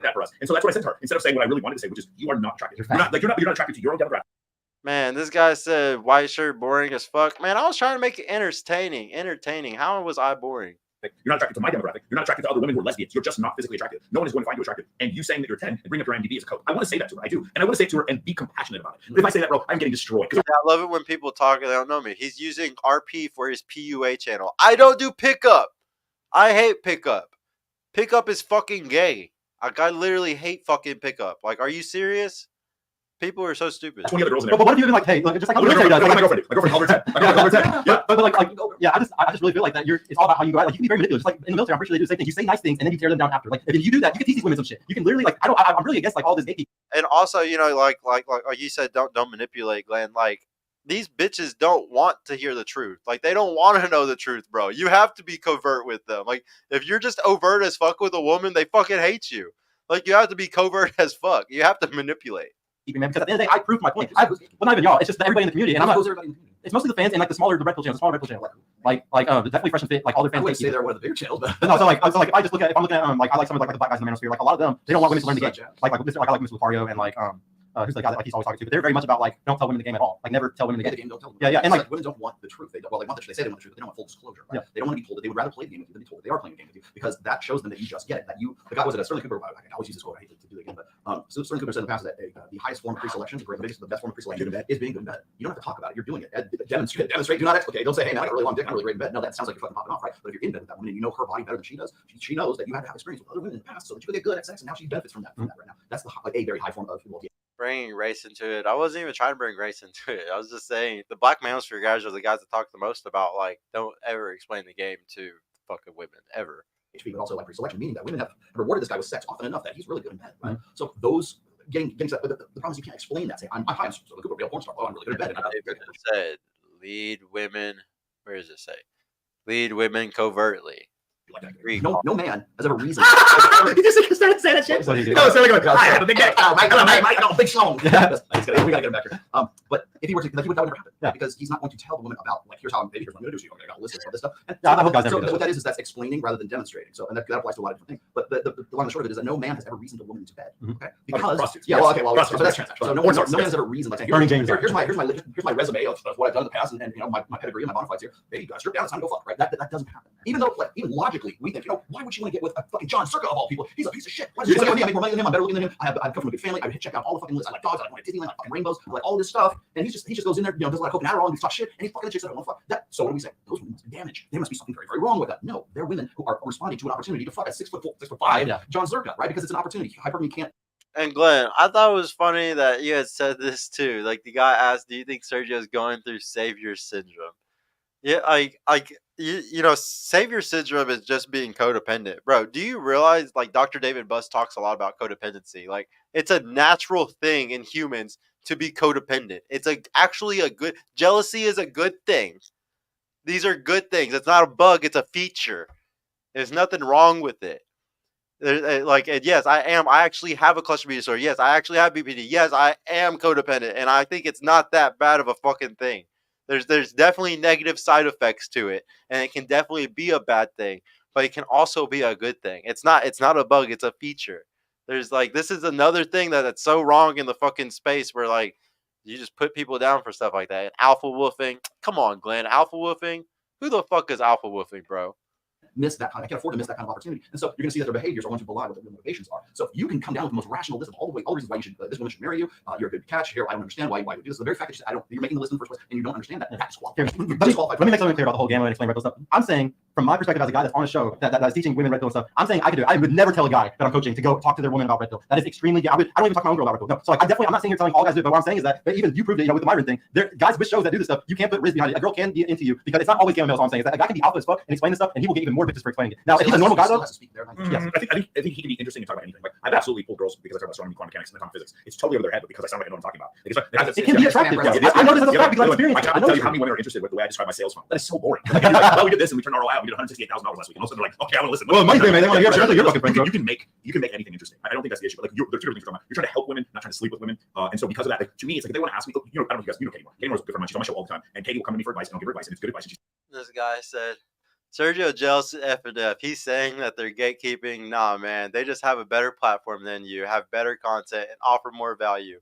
That for us. And so that's what I said to her. Instead of saying what I really wanted to say, which is you are not attracted. You're not attracted to your own demographic. Man, this guy said white shirt boring as fuck. Man, I was trying to make it entertaining. Entertaining. How was I boring? You're not attracted to my demographic. You're not attracted to other women who are lesbians. You're just not physically attractive. No one is going to find you attractive. And you saying that you're 10 and bring up your IMDb as a code. I want to say that to her. I do. And I want to say it to her and be compassionate about it. But if I say that, bro, I'm getting destroyed. Yeah, I love it when people talk and they don't know me. He's using RP for his PUA channel. I don't do pickup. I hate pickup. Pickup is fucking gay. Like, I literally hate fucking pickup. Like, are you serious? People are so stupid. 20 other girls in there. But what if you even like, hey, like, just like how my girlfriend called her 10. Yeah, but like, yeah, I just really feel like that it's all about how you go out. Like, you can be very manipulative. Just like in the military, I'm pretty sure they do the same thing. You say nice things and then you tear them down after. Like, if you do that, you can teach these women some shit. You can literally like, I'm really against like all this gay people. And also, you know, like you said, don't manipulate, Glenn. Like, these bitches don't want to hear the truth. Like, they don't want to know the truth, bro. You have to be covert with them. Like, if you're just overt as fuck with a woman, they fucking hate you. Like, you have to be covert as fuck. You have to manipulate. Man, because at the end of the day, I proved my point. Well, not even y'all. It's just everybody in the community, and I'm not. It's mostly the fans and like the smaller Red Pill channel, like definitely Fresh and Fit, like all their fans. I would say they're one of the bigger channels, but no, so like if I just look at, if I'm looking at like I like some of like the black guys in the manosphere, like a lot of them, they don't want women to learn the game. Like I like Mr. Lucario and like who's the guy that like he's always talking to, but they're very much about like don't tell women the game at all. Like never tell women the game. Don't tell them. Yeah, and like women don't want the truth. They want the truth. They say they want the truth, but they don't want full disclosure. Right? Yeah. They don't want to be told that they would rather play the game with you than be told that they are playing the game with you, because that shows them that you just get it. That you, the guy was it Sterling Cooper. I can always use this quote. I hate to do it again, but so Sterling Cooper said in the past that the highest form of pre-selection, the best form of pre-selection is being good in bed. You don't have to talk about it. You're doing it. Demonstrate. Do not explicate. Don't say, hey man, I got a really long dick. I'm really great in bed. No, that sounds like you're fucking popping off, right? But if you're in bed with that woman and you know her body better than she does, she knows that you have to have experience with other women in the past, so that you can get good at sex, and now she benefits from that right now. That's a very high form of bringing race into it. I wasn't even trying to bring race into it. I was just saying the black manosphere guys are the guys that talk the most about like don't ever explain the game to fucking women ever. But also like pre-selection, meaning that women have rewarded this guy with sex often enough that he's really good in bed, right? So those getting to that, but the problem is you can't explain that. Say I'm a real porn star. Oh, I'm really good in bed. Said lead women. Where does it say? Lead women covertly. Like no man has ever reasoned. Did you say that shit? No, so I have a big dick. No, big schlong. We gotta get him back here. But if he were to, like, that would never happen. Yeah. Because he's not going to tell the woman about, like, here's what I'm going to do to you. I got a list of all this stuff. And so what that is that's explaining rather than demonstrating. So, and that applies to a lot of different things. But the long and short of it is that no man has ever reasoned a woman into bed. Okay. Because so that's transaction. So no man has ever reasoned like saying, here's my resume of what I've done in the past, and you know my pedigree and my bona fides here. Hey, you guys, strip down. It's time to go fuck. Right. That doesn't happen. Even though, like, even logically, we think, you know, why would she want to get with a fucking John Circa of all people? He's a piece of shit. Why does she want to get with me? I make more money than him. I'm better looking than him. I come from a big family. I check out all the fucking lists. I like dogs. I like Disneyland. I like fucking rainbows. I like all this stuff. And he just goes in there, you know, does a lot of coke and Adderall and he talks shit, and he's fucking the chicks that I want to fuck. That. So what do we say? Those women must be damaged. There must be something very, very wrong with that. No, they're women who are responding to an opportunity to fuck a 6'5" John Circa, right? Because it's an opportunity. Hypergamy can't. And Glenn, I thought it was funny that you had said this too. Like the guy asked, "Do you think Sergio's going through savior syndrome?" Yeah, like you know, savior syndrome is just being codependent, bro. Do you realize, like, Dr. David Buss talks a lot about codependency? Like, it's a natural thing in humans to be codependent. It's actually a good jealousy is a good thing. These are good things. It's not a bug. It's a feature. There's nothing wrong with it. And yes, I actually have a cluster B disorder. Yes, I actually have BPD. Yes, I am codependent, and I think it's not that bad of a fucking thing. There's definitely negative side effects to it, and it can definitely be a bad thing, but it can also be a good thing. It's not a bug, it's a feature. There's like, this is another thing that's so wrong in the fucking space where like you just put people down for stuff like that. And alpha woofing. Come on, Glenn. Alpha woofing? Who the fuck is alpha woofing, bro? Miss that kind. I can't afford to miss that kind of opportunity. And so you're going to see that their behaviors are going to belie what their motivations are. So you can come down with the most rational list of all the reasons why you should, this woman should marry you. You're a good catch. Here, I don't understand why you do this. The very fact that you're making the list in the first place and you don't understand that. That's disqualified. Let me make something clear about the whole gamma and explain red pill stuff. I'm saying, from my perspective as a guy that's on a show that is teaching women red pill and stuff, I'm saying I could do it. I would never tell a guy that I'm coaching to go talk to their woman about red pill. That is extremely. I don't even talk to my own girl about red pill. No. So like, I'm not saying here telling all guys to do it, but what I'm saying is that even you proved it, you know, with the Myron thing. There, guys with shows that do this stuff, you can't put riz behind it. A girl can be into you because it's not always gamma males. All I'm saying is that a guy can be alpha as fuck and explain this stuff, and he will get even more bitches for explaining it. Now, if he's a normal guy though, yes. I think he can be interesting to talk about anything. Like, I've absolutely pulled girls because I talk about astronomy, quantum mechanics, and quantum physics. It's totally over their head, but because I sound like I know what I'm talking about. It can be attractive. I know this is a fact because I'm experienced. I can't tell you how many women are interested with the way I describe my sales funnel. That is so boring. Well, we did this and we turned our all out. did $168,000 last week, and all of a sudden they're like, okay, I want to listen. Well, money's great, man. They want to hear your fucking friends, bro. You can make anything interesting. I don't think that's the issue. But like, there's two different things you're talking about. You're trying to help women, not trying to sleep with women. And so because of that, like, to me, it's like if they want to ask me, I don't know if you guys know Katie. Katie Moore's a good friend of mine. She's on my show all the time, and Katie will come to me for advice, and I'll give her advice, and it's good advice. And This guy said, Sergio jealous F and F. He's saying that they're gatekeeping. Nah, man. They just have a better platform than you, have better content, and offer more value.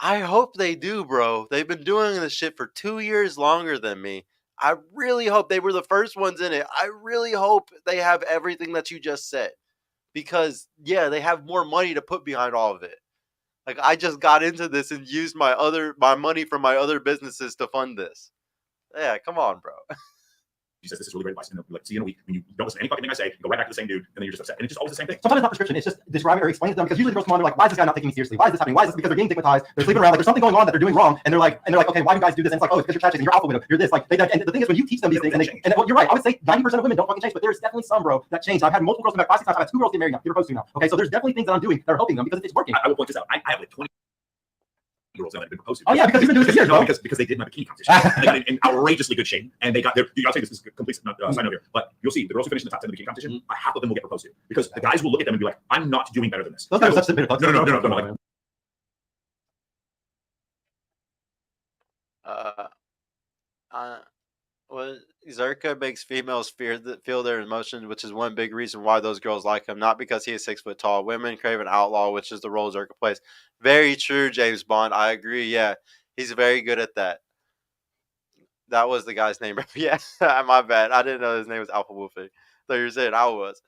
I hope they do, bro. They've been doing this shit for 2 years longer than me. I really hope they were the first ones in it. I really hope they have everything that you just said. Because, yeah, they have more money to put behind all of it. Like, I just got into this and used my money from my other businesses to fund this. Yeah, come on, bro. She says, this is really great advice. And like, see you in a week. When you don't listen to any fucking thing I say, you go right back to the same dude, and then you're just upset. And it's just always the same thing. Sometimes it's not prescription. It's just describing or explaining to them, because usually the girls come on, they're like, why is this guy not taking me seriously? Why is this happening? Why is this? Because they're getting stigmatized. They're sleeping around. Like, there's something going on that they're doing wrong. And they're like, okay, why do you guys do this? And it's like, oh, it's because you're chat chasing. You're alpha widow. You're this. Like, and the thing is, when you teach them these things, and well, you're right. I would say 90% of women don't fucking change, but there's definitely some, bro, that change. I've had multiple girls come back 5, 6 times. I've had 2 girls get married now. You're supposed to now. Okay, so there's definitely things that I'm doing that are helping them because it's working. I will point this out. I have like 20 girls that have been proposed to. Oh yeah, because you've been doing this for years, bro. Because they did my bikini competition. And they got in outrageously good shape, and they got their. I'll say this is a complete side note here, but you'll see the girls who finish in the top 10 of the bikini competition, half of them will get proposed to, because the guys will look at them and be like, "I'm not doing better than this." Those guys are such a bit of no. Well, Zerka makes females feel their emotions, which is one big reason why those girls like him. Not because he is 6 foot tall. Women crave an outlaw, which is the role Zerka plays. Very true, James Bond. I agree. Yeah, he's very good at that. That was the guy's name. Yeah, my bad. I didn't know his name was Alpha Wolfie. So you're saying I was.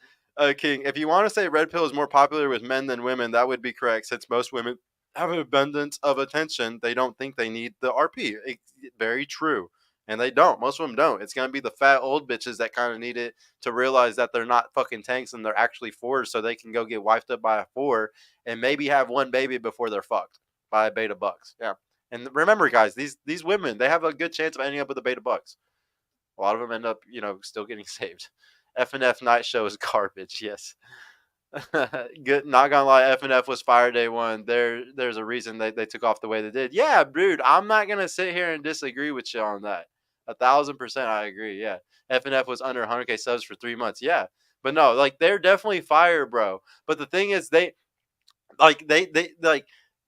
King, if you want to say red pill is more popular with men than women, that would be correct, since most women have an abundance of attention. They don't think they need the RP. Very true. And they don't. Most of them don't. It's going to be the fat old bitches that kind of need it to realize that they're not fucking tanks and they're actually 4s, so they can go get wifed up by a 4 and maybe have one baby before they're fucked by a beta bucks. Yeah. And remember, guys, these women, they have a good chance of ending up with a beta bucks. A lot of them end up, still getting saved. F&F night show is garbage. Yes. Good. Not gonna lie, F&F was fire day 1. There's a reason they took off the way they did. Yeah, dude, I'm not gonna sit here and disagree with you on that. 1,000% I agree. Yeah. F&F was under 100K subs for 3 months. Yeah. But no, like, they're definitely fire, bro. But the thing is, they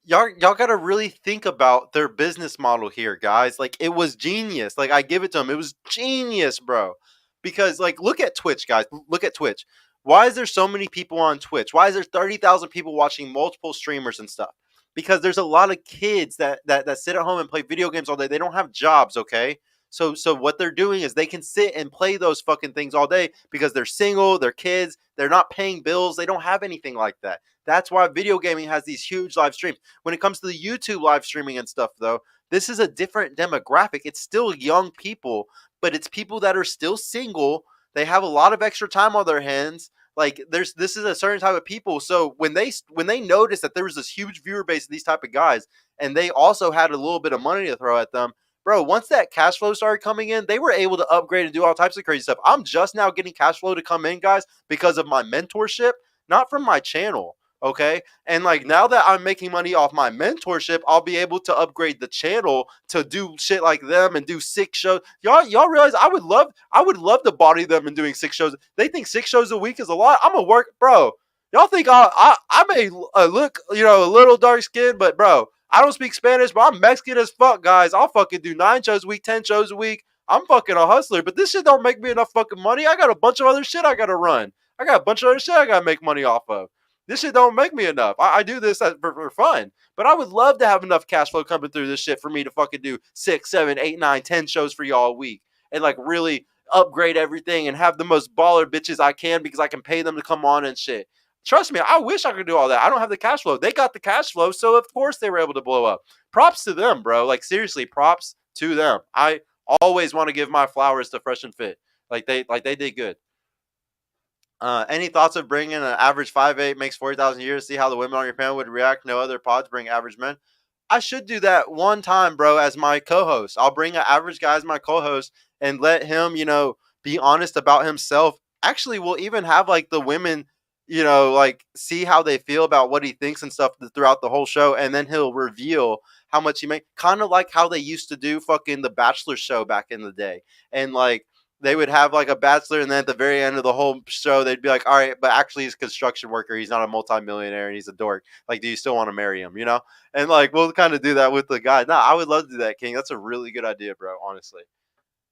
y'all gotta really think about their business model here, guys. Like, it was genius. Like, I give it to them. It was genius, bro. Because, like, look at Twitch, guys. Look at Twitch. Why is there so many people on Twitch? Why is there 30,000 people watching multiple streamers and stuff? Because there's a lot of kids that sit at home and play video games all day. They don't have jobs, okay? So what they're doing is they can sit and play those fucking things all day because they're single, they're kids, they're not paying bills, they don't have anything like that. That's why video gaming has these huge live streams. When it comes to the YouTube live streaming and stuff, though, this is a different demographic. It's still young people, but it's people that are still single. They have a lot of extra time on their hands. Like, this is a certain type of people. So when they noticed that there was this huge viewer base of these type of guys, and they also had a little bit of money to throw at them, bro, once that cash flow started coming in, they were able to upgrade and do all types of crazy stuff. I'm just now getting cash flow to come in, guys, because of my mentorship, not from my channel. Okay. And like, now that I'm making money off my mentorship, I'll be able to upgrade the channel to do shit like them and do 6 shows. Y'all realize I would love to body them and doing 6 shows. They think 6 shows a week is a lot. I'm gonna work, bro. Y'all think I may look, a little dark skinned, but bro, I don't speak Spanish, but I'm Mexican as fuck, guys. I'll fucking do 9 shows a week, 10 shows a week. I'm fucking a hustler, but this shit don't make me enough fucking money. I got a bunch of other shit I gotta run. I got a bunch of other shit I gotta make money off of. This shit don't make me enough. I do this for fun, but I would love to have enough cash flow coming through this shit for me to fucking do 6, 7, 8, 9, 10 shows for y'all a week and like really upgrade everything and have the most baller bitches I can because I can pay them to come on and shit. Trust me, I wish I could do all that. I don't have the cash flow. They got the cash flow, so of course they were able to blow up. Props to them, bro. Like, seriously, props to them. I always want to give my flowers to Fresh and Fit. Like they did good. Any thoughts of bringing an average 5'8", makes 40,000 a year to see how the women on your panel would react? No other pods bring average men. I should do that one time, bro, as my co-host. I'll bring an average guy as my co-host and let him, be honest about himself. Actually, we'll even have like the women, like see how they feel about what he thinks and stuff throughout the whole show. And then he'll reveal how much he makes, kind of like how they used to do fucking the Bachelor show back in the day. And like, they would have like a bachelor, and then at the very end of the whole show, they'd be like, all right, but actually he's a construction worker. He's not a multimillionaire and he's a dork. Like, do you still want to marry him? You know? And like, we'll kind of do that with the guy. No, I would love to do that, King. That's a really good idea, bro. Honestly.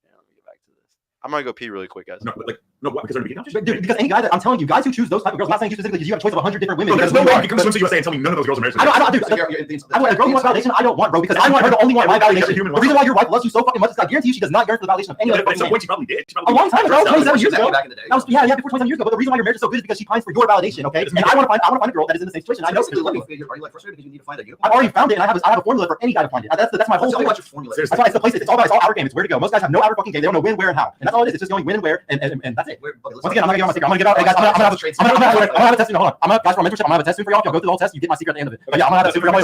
Yeah, let me get back to this. I'm going to go pee really quick, guys. No, but like, no, what? Because they're gonna be Dude, because any guy that I'm telling you, guys who choose those type of girls, I'm not saying you specifically because you have a choice of 100 different women. There's no way you can come swim to USA and tell me none of those girls are married. I don't, dude. I want a girl who wants validation. I don't want, bro, because I want her to only want my validation. The reason why your wife loves you so fucking much is I guarantee you she does not yearn for the validation of any other. At some point, she probably did. A long time ago, 27 years ago. Back in the day. That was, yeah, before 27 years ago. But the reason why your marriage is so good is because she pines for your validation. Okay, and I want to find a girl that is in the same situation. I know. Are you like frustrated because you need to find a good one? I've already found it, and I have a formula for any guy to find it. That's my whole Tell thing. me what your formula is. That's why it's the place. It's all about. It's all our game. It's where to go. Most guys have no outer fucking game. They don't know when, where, and how. And that's all it is. It's just going when and where, and that's it. Once again, I'm not gonna get on my secret. I'm gonna get out. Hey guys, I'm gonna have a test. Hold on. I'm gonna, guys, for mentorship. I'm gonna have a test soon for y'all. If y'all go through the whole test, you get my secret at the end of it. But yeah, I'm gonna have that soon for y'all.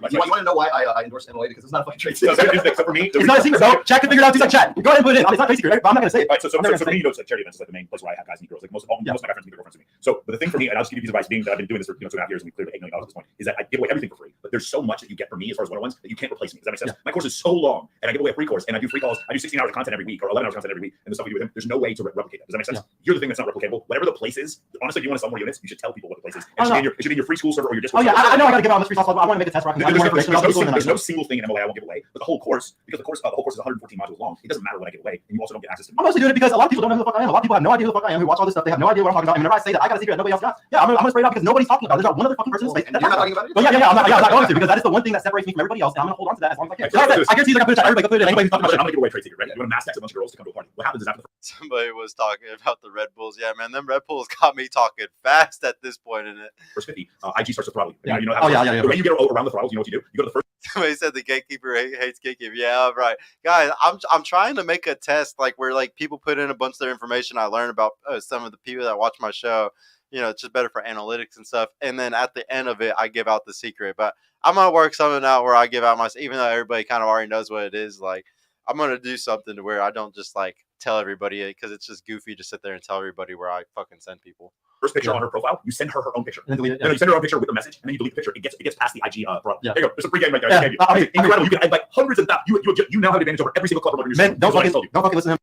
You want to know why I endorse MLA? Because it's not a fucking trade So secret. for me, It's not a secret. No, Chat can figure it out. He's like, Chat, go ahead and put it in. It's not a secret, but I'm not gonna say it. Right, so for me, you know, it's like charity events is like the main place where I have guys meet girls. Like most of my guy friends meet their girlfriends with me. So, but the thing for me, and I'll just give you this advice, being that I've been doing this for 2.5 years and we cleared $8 million at this point, is that I give away everything for free. But there's so much that you get from me as far as one-on-ones that you can't replace me. Does that make sense? My course is so long, and I give away a free course, and I do free calls. I do 16 hours of content every week or 11 hours of content every week, and the stuff we do with him. There's no way to replicate that. Does that make sense? You're the thing that's not replicatable. Whatever the place is, honestly, if you want to sell more units, you should tell people what the place is. It should be in your free school server or your Discord. Oh yeah, I know I gotta give out on this free sauce. I want to make a test where I can there's no single thing in MLA I won't give away, but the whole course, because the whole course is 114 modules long. It doesn't matter what I give away, and you also don't get access to me. I'm mostly doing it because a lot of people don't know who the fuck I am. A lot of people have no idea who the fuck I am. Who watch all this stuff, they have no idea what I'm talking about. And whenever I say that I got a secret that nobody else got, yeah, I'm gonna spray it out because nobody's talking about it. There's not one other fucking person in space. You're not talking about it? But yeah, I'm not going to, because that is the one thing that separates me from everybody else, and I'm gonna hold on to that as long as I can. I guarantee you, I can put it to everybody. Can put it to anybody who's talking about it. I'm gonna give away trade secret, right? You want to mass text a bunch of girls to come to a party. What happens is after the Somebody was talking about the Red Bulls. Yeah, man, them Red Bulls got me talking fast at this point in it. first 50, IG starts to throttle you. Yeah. You know how Yeah. The way you get around the throttles, you know what you do? You go to the first. Somebody said the gatekeeper hates gatekeeper. Yeah, right. Guys, I'm trying to make a test like where like people put in a bunch of their information I learned about some of the people that watch my show. You know, it's just better for analytics and stuff. And then at the end of it, I give out the secret. But I'm gonna work something out where I give out my, even though everybody kind of already knows what it is. Like, I'm gonna do something to where I don't just like tell everybody it, because it's just goofy to sit there and tell everybody where I fucking send people. First picture on her profile, you send her own picture. And then delete it. No, you send her own picture with a message, and then you delete the picture. It gets past the IG throttle. Yeah. There you go. There's a pregame right there. Yeah. Incredible. You can add like hundreds of thousands. You now have advantage over every single club promoter. Man, don't fucking listen to him.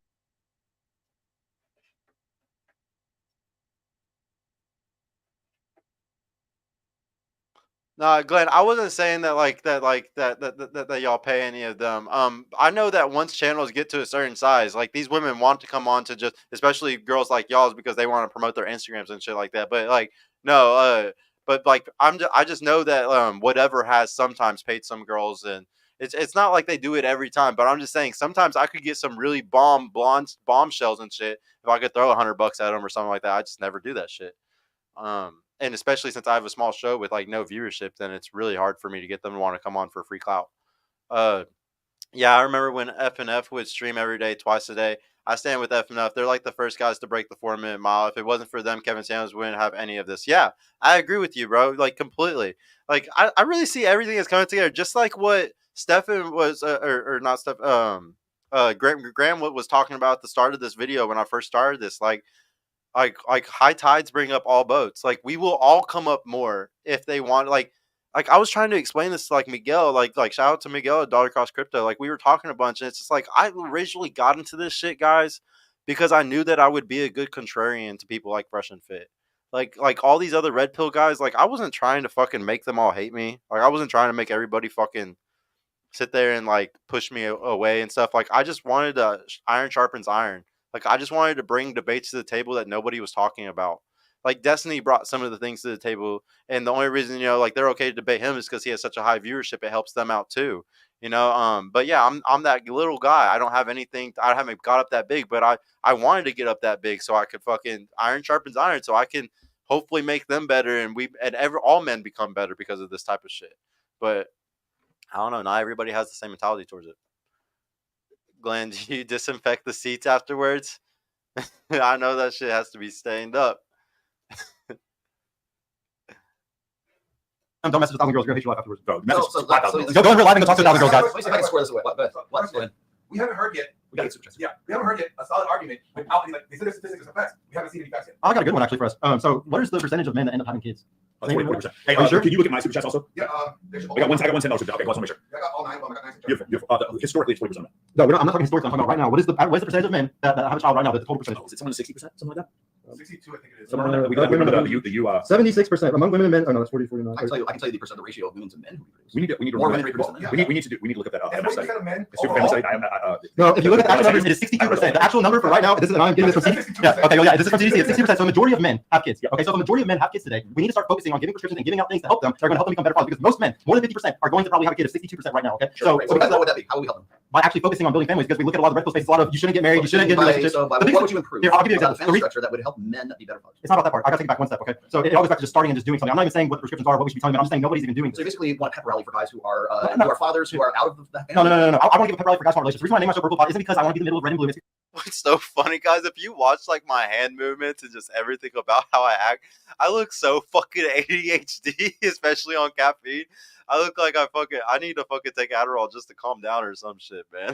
No, Glenn, I wasn't saying that y'all pay any of them. I know that once channels get to a certain size, like these women want to come on to just, especially girls like y'all's, because they want to promote their Instagrams and shit like that. But like, no, but like I just know that whatever has sometimes paid some girls, and it's not like they do it every time. But I'm just saying sometimes I could get some really bombshells and shit if I could throw $100 at them or something like that. I just never do that shit. And especially since I have a small show with like no viewership, then it's really hard for me to get them to want to come on for free clout. Yeah, I remember when F&F would stream every day, twice a day. I stand with F&F. They're like the first guys to break the 4-minute mile. If it wasn't for them, Kevin Samuels wouldn't have any of this. Yeah, I agree with you, bro. Like completely. Like I really see everything is coming together, just like what Stefan was, or not Stefan. Graham was talking about at the start of this video when I first started this. Like high tides bring up all boats. Like we will all come up more if they want. Like I was trying to explain this to like Miguel, like shout out to Miguel at Dollar Cost Crypto. Like we were talking a bunch, and it's just like I originally got into this shit, guys, because I knew that I would be a good contrarian to people like Fresh and Fit. Like all these other red pill guys. Like I wasn't trying to fucking make them all hate me. Like I wasn't trying to make everybody fucking sit there and like push me away and stuff. Like I just wanted to iron sharpens iron. Like I just wanted to bring debates to the table that nobody was talking about. Like Destiny brought some of the things to the table, and the only reason, like they're okay to debate him is because he has such a high viewership. It helps them out too, But yeah, I'm that little guy. I don't have anything. I haven't got up that big, but I wanted to get up that big so I could fucking iron sharpens iron, so I can hopefully make them better, and all men become better because of this type of shit. But I don't know. Not everybody has the same mentality towards it. Glenn, do you disinfect the seats afterwards? I know that shit has to be stained up. Don't mess with 1,000 girls. You're gonna hate your life afterwards. Go Go in real life and go talk to 1,000 girls, guys. Let me see if I can square this away. What? We haven't heard yet. We haven't heard yet a solid argument without like they said the statistics are facts. We haven't seen any facts yet. I got a good one actually for us. So what is the percentage of men that end up having kids? 40%. Hey, Are you sure? can you look at my super chats also? Yeah, I got $1 super chat. Okay, well, I just want to make sure. I got all 9 of them. I got 9 super Beautiful, beautiful. Historically, it's 40%. No, I'm not talking historically. I'm talking about right now. What is the percentage of men that have a child right now? The total percentage. Is it somewhere 60%? Something like that? 62, I think it is. Somewhere around there. We remember the 76% among women and men. Oh no, that's 49. I can tell you the percent, the ratio of women to men who reproduce. we need to More women reproduce than men. we need to look at that And MS study. 40% of men It's super family study. No, if you look at the actual numbers, it is 62%. The actual number for right now, this is, and I'm getting this from CDC. Yeah, okay, yeah, this is from CDC. It's 60%. So a majority of men have kids. Yeah, okay, so if a majority of men have kids today, we need to start focusing on giving prescriptions and giving out things to help them. They're going to help them become better fathers because most men, more than 50%, are going to probably have a kid of 62% right now. Okay, Sure, so what would that be? How would we help them? by actually focusing on building families, because we look at a lot of the red pill spaces, a lot of you shouldn't get married, you shouldn't get in relationships. So by The what would you improve? Here, I'll give you an About example. the family structure that would help men be better fathers. It's not about that part. I gotta take it back one step, okay? So it all goes back to just starting and just doing something. I'm not even saying what the prescriptions are, what we should be telling them. I'm just saying nobody's even doing So you this. basically want a pep rally for guys who are fathers who are out of the No. I want to give a pep rally for guys who want relationships. The reason why I name my show Purple Pod isn't because I want to be in the middle of red and blue. What's so funny, guys, if you watch like my hand movements and just everything about how I act, I look so fucking ADHD, especially on caffeine. I look like I need to fucking take Adderall just to calm down or some shit, man.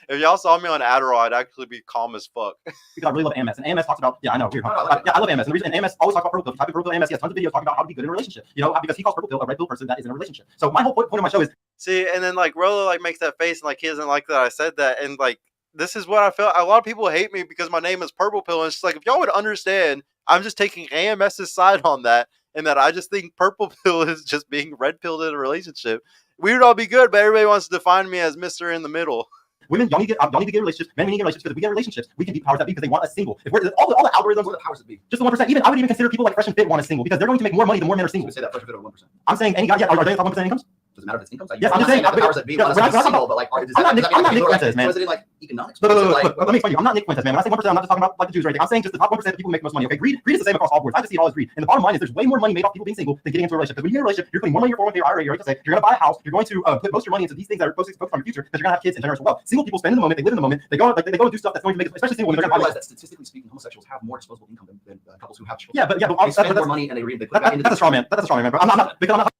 If y'all saw me on Adderall, I'd actually be calm as fuck. Because I really love AMS. And AMS talks about, I know, weird, huh? Yeah, I love AMS. And the reason AMS always talks about purple pill. If you type in purple pill AMS, he has tons of videos talking about how to be good in a relationship. You know, because he calls purple pill a red pill person that is in a relationship. So my whole point of my show is, see, and then like Rollo like makes that face and like he doesn't like that I said that, and like this is what I felt. A lot of people hate me because my name is Purple Pill, and it's like if y'all would understand, I'm just taking AMS's side on that, and that I just think Purple Pill is just being red pilled in a relationship. We would all be good, but everybody wants to define me as Mr. in the middle. women, y'all need to get in relationships. Men, we need to get in relationships because if we get in relationships, we can beat powers that be because they want us single. If we're all the algorithms, What are the powers that be? just the 1%. Even I would even consider people like Fresh and Fit want us single because they're going to make more money the more men are single. We say that fresh bit of 1%. I'm saying any guy, yeah, are they top 1% incomes? Does it matter if it's income? Yes, I'm just saying saying that the powers that be want us to be single, but like, I'm not Nick Fuentes, man. So is it in like economics? Look, let me explain to you. I'm not Nick Fuentes, man. When I say 1%, I'm not just talking about like the Jews or anything. I'm saying just the top 1% of people who make the most money. Okay, greed is the same across all boards. I just see it all as greed. And the bottom line is there's way more money made off people being single than getting into a relationship. Because when you get in a relationship, you're putting more money in your 401k or IRA. You're going to buy a house. You're going to put most of your money into these things that are focused on your future because you're going to have kids and generational wealth. Single people spend in the moment. They live in the moment. They go and do stuff that's going to make, especially single women. They're going to realize that statistically speaking, homosexuals have more disposable income than couples who have children. Yeah, but they spend more money and they put back into that's a straw man. That's a straw man, bro. I'm not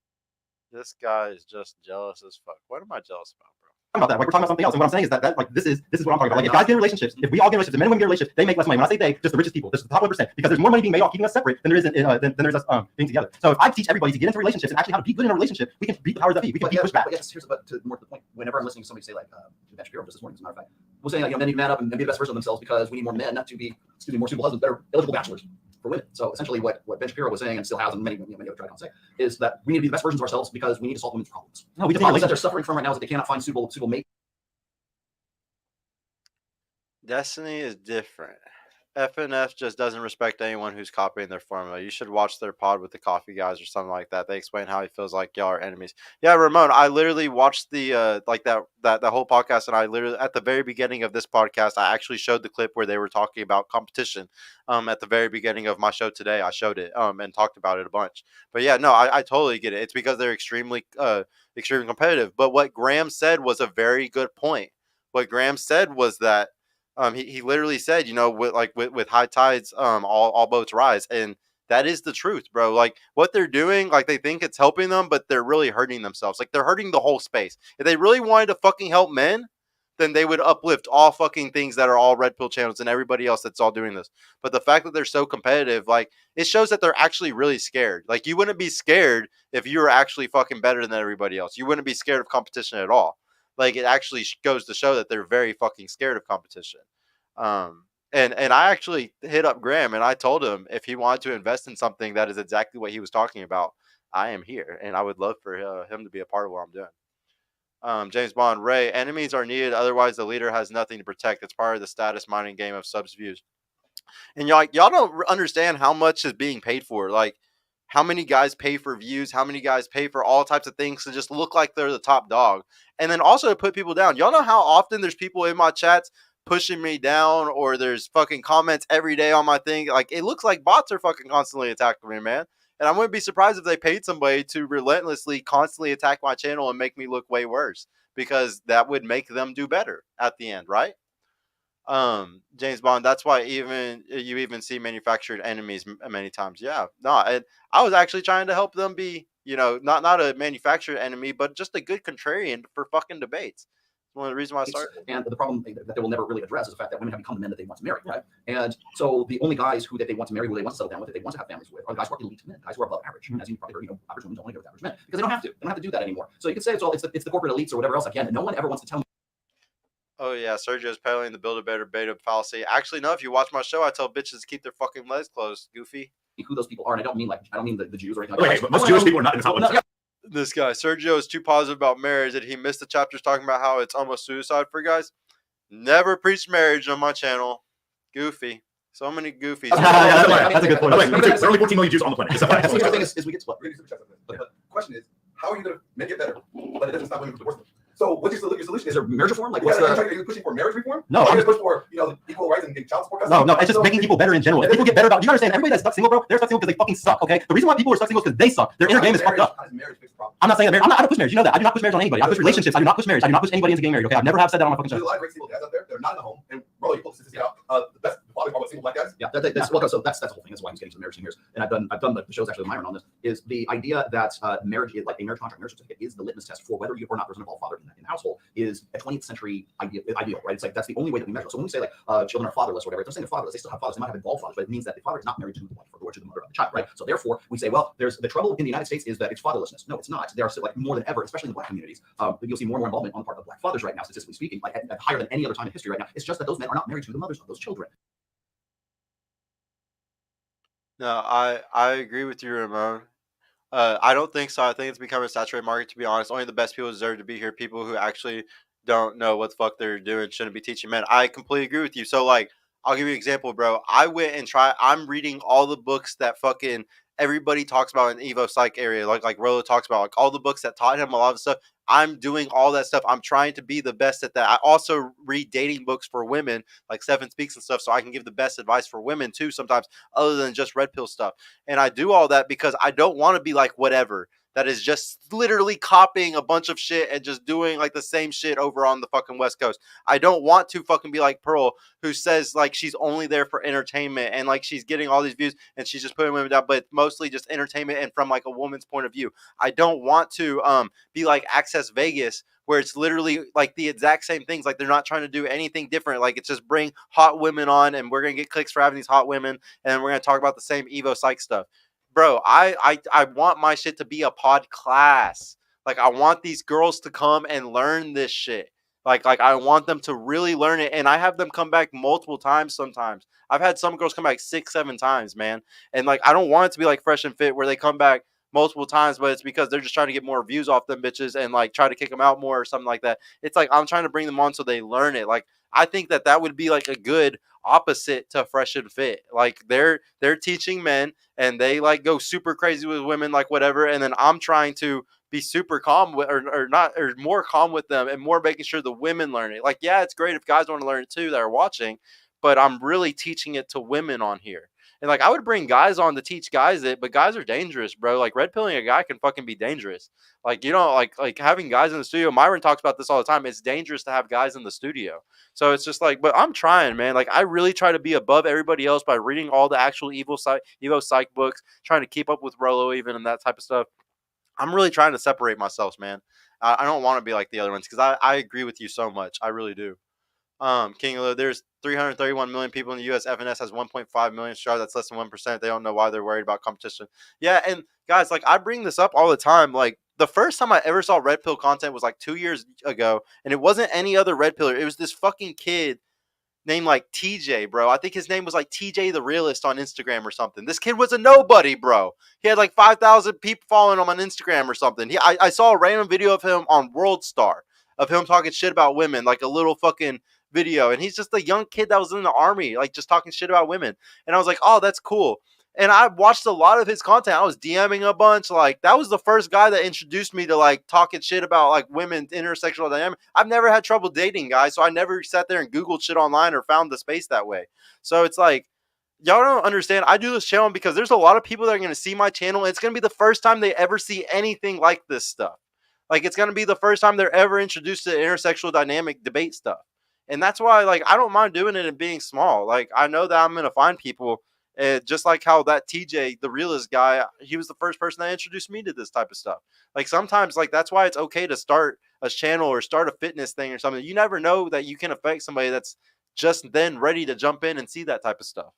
This guy is just jealous as fuck. What am I jealous about, bro? about that. Like we're talking about something else. And what I'm saying is that like this is what I'm talking about. Like if guys get in relationships, if we all get in relationships, men and women get in relationships, they make less money. When I say they, just the richest people, just the top 1%, because there's more money being made off keeping us separate than there is than there's us being together. So if I teach everybody to get into relationships and actually how to be good in a relationship, we can beat the powers that be. We can beat pushback. But yes, here's more to the point. Whenever I'm listening to somebody say like Ben Shapiro just this morning, as a matter of fact, we're saying like men need to man up and be the best version of themselves because we need more men not to be more suitable husbands, better eligible bachelors for women. So essentially, what Ben Shapiro was saying and still has, and many other try to say, is that we need to be the best versions of ourselves because we need to solve women's problems. No, we the problems that they're suffering from right now is that they cannot find suitable mate. Destiny is different. FNF just doesn't respect anyone who's copying their formula. You should watch their pod with the coffee guys or something like that. They explain how he feels like y'all are enemies. Yeah, Ramon, I literally watched the like that whole podcast, and I literally at the very beginning of this podcast, I actually showed the clip where they were talking about competition. At the very beginning of my show today, I showed it and talked about it a bunch. But yeah, no, I totally get it. It's because they're extremely competitive. But what Graham said was a very good point. What Graham said was that he literally said, you know, with high tides, all boats rise, and that is the truth, bro. Like what they're doing, like they think it's helping them, but they're really hurting themselves. Like they're hurting the whole space. If they really wanted to fucking help men, then they would uplift all fucking things that are all red pill channels and everybody else that's all doing this. But the fact that they're so competitive, like it shows that they're actually really scared. Like you wouldn't be scared if you were actually fucking better than everybody else. You wouldn't be scared of competition at all. Like it actually goes to show that they're very fucking scared of competition. And I actually hit up Graham and I told him if he wanted to invest in something that is exactly what he was talking about, I am here and I would love for him to be a part of what I'm doing. James Bond, Ray, enemies are needed. Otherwise, the leader has nothing to protect. It's part of the status mining game of subs views. And y'all don't understand how much is being paid for. Like, how many guys pay for views, how many guys pay for all types of things to just look like they're the top dog. And then also to put people down. Y'all know how often there's people in my chats pushing me down, or there's fucking comments every day on my thing. Like, it looks like bots are fucking constantly attacking me, man. And I wouldn't be surprised if they paid somebody to relentlessly, constantly attack my channel and make me look way worse, because that would make them do better at the end, right? James Bond, that's why you even see manufactured enemies many times. Yeah, no, and I was actually trying to help them be, you know, not a manufactured enemy, but just a good contrarian for fucking debates. One of the reasons why I started. And the problem that they will never really address is the fact that women have become the men that they want to marry, right? And so the only guys that they want to marry, who they want to settle down with, that they want to have families with, are the guys who are elite men, guys who are above average. As you probably heard, average women don't want to go with average men because they don't have to. They don't have to do that anymore. So you could say it's the corporate elites or whatever else. Again, no one ever wants to tell me. Oh yeah, Sergio's peddling the build a better beta fallacy. Actually, no. If you watch my show, I tell bitches to keep their fucking legs closed. Goofy. Who those people are, and I don't mean the Jews or anything. Okay, but most Jewish people are not in the top 1%. This guy Sergio is too positive about marriage that he missed the chapters talking about how it's almost suicide for guys. Never preached marriage on my channel. Goofy. So many goofies. That's a good point. There are only 14 million Jews on the planet. The thing is we get split. The question is, how are you going to make it better? But it doesn't stop women from divorcing. So what's your solution? Is there marriage reform? Like, are you pushing for marriage reform? No, I'm pushing for equal rights and child support. No, it's just making people better in general. If people get better about, you understand? Everybody that's stuck single, bro, they're stuck single because they fucking suck. Okay, the reason why people are stuck single is because they suck. Their inner game is fucked up. How does marriage fix problems? I'm not saying that marriage. I don't push marriage. You know that. I do not push marriage on anybody. I push relationships. I do not push marriage. I do not push anybody into getting married. Okay, I've never have said that on my fucking There's show. a lot of great single guys out there. They're not in the home. And Rollo, you pull the statistics out. The best father about single black guys. Yeah, that's well, so that's the whole thing. That's why he's getting some marriage years. And I've done the shows actually with Myron on this. Is the idea that marriage is like a marriage contract, marriage certificate is the litmus test for whether you or not there's an involved father in the household is a 20th century ideal, right? It's like that's the only way that we measure. So when we say like children are fatherless or whatever, it's not saying they're fatherless. They still have fathers. They might have involved fathers, but it means that the father is not married to the wife or to the mother of the child, right? So therefore, we say, well, there's the trouble in the United States is that it's fatherlessness. No, it's not. There are like more than ever, especially in the black communities. You'll see more and more involvement on the part of black fathers right now, statistically speaking, like at higher than any other time in history right now. It's just that those men are not married to the mothers of those children. No, I agree with you, Ramon. I don't think so. I think it's becoming a saturated market, to be honest. Only the best people deserve to be here. People who actually don't know what the fuck they're doing shouldn't be teaching men. I completely agree with you. So, like, I'll give you an example, bro. I went and I'm reading all the books that fucking everybody talks about in the Evo Psych area, like Rollo talks about, like all the books that taught him a lot of stuff. I'm doing all that stuff. I'm trying to be the best at that. I also read dating books for women, like Seven Speaks and stuff, so I can give the best advice for women too sometimes, other than just red pill stuff. And I do all that because I don't want to be like whatever that is just literally copying a bunch of shit and just doing like the same shit over on the fucking West Coast. I don't want to fucking be like Pearl, who says like she's only there for entertainment and like she's getting all these views and she's just putting women down, but mostly just entertainment and from like a woman's point of view. I don't want to be like Access Vegas, where it's literally like the exact same things. Like they're not trying to do anything different. Like it's just bring hot women on and we're going to get clicks for having these hot women. And we're going to talk about the same Evo Psych stuff. Bro, I want my shit to be a pod class. Like I want these girls to come and learn this shit. Like I want them to really learn it. And I have them come back multiple times sometimes. I've had some girls come back 6-7 times, man. And like I don't want it to be like Fresh and Fit where they come back multiple times, but it's because they're just trying to get more views off them bitches and like try to kick them out more or something like that. It's like I'm trying to bring them on so they learn it. Like I think that would be like a good opposite to Fresh and Fit. Like they're teaching men and they like go super crazy with women, like whatever, and then I'm trying to be super calm with, or more calm with them and more making sure the women learn it. Like yeah, it's great if guys want to learn it too that are watching, but I'm really teaching it to women on here. And like I would bring guys on to teach guys it, but guys are dangerous, bro. Like red pilling a guy can fucking be dangerous. Like you know, like having guys in the studio. Myron talks about this all the time. It's dangerous to have guys in the studio. So it's just like, but I'm trying, man. Like I really try to be above everybody else by reading all the actual Evo Psych books, trying to keep up with Rollo even and that type of stuff. I'm really trying to separate myself, man. I don't want to be like the other ones because I agree with you so much. I really do. King of there's 331 million people in the U.S. FNS has 1.5 million stars. That's less than 1%. They don't know why they're worried about competition. Yeah, and guys, like I bring this up all the time. Like the first time I ever saw red pill content was like 2 years ago, and it wasn't any other red pillar. It was this fucking kid named like TJ, bro. I think his name was like TJ the Realist on Instagram or something. This kid was a nobody, bro. He had like 5,000 people following him on Instagram or something. I saw a random video of him on World Star of him talking shit about women, like a little fucking video, and he's just a young kid that was in the army, like just talking shit about women. And I was like, oh, that's cool. And I watched a lot of his content. I was DMing a bunch. Like that was the first guy that introduced me to like talking shit about like women, intersexual dynamic. I've never had trouble dating guys, so I never sat there and Googled shit online or found the space that way. So it's like, y'all don't understand. I do this channel because there's a lot of people that are going to see my channel, and it's going to be the first time they ever see anything like this stuff. Like it's going to be the first time they're ever introduced to intersexual dynamic debate stuff. And that's why, like, I don't mind doing it and being small. Like, I know that I'm going to find people, just like how that TJ, the Realist guy, he was the first person that introduced me to this type of stuff. Like, sometimes, like, that's why it's okay to start a channel or start a fitness thing or something. You never know that you can affect somebody that's just then ready to jump in and see that type of stuff.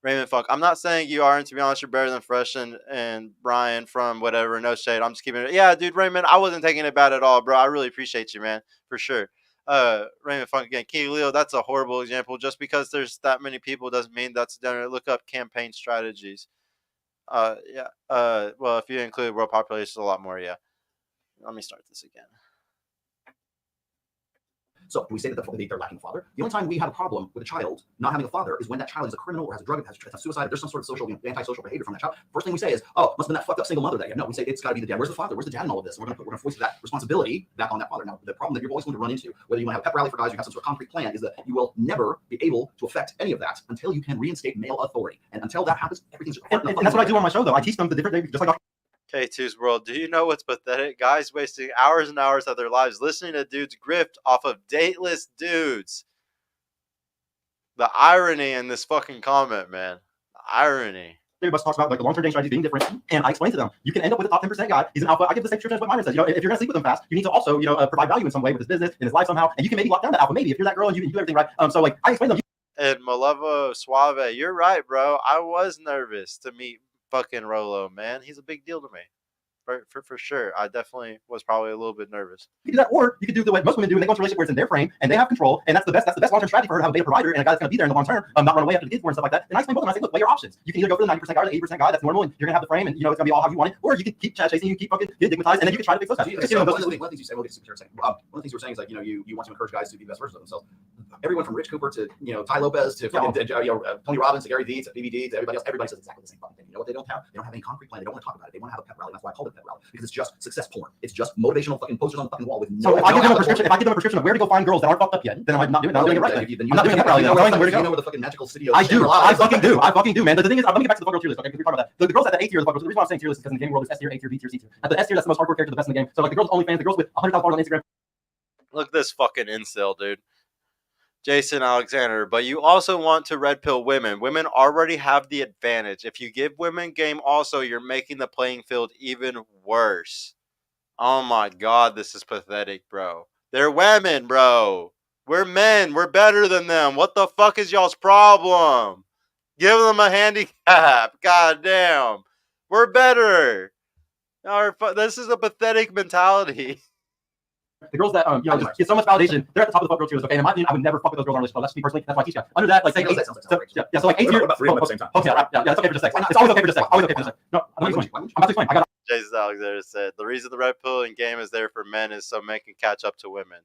Raymond Funk, I'm not saying you are, and to be honest, you're better than Fresh and Brian from whatever. No shade. I'm just keeping it. Yeah, dude, Raymond, I wasn't taking it bad at all, bro. I really appreciate you, man, for sure. Raymond Funk again. King Leo, that's a horrible example. Just because there's that many people doesn't mean that's done. Look up campaign strategies. Yeah. Well, if you include world population, a lot more. Yeah. Let me start this again. So do we say that they're lacking a father? The only time we have a problem with a child not having a father is when that child is a criminal or has a drug, has suicide, if there's some sort of social, antisocial behavior from that child. First thing we say is, oh, must have been that fucked up single mother that you have. No, we say it's got to be the dad. Where's the father? Where's the dad in all of this? And we're gonna foist that responsibility back on that father. Now, the problem that you're always going to run into, whether you want to have a pep rally for guys or you have some sort of concrete plan, is that you will never be able to affect any of that until you can reinstate male authority. And until that happens, everything's. And that's what I do on my show, though. I teach them the different things, just like K2's World, do you know what's pathetic? Guys wasting hours and hours of their lives listening to dudes grift off of dateless dudes. The irony in this fucking comment, man. The irony. everybody talks about like the long-term dating strategy being different, and I explain to them, you can end up with a top 10% guy. He's an alpha. I give the same description as what Myron says. You know, if you're gonna sleep with him fast, you need to also, you know, provide value in some way with his business, in his life somehow, and you can maybe lock down that alpha. Maybe if you're that girl and you do everything right. So like I explain to them. And Malevo Suave, you're right, bro. I was nervous to meet fucking Rollo, man. He's a big deal to me. For sure. I definitely was probably a little bit nervous. You can do that, or you can do the way most women do, and they go into a relationship where it's in their frame and they have control, and that's the best long-term strategy for her to have a beta provider and a guy that's going to be there in the long term, not run away after the kids and stuff like that. And I explain both of them. I say, look, weigh your options. You can either go for the 90% guy or the 80% guy that's normal, and you're going to have the frame, and you know it's going to be all how you want it, or you can keep chasing, you keep fucking get digmatized, and then you can try to fix those guys. So one of the things you say, we'll get super second. One of the things you were saying is like, you know, you want to encourage guys to be the best versions of themselves. Everyone from Rich Cooper to, you know, Ty Lopez to fucking, Tony Robbins to Gary Vee to BBD to everybody says exactly the same fucking thing. You know what they don't have? They don't have any concrete plan. They don't want to talk about it. They want to have a pep rally. That's why I call it a pep rally, because it's just success porn. It's just motivational fucking posters on the fucking wall with no. So if I give them a prescription of where to go find girls that aren't fucked up yet, then I'm not doing it. I'm doing it right. I'm not doing a pep rally. I'm telling them where to go. You know where the fucking magical city is. I do. I fucking do, man. The thing is, let me get back to the fuck girl tier list. Okay, because we're talking about that. The girls at the A tier of the fuck girls. The reason why I'm saying tier list is because in the gaming world, it's S tier, A tier, B tier, C tier. At the S tier, that's the most hardcore character, the best in the game. So like the girls OnlyFans, the girls with 100,000 followers on Instagram. Look at this fucking incel, dude. Jason Alexander, but you also want to red pill women. Women already have the advantage. If you give women game also, you're making the playing field even worse. Oh my god, this is pathetic, bro. They're women, bro. We're men. We're better than them. What the fuck is y'all's problem? Give them a handicap. God damn. We're better. This is a pathetic mentality. The girls that you know, just get so much validation, they're at the top of the fuck girl tier list. Okay, and in my opinion, I would never fuck with those girls on a relationship. That's me personally. That's why I teach you. Under that, like say, so like A tier. About three of them at the same time. Okay, right, yeah, that's okay for just sex. It's always okay for just sex. Always okay for just sex. No, I'm about to explain. I got. Jason Alexander said the reason the red pill in game is there for men is so men can catch up to women.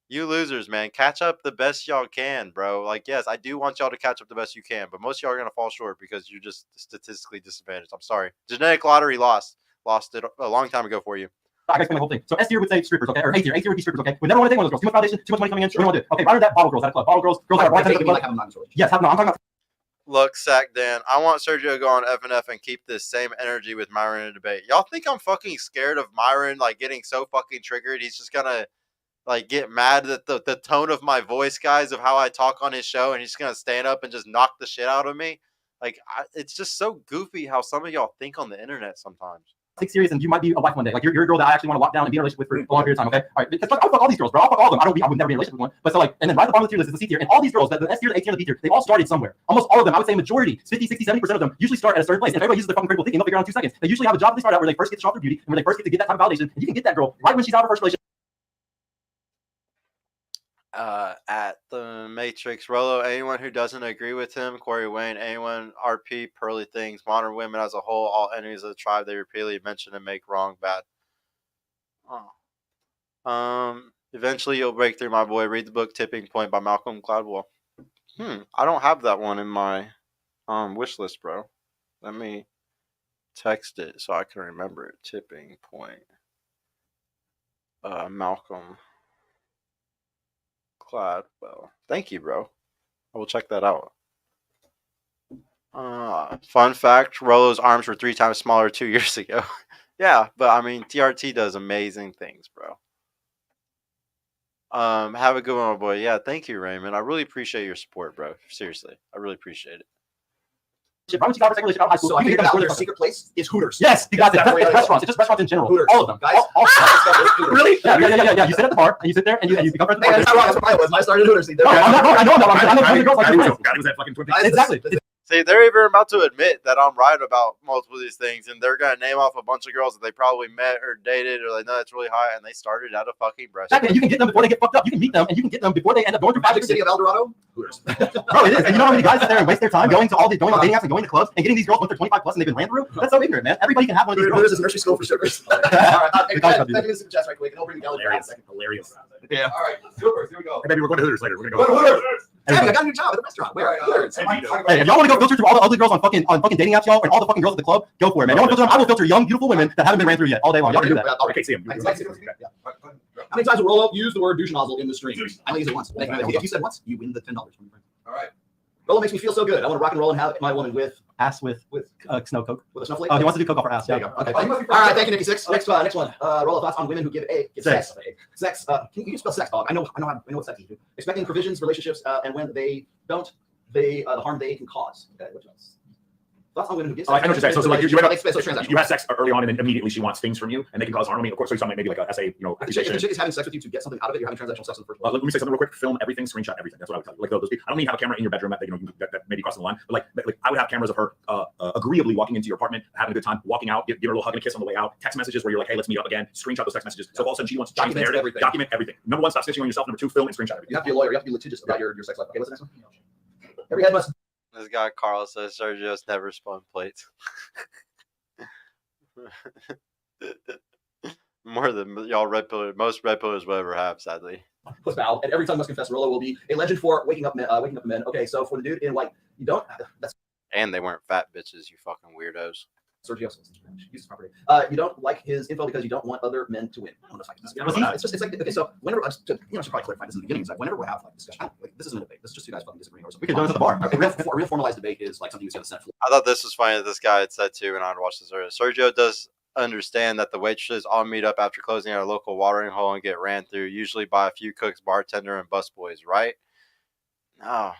You losers, man, catch up the best y'all can, bro. Like, yes, I do want y'all to catch up the best you can, but most of y'all are gonna fall short because you're just statistically disadvantaged. I'm sorry. Genetic lottery lost it a long time ago for you. I can explain the whole thing. So S tier would say strippers, okay, or A tier would be strippers, okay. We never want to take one of those girls. Too much validation, too much money coming in. What do you want to do? Okay, right under that, bottle girls at a club. Bottle girls that are right. Yes, no, I'm talking about. Look, Sack Dan, I want Sergio to go on FNF and keep this same energy with Myron in a debate. Y'all think I'm fucking scared of Myron, like, getting so fucking triggered? He's just gonna, like, get mad at the tone of my voice, guys, of how I talk on his show, and he's just gonna stand up and just knock the shit out of me? Like, it's just so goofy how some of y'all think on the internet sometimes. Take serious, and you might be a wife one day. Like you're a girl that I actually want to lock down and be in a relationship with for a long period of time. Okay, all right. Because I'll fuck all these girls, bro. I'll fuck all of them. I would never be in a relationship with one. But so like, and then right at the bottom of the tier list is the C tier, and all these girls, the S tier, the A tier, and the B tier, they all started somewhere. Almost all of them, I would say majority, 50, 60, 70% of them usually start at a certain place. And if everybody uses their fucking critical thinking, they'll figure out in 2 seconds. They usually have a job they start out where they first get to show off their beauty, and where they first get to get that type of validation, and you can get that girl right when she's out of her first relationship. At the Matrix, Rollo, anyone who doesn't agree with him, Corey Wayne, anyone, RP, Pearly Things, modern women as a whole, all enemies of the tribe they repeatedly mention and make wrong bad. Eventually you'll break through, my boy. Read the book Tipping Point by Malcolm Gladwell. I don't have that one in my wish list, bro. Let me text it so I can remember it. Tipping Point. Malcolm Gladwell. Thank you, bro. I will check that out. Fun fact, Rollo's arms were 3 times smaller 2 years ago. Yeah, but I mean, TRT does amazing things, bro. Have a good one, my boy. Yeah, thank you, Raymond. I really appreciate your support, bro. Seriously, I really appreciate it. Right when she got her second relationship out of high school, So I you think can that hear their them secret place is Hooters. Yes, exactly. That's It's where restaurants. It's just restaurants in general. Hooters. All of them. Guys, All really? Yeah. You sit at the bar and you sit there and you become friends with Hey, the that's not wrong. That's what mine was. Mine started at Hooters. No, I'm not wrong. I know I'm not wrong. I know tons of girls like this. Patty was at fucking Twin Peaks. Guys, Exactly. See, they're even about to admit that I'm right about multiple of these things, and they're gonna name off a bunch of girls that they probably met or dated, or they know that's really high, and they started at a fucking restaurant. Exactly. And you can get them before they get fucked up. You can meet them and you can get them before they end up going through Magic City of El Dorado? Hooters. Bro, it is. And you know how many guys sit there and waste their time going on dating apps and going to clubs and getting these girls once they're 25 plus and they've been ran through? That's so ignorant, man. Everybody can have one of these girls. Hooters is a nursery school for strippers. All right, let me do some chats right quick, and I'll bring the gallery back in a second. Hilarious. Yeah. All right, Supers, here we go. Hey, baby, we're going to Hooters later. We're Go going to to go. Hooters. Hey, I got a new job at the restaurant. Where? Hooters. Hey, if y'all want to go filter through all the ugly girls on fucking dating apps, y'all, and all the fucking girls at the club, go for it, man. You want to filter them? I will filter young, beautiful women that haven't been ran through yet all day long. Y'all can do that. Okay, see him. How many times will Rollo use the word douche nozzle in the stream? I only use it once. If you said once, you win the $10 from your friend. All right. Rollo makes me feel so good. I want to rock and roll and have my woman with Ass with snow coke. a snowflake. Oh, he wants to do coke off her ass. There Yeah. you go. Okay. Oh, you must be All right. Thank you, Nikki Six. Next one. Rollo, thoughts on women who give sex. Sex. Can you spell sex, dog? I know what sex is. Expecting provisions, relationships, and when they don't, the harm they can cause. Okay. Which one's? Thoughts on women who give sex. I know what you're saying. So like transactional. you have sex early on, and then immediately she wants things from you, and they can cause harm. I mean, of course, so something maybe like a essay, If the accusation. chick is having sex with you to get something out of it, you're having transactional sex in the first place. Let me say something real quick. Film everything, screenshot everything. That's what I would tell you. Like those people. I don't mean have a camera in your bedroom that that maybe crossing the line, but like I would have cameras of her agreeably walking into your apartment, having a good time, walking out, give her a little hug and a kiss on the way out. Text messages where you're like, hey, let's meet up again. Screenshot those text messages. So all of a sudden she wants to change the narrative. Everything. Document everything. Number one, stop snitching on yourself. Number two, film and screenshot everything. You have to be a lawyer. You have to be litigious about your sex life. Okay, what's the next one? Every head must. This guy Carl says Sergio's never spun plates. More than y'all most red pillars will ever have, sadly. Plus bow, and every tongue must confess. Rollo will be a legend for waking up men. Okay, so for the dude in white, you don't. That's And they weren't fat bitches, you fucking weirdos. Sergio. Use property. You don't like his info because you don't want other men to win. I want to fight this. It's like okay. So whenever I should probably clarify this in the beginning. It's like whenever we have like discussion, this isn't a debate. This is just two guys fucking disagreeing or something. We could do it at the bar. A real formalized debate is like something you see on the Senate floor. I thought this was funny that this guy had said too, and I'd watched this earlier. Sergio does understand that the waitresses all meet up after closing our local watering hole and get ran through, usually by a few cooks, bartender, and busboys, right? No,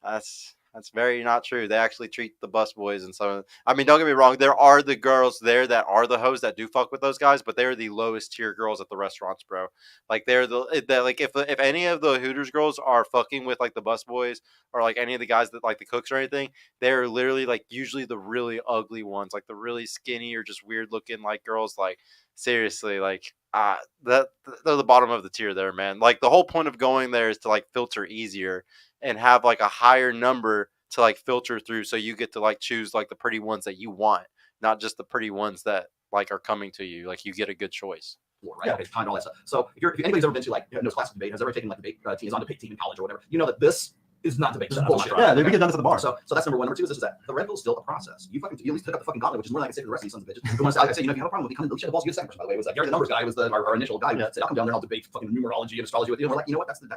that's very not true. They actually treat the busboys and so. I mean, don't get me wrong. There are the girls there that are the hoes that do fuck with those guys, but they're the lowest tier girls at the restaurants, bro. Like they're like if any of the Hooters girls are fucking with like the busboys or like any of the guys that like the cooks or anything, they're literally like usually the really ugly ones, like the really skinny or just weird looking like girls. Like seriously, like they're the bottom of the tier there, man. Like the whole point of going there is to like filter easier and have like a higher number to like filter through, so you get to like choose like the pretty ones that you want, not just the pretty ones that like are coming to you. Like you get a good choice. Right? Okay, time and all that stuff. So if anybody's ever been to like no class debate, has ever taken like debate team, is on debate team in college or whatever, you know that this is not debate. This is bullshit. Yeah, we could have done this at the bar. So that's number one. Number two is that the red pill is still a process. You at least took up the fucking gauntlet, which is more than I can say for the rest of these sons of bitches. Who wants to, like I say, if you have a problem with me, come and shit the balls. You get a second person, by the way. It was like Gary the numbers guy was our initial guy. Said, I'll come down there and I'll debate fucking numerology and astrology with you. And we're like, you know what? That's the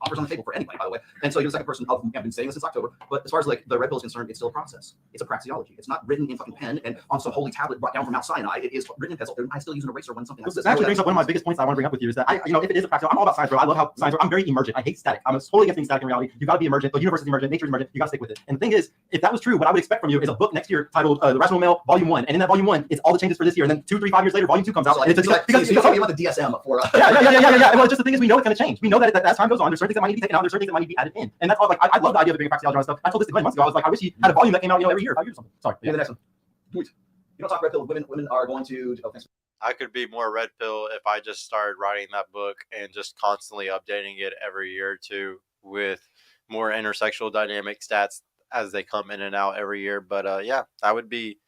offers on the table for anybody, by the way. And so you're the second person. I've been saying this since October. But as far as like the red pill is concerned, it's still a process. It's a praxeology. It's not written in fucking pen and on some holy tablet brought down from Mount Sinai. It is written in pencil. I still use an eraser when something. This actually brings up one of my biggest points I want to bring up with you is that if it is a practice, I'm all about science, bro. I love how science. I'm very emergent. I hate static. I'm totally against being static in reality. You got to be emergent. The universe is emergent. Nature is emergent. You got to stick with it. And the thing is, if that was true, what I would expect from you is a book next year titled The Rational Male, Volume 1. And in that Volume 1, it's all the changes for this year. And then 2, 3, 5 years later, Volume 2 comes out. So like, and it's because you want the DSM for yeah. Well, just the thing is, we know it's going to change. We know that as time goes on, there's certain things that might need to be taken out. There's certain things that might need to be added in. And that's all. Like I love the idea of bringing praxeology and stuff. I told this to Glenn months ago. I was like, I wish he had a volume that came out, every year, 5 years or something. Sorry. Yeah, the next one. You don't talk red pill. Women are going to. Oh, thanks. I could be more red pill if I just started writing that book and just constantly updating it every year or two with more intersexual dynamic stats as they come in and out every year. But yeah, I would be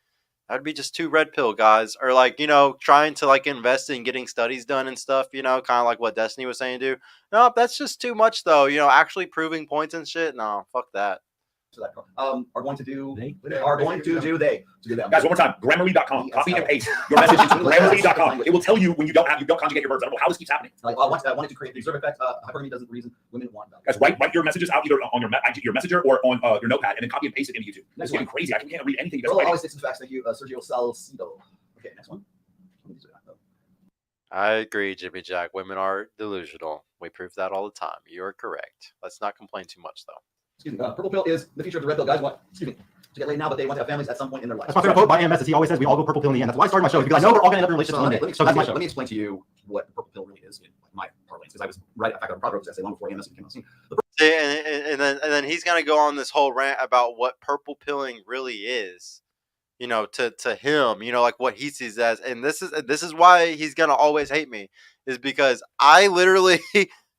just too red pill guys, or like, trying to like invest in getting studies done and stuff, kind of like what Destiny was saying to do. No, that's just too much though. Actually proving points and shit. No, fuck that. So that are going to do they. Guys, one more time. Grammarly.com. Copy and paste your message into Grammarly.com. It will tell you when you don't conjugate your verbs. I don't know how this keeps happening. Like, I wanted to create the observe effect. Hypergamy doesn't reason women want that. Guys, write your messages out either on your messenger or on your notepad, and then copy and paste it into YouTube. This is getting crazy. I can't read anything you guys are writing. Always sticks to facts. Thank you, Sergio Salcido. Okay, next one. I agree, Jimmy Jack. Women are delusional. We prove that all the time. You're correct. Let's not complain too much, though. Excuse me. Purple pill is the future of the red pill. Guys, what? Excuse me. to get laid now, but they want to have families at some point in their life. That's my favorite quote by AMS. Is he always says we all go purple pill in the end. That's why I started my show, because I know we're all going to end up in relationships one day. So that's my show. Let me explain to you what the purple pill really is in my parlance, because I was right. In fact, I probably wrote this essay long before AMS came on the scene. And then he's gonna go on this whole rant about what purple pilling really is, you know, to him, you know, like what he sees as. And this is why he's gonna always hate me, is because I literally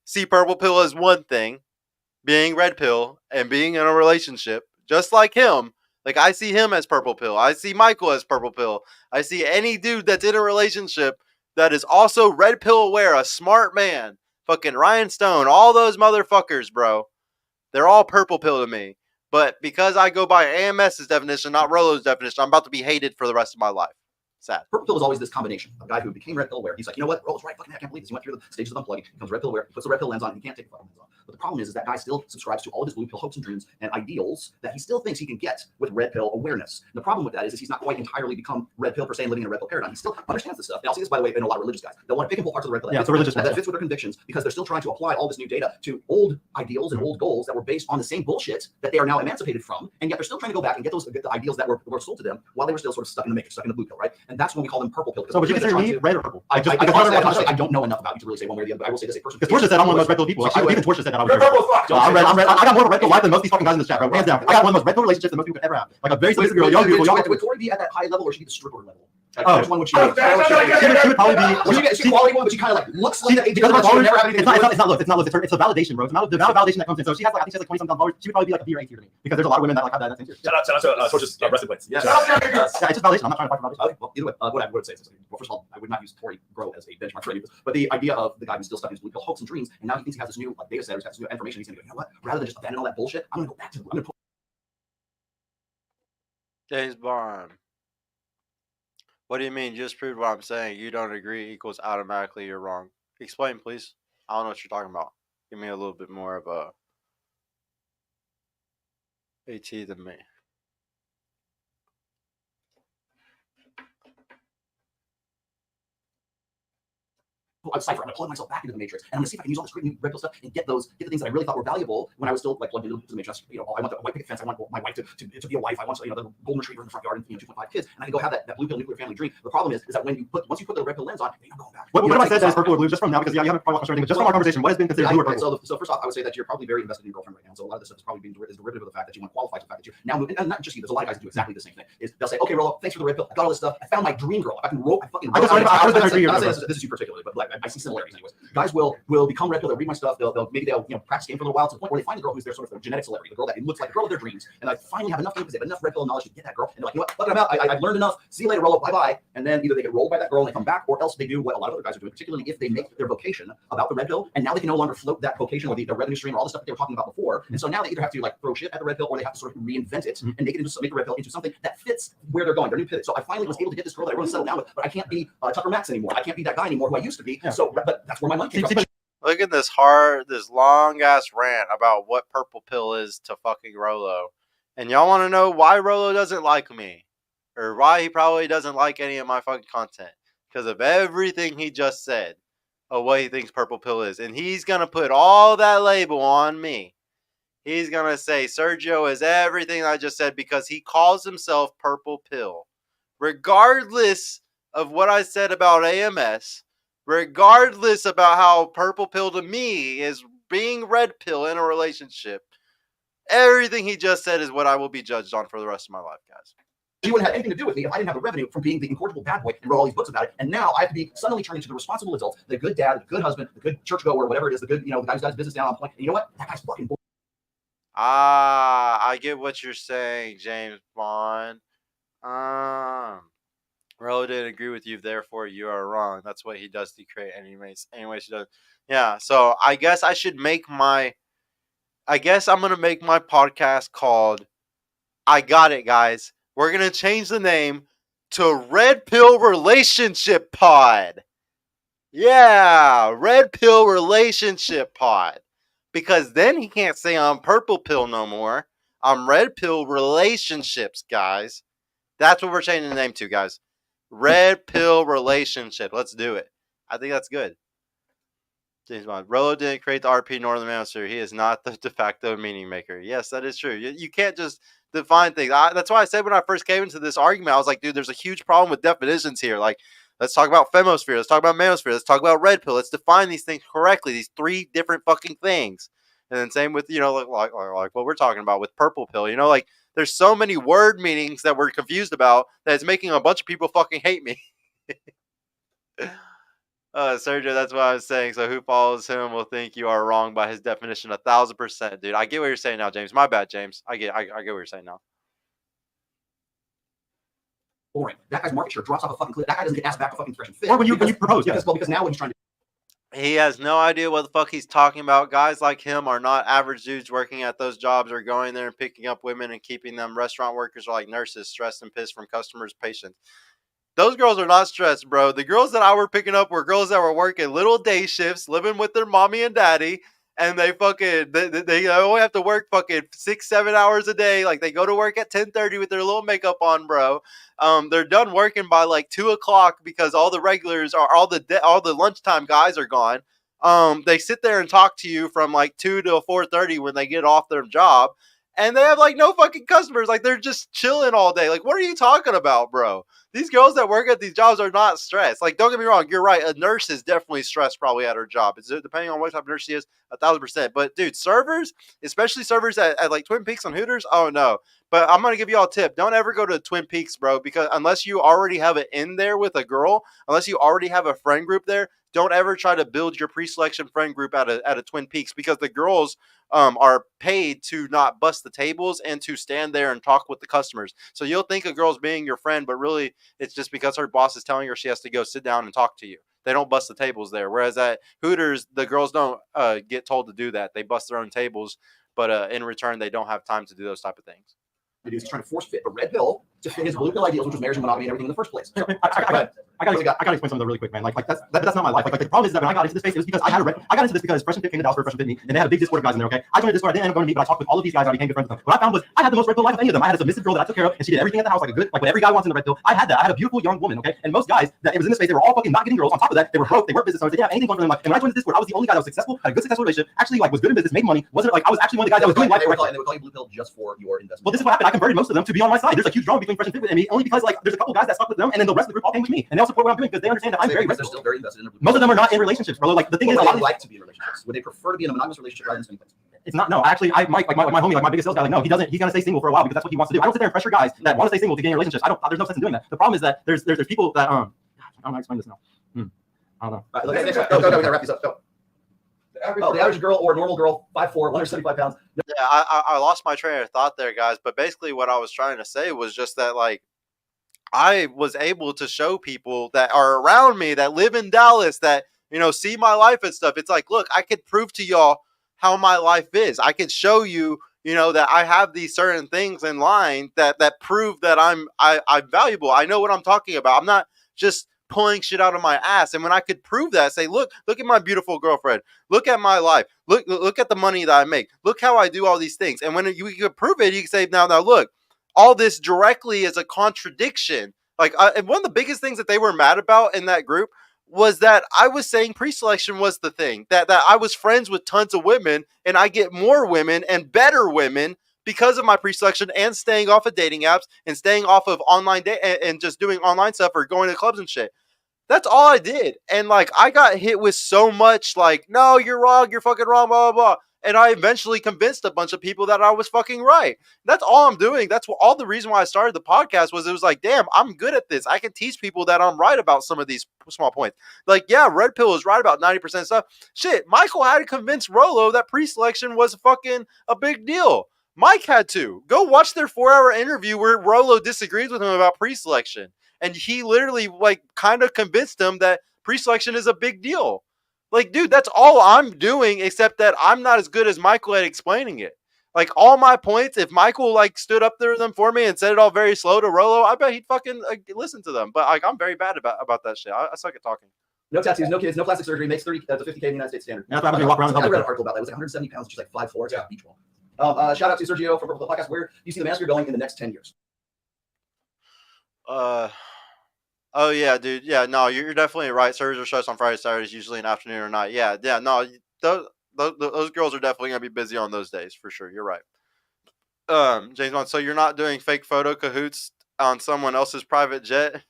see purple pill as one thing, being red pill and being in a relationship, just like him. Like, I see him as purple pill. I see Michael as purple pill. I see any dude that's in a relationship that is also red pill aware, a smart man. Fucking Ryan Stone, all those motherfuckers, bro. They're all purple pill to me. But because I go by AMS's definition, not Rollo's definition, I'm about to be hated for the rest of my life. Sad. Purple pill is always this combination of a guy who became red pill aware. He's like, you know what? Rollo's right. Fucking I can't believe this. He went through the stages of unplugging. He becomes red pill aware. He puts the red pill lens on. And he can't take the fucking lens off. But the problem is that guy still subscribes to all of his blue pill hopes and dreams and ideals that he still thinks he can get with red pill awareness. And the problem with that is he's not quite entirely become red pill per se and living in a red pill paradigm. He still understands this stuff. And I'll see this, by the way, in a lot of religious guys. They'll want to pick and pull parts of the red pill. Yeah, it's a religious that fits with their convictions, because they're still trying to apply all this new data to old ideals and old goals that were based on the same bullshit that they are now emancipated from. And yet they're still trying to go back and get the ideals that were sold to them while they were still sort of stuck in the matrix, stuck in the blue pill, right? And that's when we call them purple pill. So would you consider me red or purple? I don't know enough about you to really say one way or the other. But I will say this: a person. Because Torsia said I'm one of the most red pill people. Even Torsia said that I was. You're purple as fuck. I'm red. I got more of a red pill life than most of these fucking guys in this chat, bro. Hands down. I got one of the most red pill relationships that most people could ever have. Like a very specific girl, young, beautiful, young. Would Tori be at that high level, or should be the stripper level? Oh, which one would she? She would probably be. She's a quality one, but she kind of like looks like that. Because of her followers, it's not looks. It's a validation, bro. It's the amount of validation that comes in. So she has like, I think she has like 20-something followers. She would probably be like a B or A tier to me, because there's a lot of women that like have that thing too. Shout out to Torsia's resting place. Yeah, it's just validation. I'm not trying to fight for validation. Okay, well, either way, what I would say is this. Well, first of all, I would not use Tori Grow as a benchmark for any of this, but the idea of the guy who's still stuck in his blue pill hopes and dreams, and now he thinks he has this new like data set, or has this new information. He's gonna go, you know what? Rather than just abandon all that bullshit, I'm gonna go back to. I'm gonna put James Bond. What do you mean? You just proved what I'm saying. You don't agree equals automatically you're wrong. Explain, please. I don't know what you're talking about. Give me a little bit more of a AT than me. a cipher. I'm gonna plug myself back into the matrix, and I'm gonna see if I can use all this great new red pill stuff and get the things that I really thought were valuable when I was still like plugged into the matrix. You know, I want the white picket fence. I want my wife to be a wife. I want the golden retriever in the front yard and 2.5 kids, and I can go have that blue pill nuclear family dream. The problem is that once you put the red pill lens on, you're not going back. What have I said that is purple or blue? Just from now, because you haven't probably watched everything, but just from our conversation, what has been considered blue or purple? So first off, I would say that you're probably very invested in your girlfriend right now. So a lot of this stuff is probably being derivative of the fact that you want to qualify the fact that you now move. And not just you. There's a lot of guys that do exactly the same thing. Is they'll say, okay, Rollo, thanks for the red pill. I got all this stuff. I found my dream girl. I this is you particularly, but like I see similarities anyways. Guys will become red pill. They'll read my stuff. They'll practice game for a little while to the point where they find the girl who's their sort of genetic celebrity, the girl that it looks like the girl of their dreams. And I finally have enough game because they have enough red pill knowledge to get that girl. And they're like, you know what? Look, I'm out. I've learned enough. See you later, Rollo. Bye bye. And then either they get rolled by that girl and they come back, or else they do what a lot of other guys are doing, particularly if they make their vocation about the red pill, and now they can no longer float that vocation or the revenue stream or all the stuff that they were talking about before. And so now they either have to like throw shit at the red pill, or they have to sort of reinvent it and make the red pill into something that fits where they're going, their new pivot. So I finally was able to get this girl that I want to settle down with, but I can't be Tucker Max anymore. I can't be that guy anymore who I used to be. Yeah. So, but that's where my money came from. Look at this long ass rant about what purple pill is to fucking Rollo. And y'all want to know why Rollo doesn't like me? Or why he probably doesn't like any of my fucking content? Because of everything he just said of what he thinks purple pill is. And he's going to put all that label on me. He's going to say Sergio is everything I just said because he calls himself purple pill. Regardless of what I said about AMS, regardless about how purple pill to me is being red pill in a relationship, everything he just said is what I will be judged on for the rest of my life, guys. She wouldn't have anything to do with me if I didn't have the revenue from being the incorrigible bad boy and wrote all these books about it. And now I have to be suddenly turned into the responsible adult, the good dad, the good husband, the good churchgoer, whatever it is, the good, the guy who's got his business down on point. And you know what? That guy's fucking bull. I get what you're saying, James Bond. Rollo didn't agree with you, therefore you are wrong. That's what he does to create anyways he does. Yeah, so I guess I'm gonna make my podcast called I Got It, guys. We're gonna change the name to Red Pill Relationship Pod. Yeah, Red Pill Relationship Pod. Because then he can't say I'm purple pill no more. I'm red pill relationships, guys. That's what we're changing the name to, guys. Red pill relationship. Let's do it. I think that's good. James Bond. Rollo didn't create the RP nor the master. He is not the de facto meaning maker. Yes, that is true. You can't just define things. That's why I said when I first came into this argument, I was like, dude, there's a huge problem with definitions here. Like, let's talk about femosphere. Let's talk about manosphere. Let's talk about red pill. Let's define these things correctly. These 3 different fucking things. And then same with, like what we're talking about with purple pill. Like there's so many word meanings that we're confused about that it's making a bunch of people fucking hate me. Sergio, that's what I was saying. So who follows him will think you are wrong by his definition 1,000%, dude. I get what you're saying now, James. My bad, James. I get what you're saying now. Boring. That guy's market share drops off a fucking cliff. That guy doesn't get asked back to fucking fresh and fit. Or when you propose, yeah. Because now when he's trying to. He has no idea what the fuck he's talking about. Guys like him are not average dudes working at those jobs or going there and picking up women and keeping them. Restaurant workers are like nurses, stressed and pissed from customers' patients. Those girls are not stressed, bro. The girls that I were picking up were girls that were working little day shifts, living with their mommy and daddy, and they only have to work fucking 6-7 hours a day. Like they go to work at 10:30 with their little makeup on, bro. They're done working by like 2 o'clock because all the regulars are all the lunchtime guys are gone. They sit there and talk to you from like 2 to 4:30 when they get off their job, and they have like no fucking customers. Like they're just chilling all day. Like what are you talking about, bro? These girls that work at these jobs are not stressed. Like, don't get me wrong. You're right. A nurse is definitely stressed probably at her job. It's depending on what type of nurse she is, 1,000%. But, dude, servers, especially servers at like Twin Peaks and Hooters, oh, no. But I'm going to give you all a tip. Don't ever go to Twin Peaks, bro, because unless you already have it in there with a girl, unless you already have a friend group there, don't ever try to build your pre-selection friend group at a Twin Peaks because the girls are paid to not bust the tables and to stand there and talk with the customers. So you'll think a girl's being your friend, but really it's just because her boss is telling her she has to go sit down and talk to you. They don't bust the tables there. Whereas at Hooters, the girls don't get told to do that. They bust their own tables, but in return, they don't have time to do those type of things. He's trying to force fit a red pill to fit his blue pill ideals, which was marriage and monogamy and everything in the first place. I gotta explain something really quick, man. Like that's not my life. Like the problem is that when I got into this space, it was because I got into this because Fresh and Fit came to Dallas for Fresh and Fit me, and they had a big Discord of guys in there. Okay, I joined the Discord. I didn't end up going to meet, but I talked with all of these guys. I became good friends with them. What I found was I had the most red pill life of any of them. I had a submissive girl that I took care of, and she did everything at the house like what every guy wants in the red pill. I had that. I had a beautiful young woman. Okay, and most guys that it was in this space, they were all fucking not getting girls. On top of that, they were broke. They weren't business owners. They didn't have anything going for them. Like, and when I joined this Discord, I was the only guy that was successful, had a good successful relationship, actually like was good in business, made money. Wasn't like I was actually one of the guys that was doing life correctly. And they would call you blue pill just for your investment. Well, this is what happened. I converted most of them to be on my side. There's a huge drama between Fresh and Fit and me, only because like there's a couple guys that stuck with them, and then the rest of the group all came with me, and they all support what I'm doing because they understand that I'm very they're still very invested in their blue pill. Most of them are not in relationships, bro. Like the thing is, a lot would they like to be in relationships? Would they prefer to be in a monogamous relationship rather than spending place? It's not. No, actually, my homie, like my biggest sales guy, like no, he doesn't. He's gonna stay single for a while because that's what he wants to do. I don't sit there and pressure guys that want to stay single to get in relationships. There's no sense in doing that. The problem is that there's people that I don't know how to explain this now. I don't know. Right, go, we gotta wrap these up. Go. The average girl or normal girl, 5'4", 175 pounds. Yeah, I lost my train of thought there, guys. But basically, what I was trying to say was just that, like, I was able to show people that are around me that live in Dallas that, see my life and stuff. It's like, look, I could prove to y'all how my life is. I could show you, that I have these certain things in line that prove that I'm valuable. I know what I'm talking about. I'm not just pulling shit out of my ass. And when I could prove that, say, look at my beautiful girlfriend. Look at my life. Look at the money that I make. Look how I do all these things. And when you could prove it, you can say, now look, all this directly is a contradiction. Like, and one of the biggest things that they were mad about in that group was that I was saying pre-selection was the thing, that I was friends with tons of women and I get more women and better women because of my pre-selection and staying off of dating apps and staying off of online and just doing online stuff or going to clubs and shit. That's all I did. And like, I got hit with so much like, no, you're wrong. You're fucking wrong, blah, blah, blah. And I eventually convinced a bunch of people that I was fucking right. That's all I'm doing. That's all the reason why I started the podcast was it was like, damn, I'm good at this. I can teach people that I'm right about some of these small points. Like, yeah, Red Pill is right about 90% stuff. Shit, Michael had to convince Rollo that pre-selection was fucking a big deal. Mike had to. Go watch their 4-hour interview where Rollo disagrees with him about pre-selection. And he literally, like, kind of convinced him that pre-selection is a big deal. Like, dude, that's all I'm doing, except that I'm not as good as Michael at explaining it. Like, all my points, if Michael, like, stood up there them for me and said it all very slow to Rollo, I bet he'd fucking listen to them. But, like, I'm very bad about that shit. I suck at talking. No tattoos, no kids, no plastic surgery, makes 30 to 50K in the United States standard. That's why I'm walk around. I read an article about that. It was like 170 pounds, just like 5'4". It's like a beach ball. Shout out to Sergio from the podcast. Where do you see the Manosphere going in the next 10 years? Oh, yeah, dude. Yeah, no, you're definitely right. Sergio shows on Friday, Saturdays, usually an afternoon or night. Yeah, no, those girls are definitely going to be busy on those days, for sure. You're right. James Bond. So you're not doing fake photo cahoots on someone else's private jet?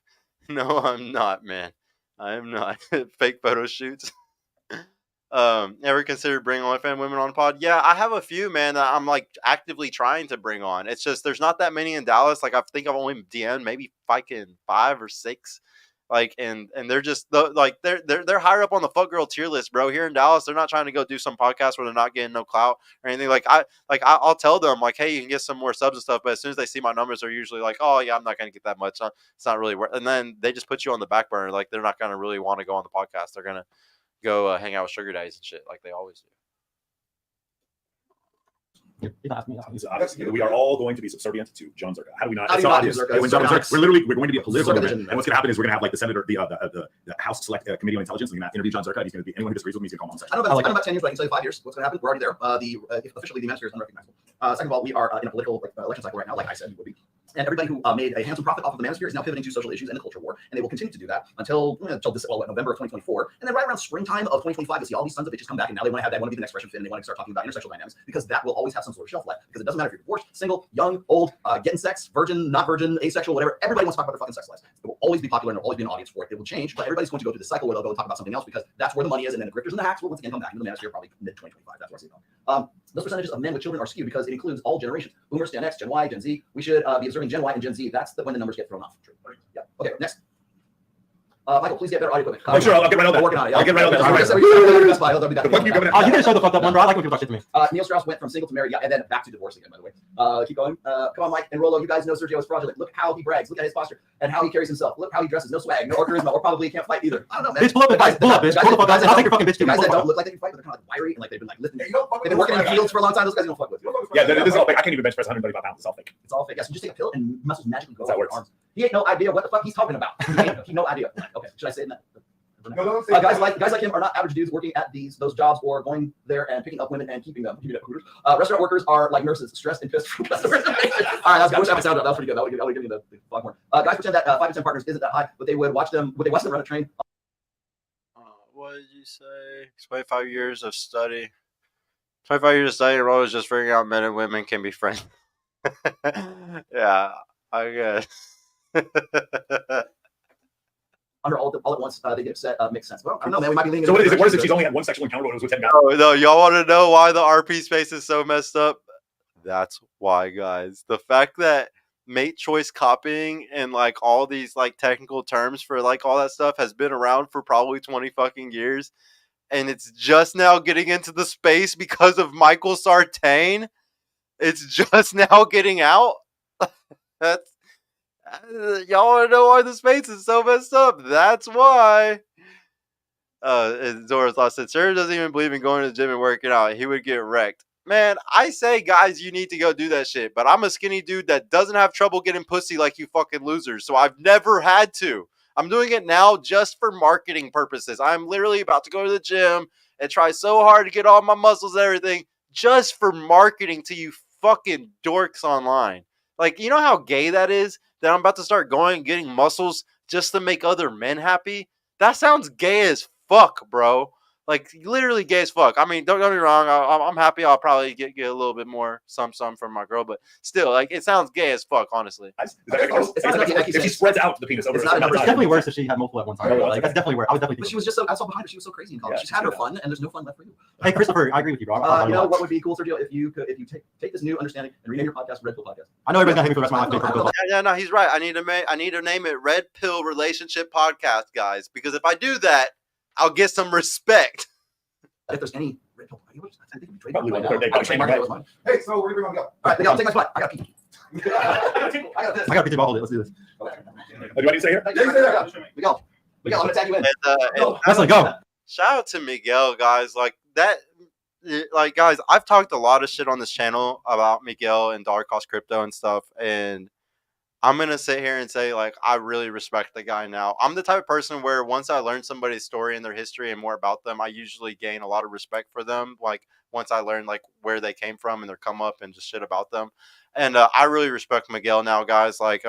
No, I'm not, man. I am not. Fake photo shoots. Ever considered bringing OnlyFans women on pod? Yeah, I have a few, man, that I'm like actively trying to bring on. It's just there's not that many in Dallas. Like I think I've only DM'd maybe fucking 5 or 6. Like and they're just like they're higher up on the fuck girl tier list, bro. Here in Dallas, they're not trying to go do some podcast where they're not getting no clout or anything. I'll tell them like, hey, you can get some more subs and stuff, but as soon as they see my numbers, they're usually like, oh yeah, I'm not gonna get that much. It's not really worth. And then they just put you on the back burner. Like they're not gonna really want to go on the podcast. They're gonna go hang out with sugar daddies and shit like they always do. Obviously, we are all going to be subservient to John Zerka. How do we not? How do you not do Zerka? We're going to be a political movement, and what's going to happen is we're going to have like the senator, the House Select Committee on Intelligence. We're going to interview John Zerka, and he's going to be anyone who disagrees with me. He's going to call him on session. I don't know about 10 years, but I can tell you 5 years. What's going to happen? We're already there. Officially, the manosphere is unrecognizable. Second of all, we are in a political election cycle right now, like I said we would be. And everybody who made a handsome profit off of the manosphere is now pivoting to social issues and the culture war, and they will continue to do that until this November of 2024, and then right around springtime of 2025, you'll see all these sons of bitches come back, and now they want to be the next Fresh and Fit, and they want to start talking about intersexual dynamics, because that will always have some sort of shelf life. Because it doesn't matter if you're divorced, single, young, old, getting sex, virgin, not virgin, asexual, whatever. Everybody wants to talk about their fucking sex lives. It will always be popular, and there will always be an audience for it. It will change, but everybody's going to go through the cycle where they'll go and talk about something else, because that's where the money is, and then the grifters and the hacks will once again come back into the manosphere probably mid-2025. That's where I see it going. Those percentages of men with children are skewed because it includes all generations: Boomers, Gen X, Gen Y, Gen Z. We should be observing Gen Y and Gen Z. That's when the numbers get thrown off. Yeah. Okay. Next. Michael, please get better audio equipment. Oh, sure. I'll get right on that. Working on it. I'll get right on that. You can show the fucked up one, bro. I like when people talk shit to me. Neil Strauss went from single to married, and then back to divorce again, by the way. Keep going. Come on, Mike and Rollo. You guys know Sergio is fraudulent. Look how he brags. Look at his posture and how he carries himself. Look how he dresses. No swag, no charisma, or probably can't fight either. I don't know, man. Bitch, pull up, guys. Pull up, bitch. Pull up, guys. I'll take your fucking bitch too. Guys that don't look like they can fight, but they're kind of like wiry and like they've been like lifting. They've been working in the fields for a long time. Those guys don't fuck with you. Yeah, this is all fake. I can't even bench press 135 pounds. It's all fake. It's all fake. Yes, you just take a pill and muscles magically go. That's how it works. Arms. He ain't no idea what the fuck he's talking about. He no idea. Okay, should I say that? No, guys like him are not average dudes working at those jobs or going there and picking up women and keeping them. Restaurant workers are like nurses, stressed and pissed from customers. All right, I wish I had sound up. That was pretty good. That would give me the fog more. Guys pretend that 5 to 10 partners isn't that high, but they would watch them. Would they watch them run a train? What did you say? 25 years of study. 25 years of study, and Rollo is just figuring out men and women can be friends. Yeah, I guess. Under all at once, they get upset. Makes sense. Well, I don't know, man. We might be leaning. So what is it? What is it? She's only had one sexual encounter when it was with 10 guys. No, y'all want to know why the RP space is so messed up? That's why, guys. The fact that mate choice copying and like all these like technical terms for like all that stuff has been around for probably 20 fucking years, and it's just now getting into the space because of Michael Sartain. It's just now getting out. That's y'all want to know why the space is so messed up? That's why. Doris Law said, Sergio doesn't even believe in going to the gym and working out. He would get wrecked. Man, I say, guys, you need to go do that shit. But I'm a skinny dude that doesn't have trouble getting pussy like you fucking losers. So I've never had to. I'm doing it now just for marketing purposes. I'm literally about to go to the gym and try so hard to get all my muscles and everything just for marketing to you fucking dorks online. Like, you know how gay that is? That I'm about to start going and getting muscles just to make other men happy? That sounds gay as fuck, bro. Like, literally gay as fuck. I mean, don't get me wrong. I'm happy I'll probably get a little bit more some from my girl, but still, like, it sounds gay as fuck, honestly. If she spreads out the penis over, it's definitely worse if she had multiple at one time. Like, that's definitely worse. I would definitely. But she was just so. I saw behind her. She was so crazy in college. She's had her fun, and there's no fun left for you. Hey, Christopher, I agree with you, bro. You know what would be cool, Sergio, if you take this new understanding and rename your podcast Red Pill Podcast. I know everybody's gonna hate me for the rest of my life. Yeah, no, he's right. I need to name it Red Pill Relationship Podcast, guys, because if I do that, I'll get some respect. If there's any Red Pill, I think we Probably trademark. Hey, so we're gonna go. All right, Miguel, take my spot. I got pee. I got pee ball. Let's do this. Do you want to say here? Miguel, I'm gonna tag you in. Let's go. Shout out to Miguel, guys. Like that. Like, guys, I've talked a lot of shit on this channel about Miguel and dollar cost crypto and stuff, and I'm going to sit here and say, like, I really respect the guy now. I'm the type of person where once I learn somebody's story and their history and more about them, I usually gain a lot of respect for them. Like, once I learn, like, where they came from and their come up and just shit about them. And I really respect Miguel now, guys. Like,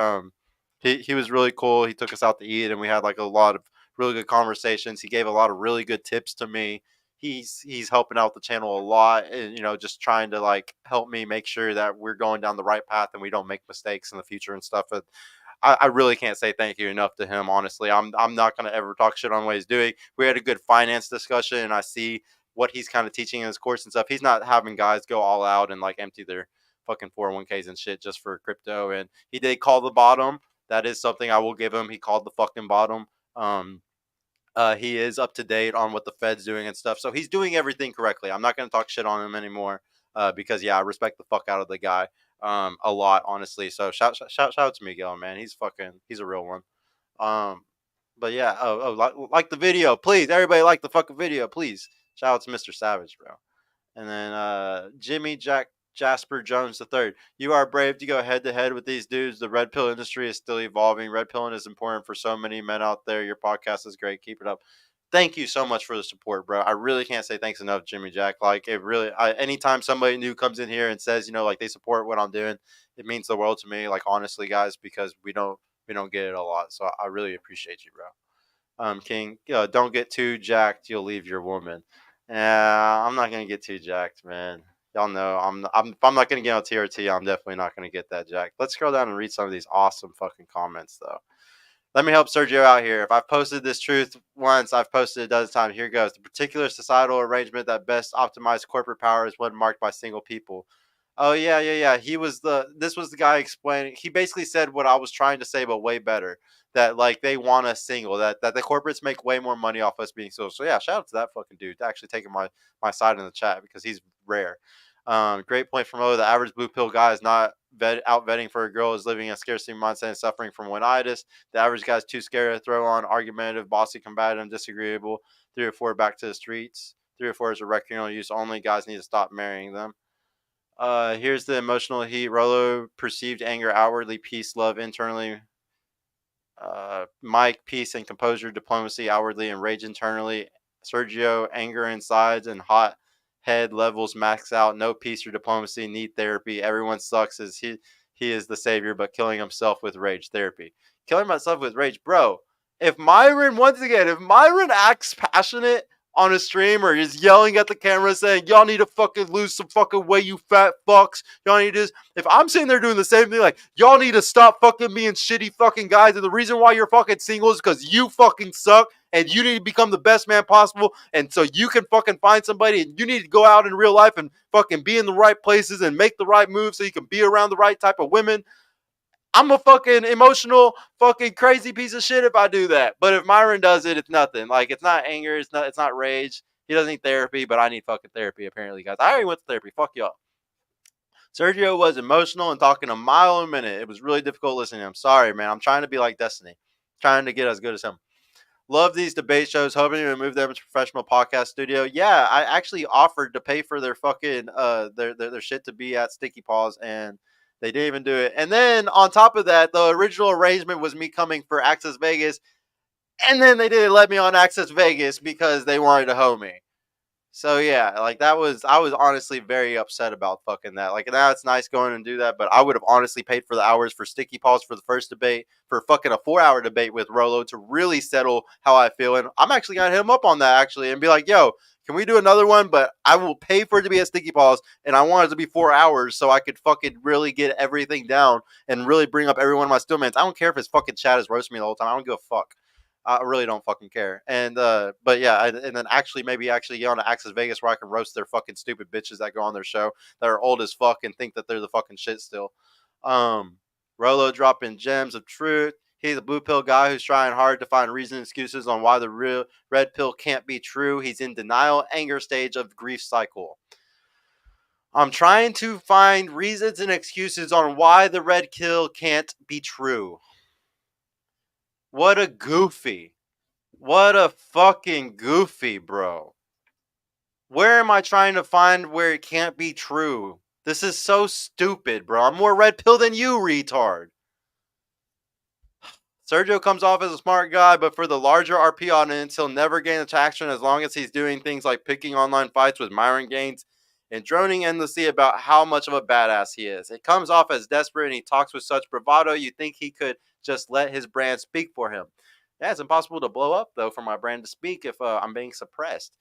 he was really cool. He took us out to eat, and we had, like, a lot of really good conversations. He gave a lot of really good tips to me. he's helping out the channel a lot, and just trying to like help me make sure that we're going down the right path and we don't make mistakes in the future and stuff. And I really can't say thank you enough to him. Honestly, I'm not gonna ever talk shit on what he's doing. We had a good finance discussion, and I see what he's kind of teaching in his course and stuff. He's not having guys go all out and like empty their fucking 401ks and shit just for crypto. And he did call the bottom. That is something I will give him. He called the fucking bottom. He is up to date on what the Fed's doing and stuff. So he's doing everything correctly. I'm not going to talk shit on him anymore because, yeah, I respect the fuck out of the guy a lot, honestly. So shout out to Miguel, man. He's a real one. But yeah, like the video, please. Everybody like the fucking video, please. Shout out to Mr. Savage, bro. And then Jimmy Jasper Jones III. You are brave to go head to head with these dudes. The red pill industry is still evolving. Red pilling is important for so many men out there. Your podcast is great. Keep it up. Thank you so much for the support, bro. I really can't say thanks enough, Jimmy Jack. Like it really, anytime somebody new comes in here and says, like they support what I'm doing, it means the world to me. Like honestly, guys, because we don't get it a lot. So I really appreciate you, bro. King, don't get too jacked. You'll leave your woman. I'm not gonna get too jacked, man. Y'all know if I'm not gonna get on TRT, I'm definitely not gonna get that jacked. Let's scroll down and read some of these awesome fucking comments though. Let me help Sergio out here. If I've posted this truth once, I've posted it a dozen times. Here goes. The particular societal arrangement that best optimized corporate power is one marked by single people. Oh yeah. This was the guy explaining. He basically said what I was trying to say, but way better. That like they want us single. That the corporates make way more money off us being single. So yeah, shout out to that fucking dude actually taking my side in the chat because he's rare. Great point from Rollo. The average blue pill guy is not out vetting for a girl, is living in a scarcity mindset and suffering from one-itis. The average guy is too scared to throw on, argumentative, bossy, combative, and disagreeable. 3 or 4 back to the streets. 3 or 4 is a recreational use only. Guys need to stop marrying them. Here's the emotional heat. Rollo perceived anger outwardly, peace, love internally. Mike, peace and composure, diplomacy outwardly, and rage internally. Sergio, anger inside and hot head levels max out. No peace or diplomacy. Need therapy. Everyone sucks as he is the savior, but killing himself with rage. Therapy. Killing myself with rage, bro. If Myron acts passionate on a stream or is yelling at the camera saying, y'all need to fucking lose some fucking weight, you fat fucks. Y'all need to. If I'm sitting there doing the same thing, like, y'all need to stop fucking being shitty fucking guys. And the reason why you're fucking single is because you fucking suck. And you need to become the best man possible. And so you can fucking find somebody. And you need to go out in real life and fucking be in the right places and make the right moves so you can be around the right type of women. I'm a fucking emotional, fucking crazy piece of shit if I do that. But if Myron does it, it's nothing. Like, it's not anger. It's not rage. He doesn't need therapy, but I need fucking therapy, apparently, guys. I already went to therapy. Fuck y'all. Sergio was emotional and talking a mile a minute. It was really difficult listening to him. Sorry, man. I'm trying to be like Destiny. Trying to get as good as him. Love these debate shows. Hoping to move them to professional podcast studio. Yeah, I actually offered to pay for their fucking their shit to be at Sticky Paws, and they didn't even do it. And then on top of that, the original arrangement was me coming for Access Vegas, and then they didn't let me on Access Vegas because they wanted to hoe me. So yeah, like I was honestly very upset about fucking that. Like now it's nice going and do that, but I would have honestly paid for the hours for Sticky Paws for the first debate, for fucking a 4-hour debate with Rollo to really settle how I feel. And I'm actually gonna hit him up on that actually and be like, yo, can we do another one? But I will pay for it to be at Sticky Paws, and I want it to be 4 hours so I could fucking really get everything down and really bring up every one of my stillmans. I don't care if his fucking chat is roasting me the whole time. I don't give a fuck. I really don't fucking care. And but yeah, and then maybe get on to Access Vegas where I can roast their fucking stupid bitches that go on their show that are old as fuck and think that they're the fucking shit still. Rollo dropping gems of truth. He's a blue pill guy who's trying hard to find reason and excuses on why the real red pill can't be true. He's in denial, anger stage of grief cycle. I'm trying to find reasons and excuses on why the red pill can't be true. What a goofy. What a fucking goofy, bro. Where am I trying to find where it can't be true? This is so stupid, bro. I'm more red pill than you, retard. Sergio comes off as a smart guy, but for the larger RP audience, he'll never gain attraction as long as he's doing things like picking online fights with Myron Gaines and droning endlessly about how much of a badass he is. It comes off as desperate, and he talks with such bravado, you think he could just let his brand speak for him. Yeah, it's impossible to blow up, though, for my brand to speak if I'm being suppressed.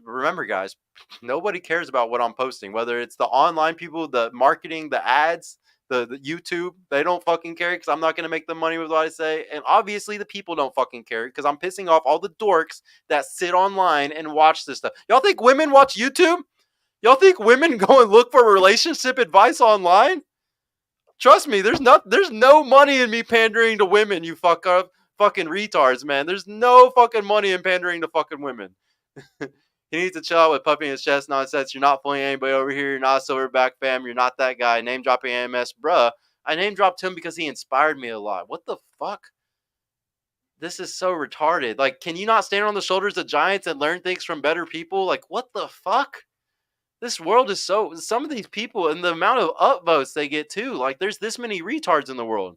Remember, guys, nobody cares about what I'm posting, whether it's the online people, the marketing, the ads, the YouTube. They don't fucking care because I'm not going to make them money with what I say. And obviously, the people don't fucking care because I'm pissing off all the dorks that sit online and watch this stuff. Y'all think women watch YouTube? Y'all think women go and look for relationship advice online? Trust me, there's no money in me pandering to women, you fucking retards, man. There's no fucking money in pandering to fucking women. He needs to chill out with puffing his chest nonsense. You're not fooling anybody over here. You're not a silverback fam. You're not that guy. Name dropping AMS, bruh. I name dropped him because he inspired me a lot. What the fuck? This is so retarded. Like, can you not stand on the shoulders of giants and learn things from better people? Like, what the fuck? This world is so... Some of these people and the amount of upvotes they get too. Like, there's this many retards in the world.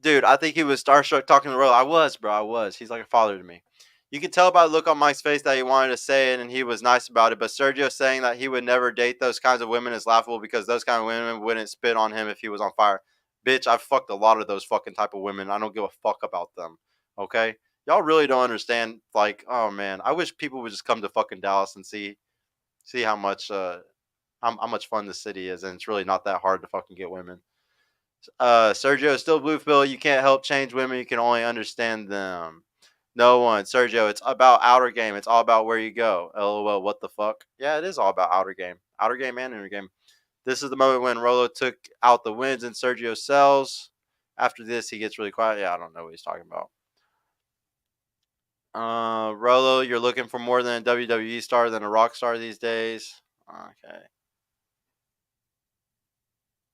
Dude, I think he was starstruck talking to Rollo. I was, bro. I was. He's like a father to me. You can tell by the look on Mike's face that he wanted to say it and he was nice about it. But Sergio saying that he would never date those kinds of women is laughable because those kind of women wouldn't spit on him if he was on fire. Bitch, I've fucked a lot of those fucking type of women. I don't give a fuck about them. Okay? Y'all really don't understand. Like, oh man, I wish people would just come to fucking Dallas and see how much fun the city is, and it's really not that hard to fucking get women. Sergio is still blue pill. You can't help change women. You can only understand them. No one. Sergio, it's about outer game. It's all about where you go. LOL, what the fuck? Yeah, it is all about outer game. Outer game and inner game. This is the moment when Rollo took out the wins and Sergio sells. After this, he gets really quiet. Yeah, I don't know what he's talking about. Rollo, you're looking for more than a WWE star than a rock star these days. Okay.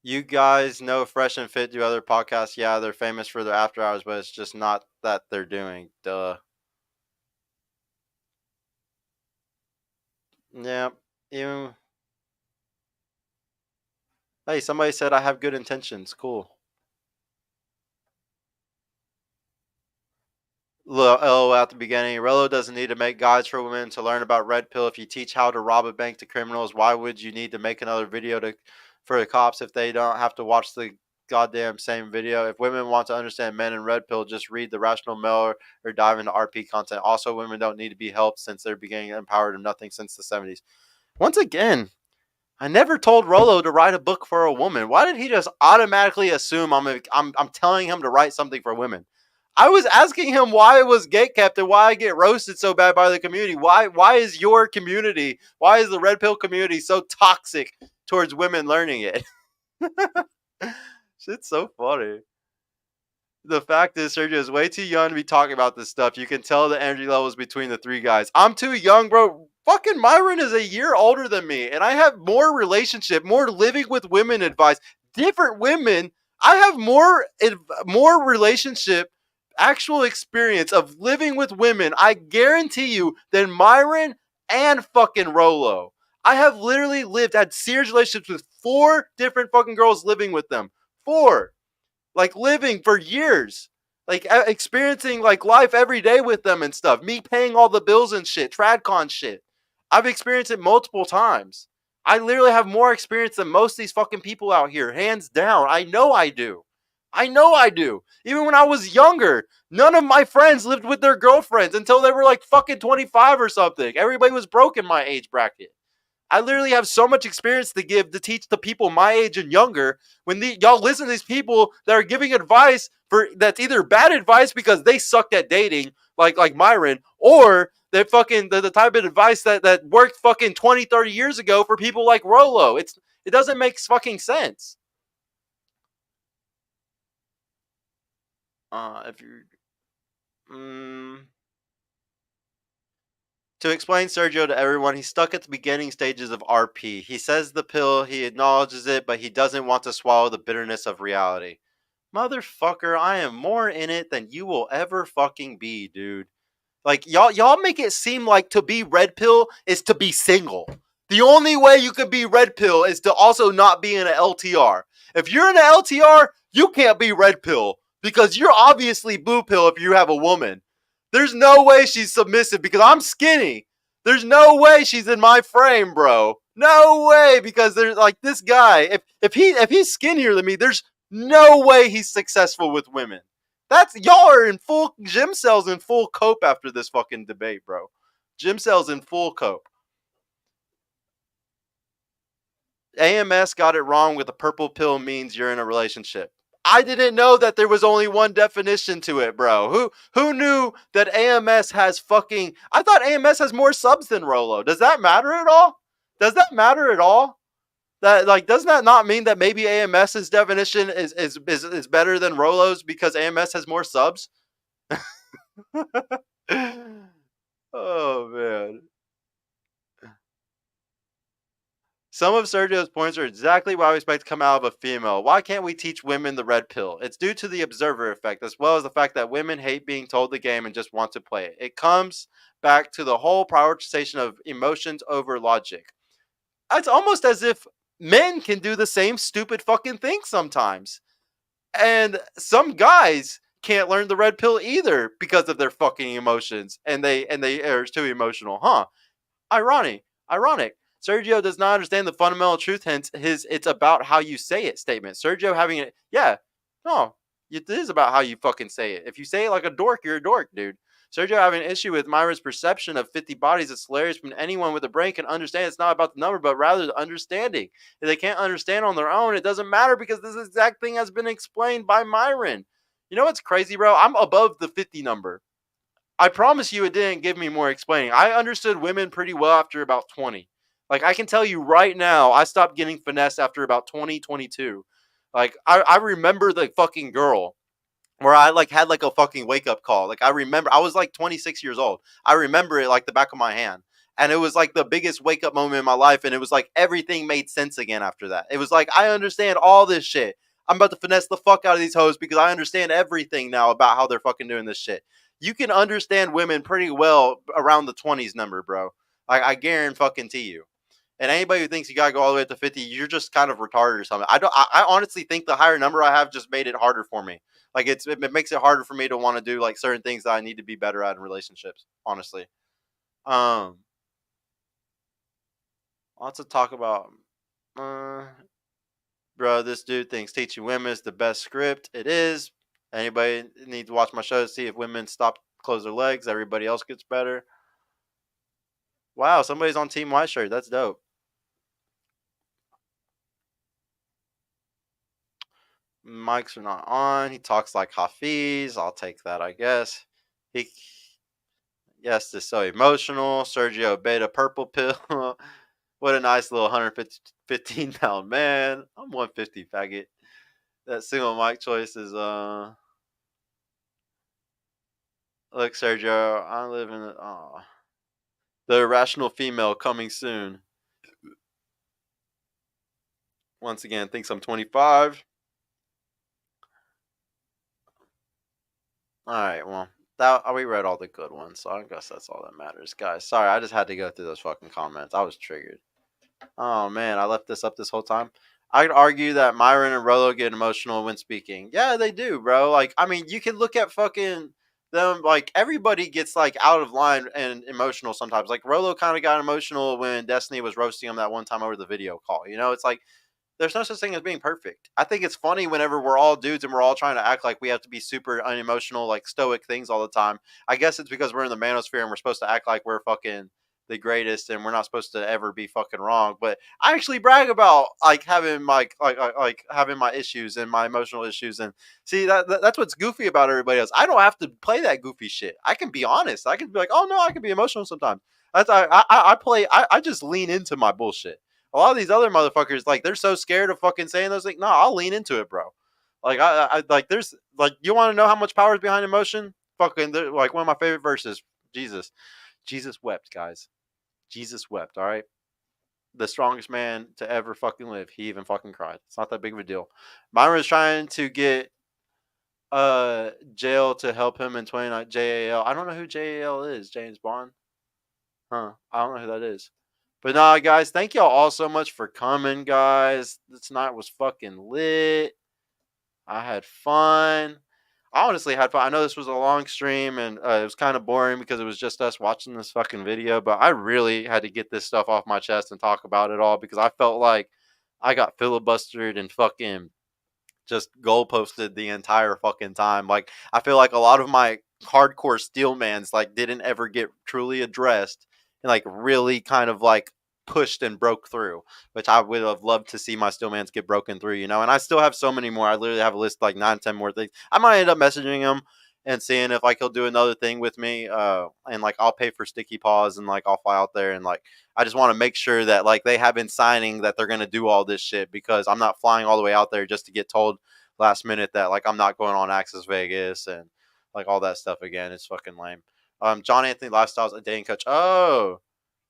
You guys know Fresh and Fit do other podcasts. Yeah, they're famous for their after hours, but it's just not that they're doing. Duh. Yeah. Even... Hey, somebody said I have good intentions. Cool. LOL at the beginning. Rollo doesn't need to make guides for women to learn about Red Pill. If you teach how to rob a bank to criminals, why would you need to make another video for the cops if they don't have to watch the goddamn same video? If women want to understand men and Red Pill, just read the Rational Male or dive into RP content. Also, women don't need to be helped since they're being empowered of nothing since the 70s. Once again, I never told Rollo to write a book for a woman. Why did he just automatically assume I'm telling him to write something for women? I was asking him why it was gatekept and why I get roasted so bad by the community. Why is your community, why is the Red Pill community so toxic towards women learning it? Shit's so funny. The fact is, Sergio is way too young to be talking about this stuff. You can tell the energy levels between the three guys. I'm too young, bro. Fucking Myron is a year older than me, and I have more relationship, more living with women advice, different women. I have more relationship, actual experience of living with women, I guarantee you, than Myron and fucking Rollo. I have literally had serious relationships with 4 different fucking girls living with them. 4. Like, living for years. Like, experiencing, like, life every day with them and stuff. Me paying all the bills and shit. TradCon shit. I've experienced it multiple times. I literally have more experience than most of these fucking people out here. Hands down. I know I do. I know I do. Even when I was younger, none of my friends lived with their girlfriends until they were like fucking 25 or something. Everybody was broke in my age bracket. I literally have so much experience to give to teach the people my age and younger. When y'all listen to these people that are giving advice that's either bad advice because they sucked at dating, like Myron, or they're fucking the type of advice that worked fucking 20, 30 years ago for people like Rollo. It doesn't make fucking sense. If you're... To explain Sergio to everyone, he's stuck at the beginning stages of RP. He says the pill, he acknowledges it, but he doesn't want to swallow the bitterness of reality. Motherfucker, I am more in it than you will ever fucking be, dude. Like, y'all make it seem like to be Red Pill is to be single. The only way you could be Red Pill is to also not be in an LTR. If you're in an LTR, you can't be Red Pill. Because you're obviously blue pill if you have a woman. There's no way she's submissive because I'm skinny. There's no way she's in my frame, bro. No way, because there's like this guy. If he's skinnier than me, there's no way he's successful with women. Y'all are in full gym cells in full cope after this fucking debate, bro. Gym cells in full cope. AMS got it wrong with the purple pill means you're in a relationship. I didn't know that there was only one definition to it, bro. Who knew that AMS has fucking... I thought AMS has more subs than Rollo. Does that matter at all? Does that matter at all? That, like, doesn't that not mean that maybe AMS's definition is better than Rollo's because AMS has more subs? Oh man. Some of Sergio's points are exactly what I expect to come out of a female. Why can't we teach women the red pill? It's due to the observer effect, as well as the fact that women hate being told the game and just want to play it. It comes back to the whole prioritization of emotions over logic. It's almost as if men can do the same stupid fucking thing sometimes. And some guys can't learn the red pill either because of their fucking emotions. And they are too emotional. Huh. Ironic. Sergio does not understand the fundamental truth, hence his "it's about how you say it" statement. Sergio having it, yeah, no, it is about how you fucking say it. If you say it like a dork, you're a dork, dude. Sergio having an issue with Myra's perception of 50 bodies is hilarious when anyone with a brain can understand it's not about the number, but rather the understanding. If they can't understand on their own, it doesn't matter because this exact thing has been explained by Myron. You know what's crazy, bro? I'm above the 50 number. I promise you it didn't give me more explaining. I understood women pretty well after about 20. Like, I can tell you right now, I stopped getting finessed after about 2022. Like, I remember the fucking girl where I, like, had, like, a fucking wake-up call. Like, I remember, I was, like, 26 years old. I remember it like the back of my hand. And it was, like, the biggest wake-up moment in my life, and it was, like, everything made sense again after that. It was, like, I understand all this shit. I'm about to finesse the fuck out of these hoes because I understand everything now about how they're fucking doing this shit. You can understand women pretty well around the 20s number, bro. I guarantee you. And anybody who thinks you gotta go all the way up to 50, you're just kind of retarded or something. I honestly think the higher number I have just made it harder for me. Like it makes it harder for me to want to do like certain things that I need to be better at in relationships. Honestly, lots of talk about. Bro, this dude thinks teaching women is the best script. It is. Anybody needs to watch my show to see if women stop close their legs, everybody else gets better. Wow, somebody's on Team White Shirt. That's dope. Mics are not on. He talks like Hafiz. I'll take that, I guess. Yes, this is so emotional. Sergio Beta Purple Pill. What a nice little 115-pound man. I'm 150, faggot. That single mic choice is look, Sergio, I live in the irrational female coming soon. Once again, thinks I'm 25. All right, well, we read all the good ones, so I guess that's all that matters, guys. Sorry, I just had to go through those fucking comments. I was triggered. Oh man, I left this up this whole time. I could argue that Myron and Rollo get emotional when speaking. Yeah, they do, bro. Like, I mean, you can look at fucking them. Like, everybody gets like out of line and emotional sometimes. Like, Rollo kind of got emotional when Destiny was roasting him that one time over the video call. You know, it's like there's no such thing as being perfect. I think it's funny whenever we're all dudes and we're all trying to act like we have to be super unemotional, like stoic things all the time. I guess it's because we're in the manosphere and we're supposed to act like we're fucking the greatest and we're not supposed to ever be fucking wrong. But I actually brag about like having my like having my issues and my emotional issues. And see that's what's goofy about everybody else. I don't have to play that goofy shit. I can be honest. I can be like, oh no, I can be emotional sometimes. That's I just lean into my bullshit. A lot of these other motherfuckers, like, they're so scared of fucking saying those things. No, I'll lean into it, bro. Like, I like, there's, like, you want to know how much power is behind emotion? Fucking, like, one of my favorite verses, Jesus wept, guys. Jesus wept, all right? The strongest man to ever fucking live. He even fucking cried. It's not that big of a deal. Myron is trying to get Jail to help him in 29. JAL. I don't know who JAL is. James Bond? Huh. I don't know who that is. But nah, guys, thank y'all all so much for coming, guys. This night was fucking lit. I had fun. I honestly had fun. I know this was a long stream and it was kind of boring because it was just us watching this fucking video, but I really had to get this stuff off my chest and talk about it all because I felt like I got filibustered and fucking just goalposted the entire fucking time. Like, I feel like a lot of my hardcore steelmans like didn't ever get truly addressed and like really kind of like pushed and broke through, which I would have loved to see my steelmans get broken through, you know. And I still have so many more. I literally have a list of like 9, 10 more things. I might end up messaging him and seeing if like he'll do another thing with me, and like I'll pay for sticky paws and like I'll fly out there and like I just want to make sure that like they have been signing that they're gonna do all this shit, because I'm not flying all the way out there just to get told last minute that like I'm not going on Access Vegas and like all that stuff again. It's fucking lame. John Anthony Lifestyles, a dating coach. Oh,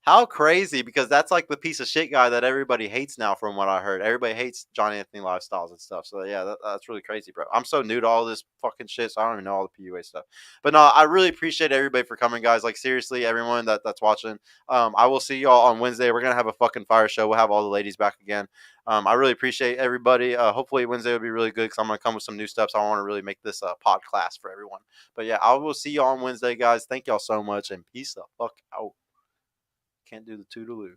how crazy, because that's like the piece of shit guy that everybody hates now, from what I heard. Everybody hates John Anthony Lifestyles and stuff. So yeah, that's really crazy, bro. I'm so new to all this fucking shit, so I don't even know all the PUA stuff. But no, I really appreciate everybody for coming, guys. Like, seriously, everyone that's watching. I will see y'all on Wednesday. We're gonna have a fucking fire show. We'll have all the ladies back again. I really appreciate everybody. Hopefully Wednesday will be really good, because I'm gonna come with some new stuff. So I want to really make this a pod class for everyone. But yeah, I will see y'all on Wednesday, guys. Thank y'all so much, and peace the fuck out. Can't do the toodaloo.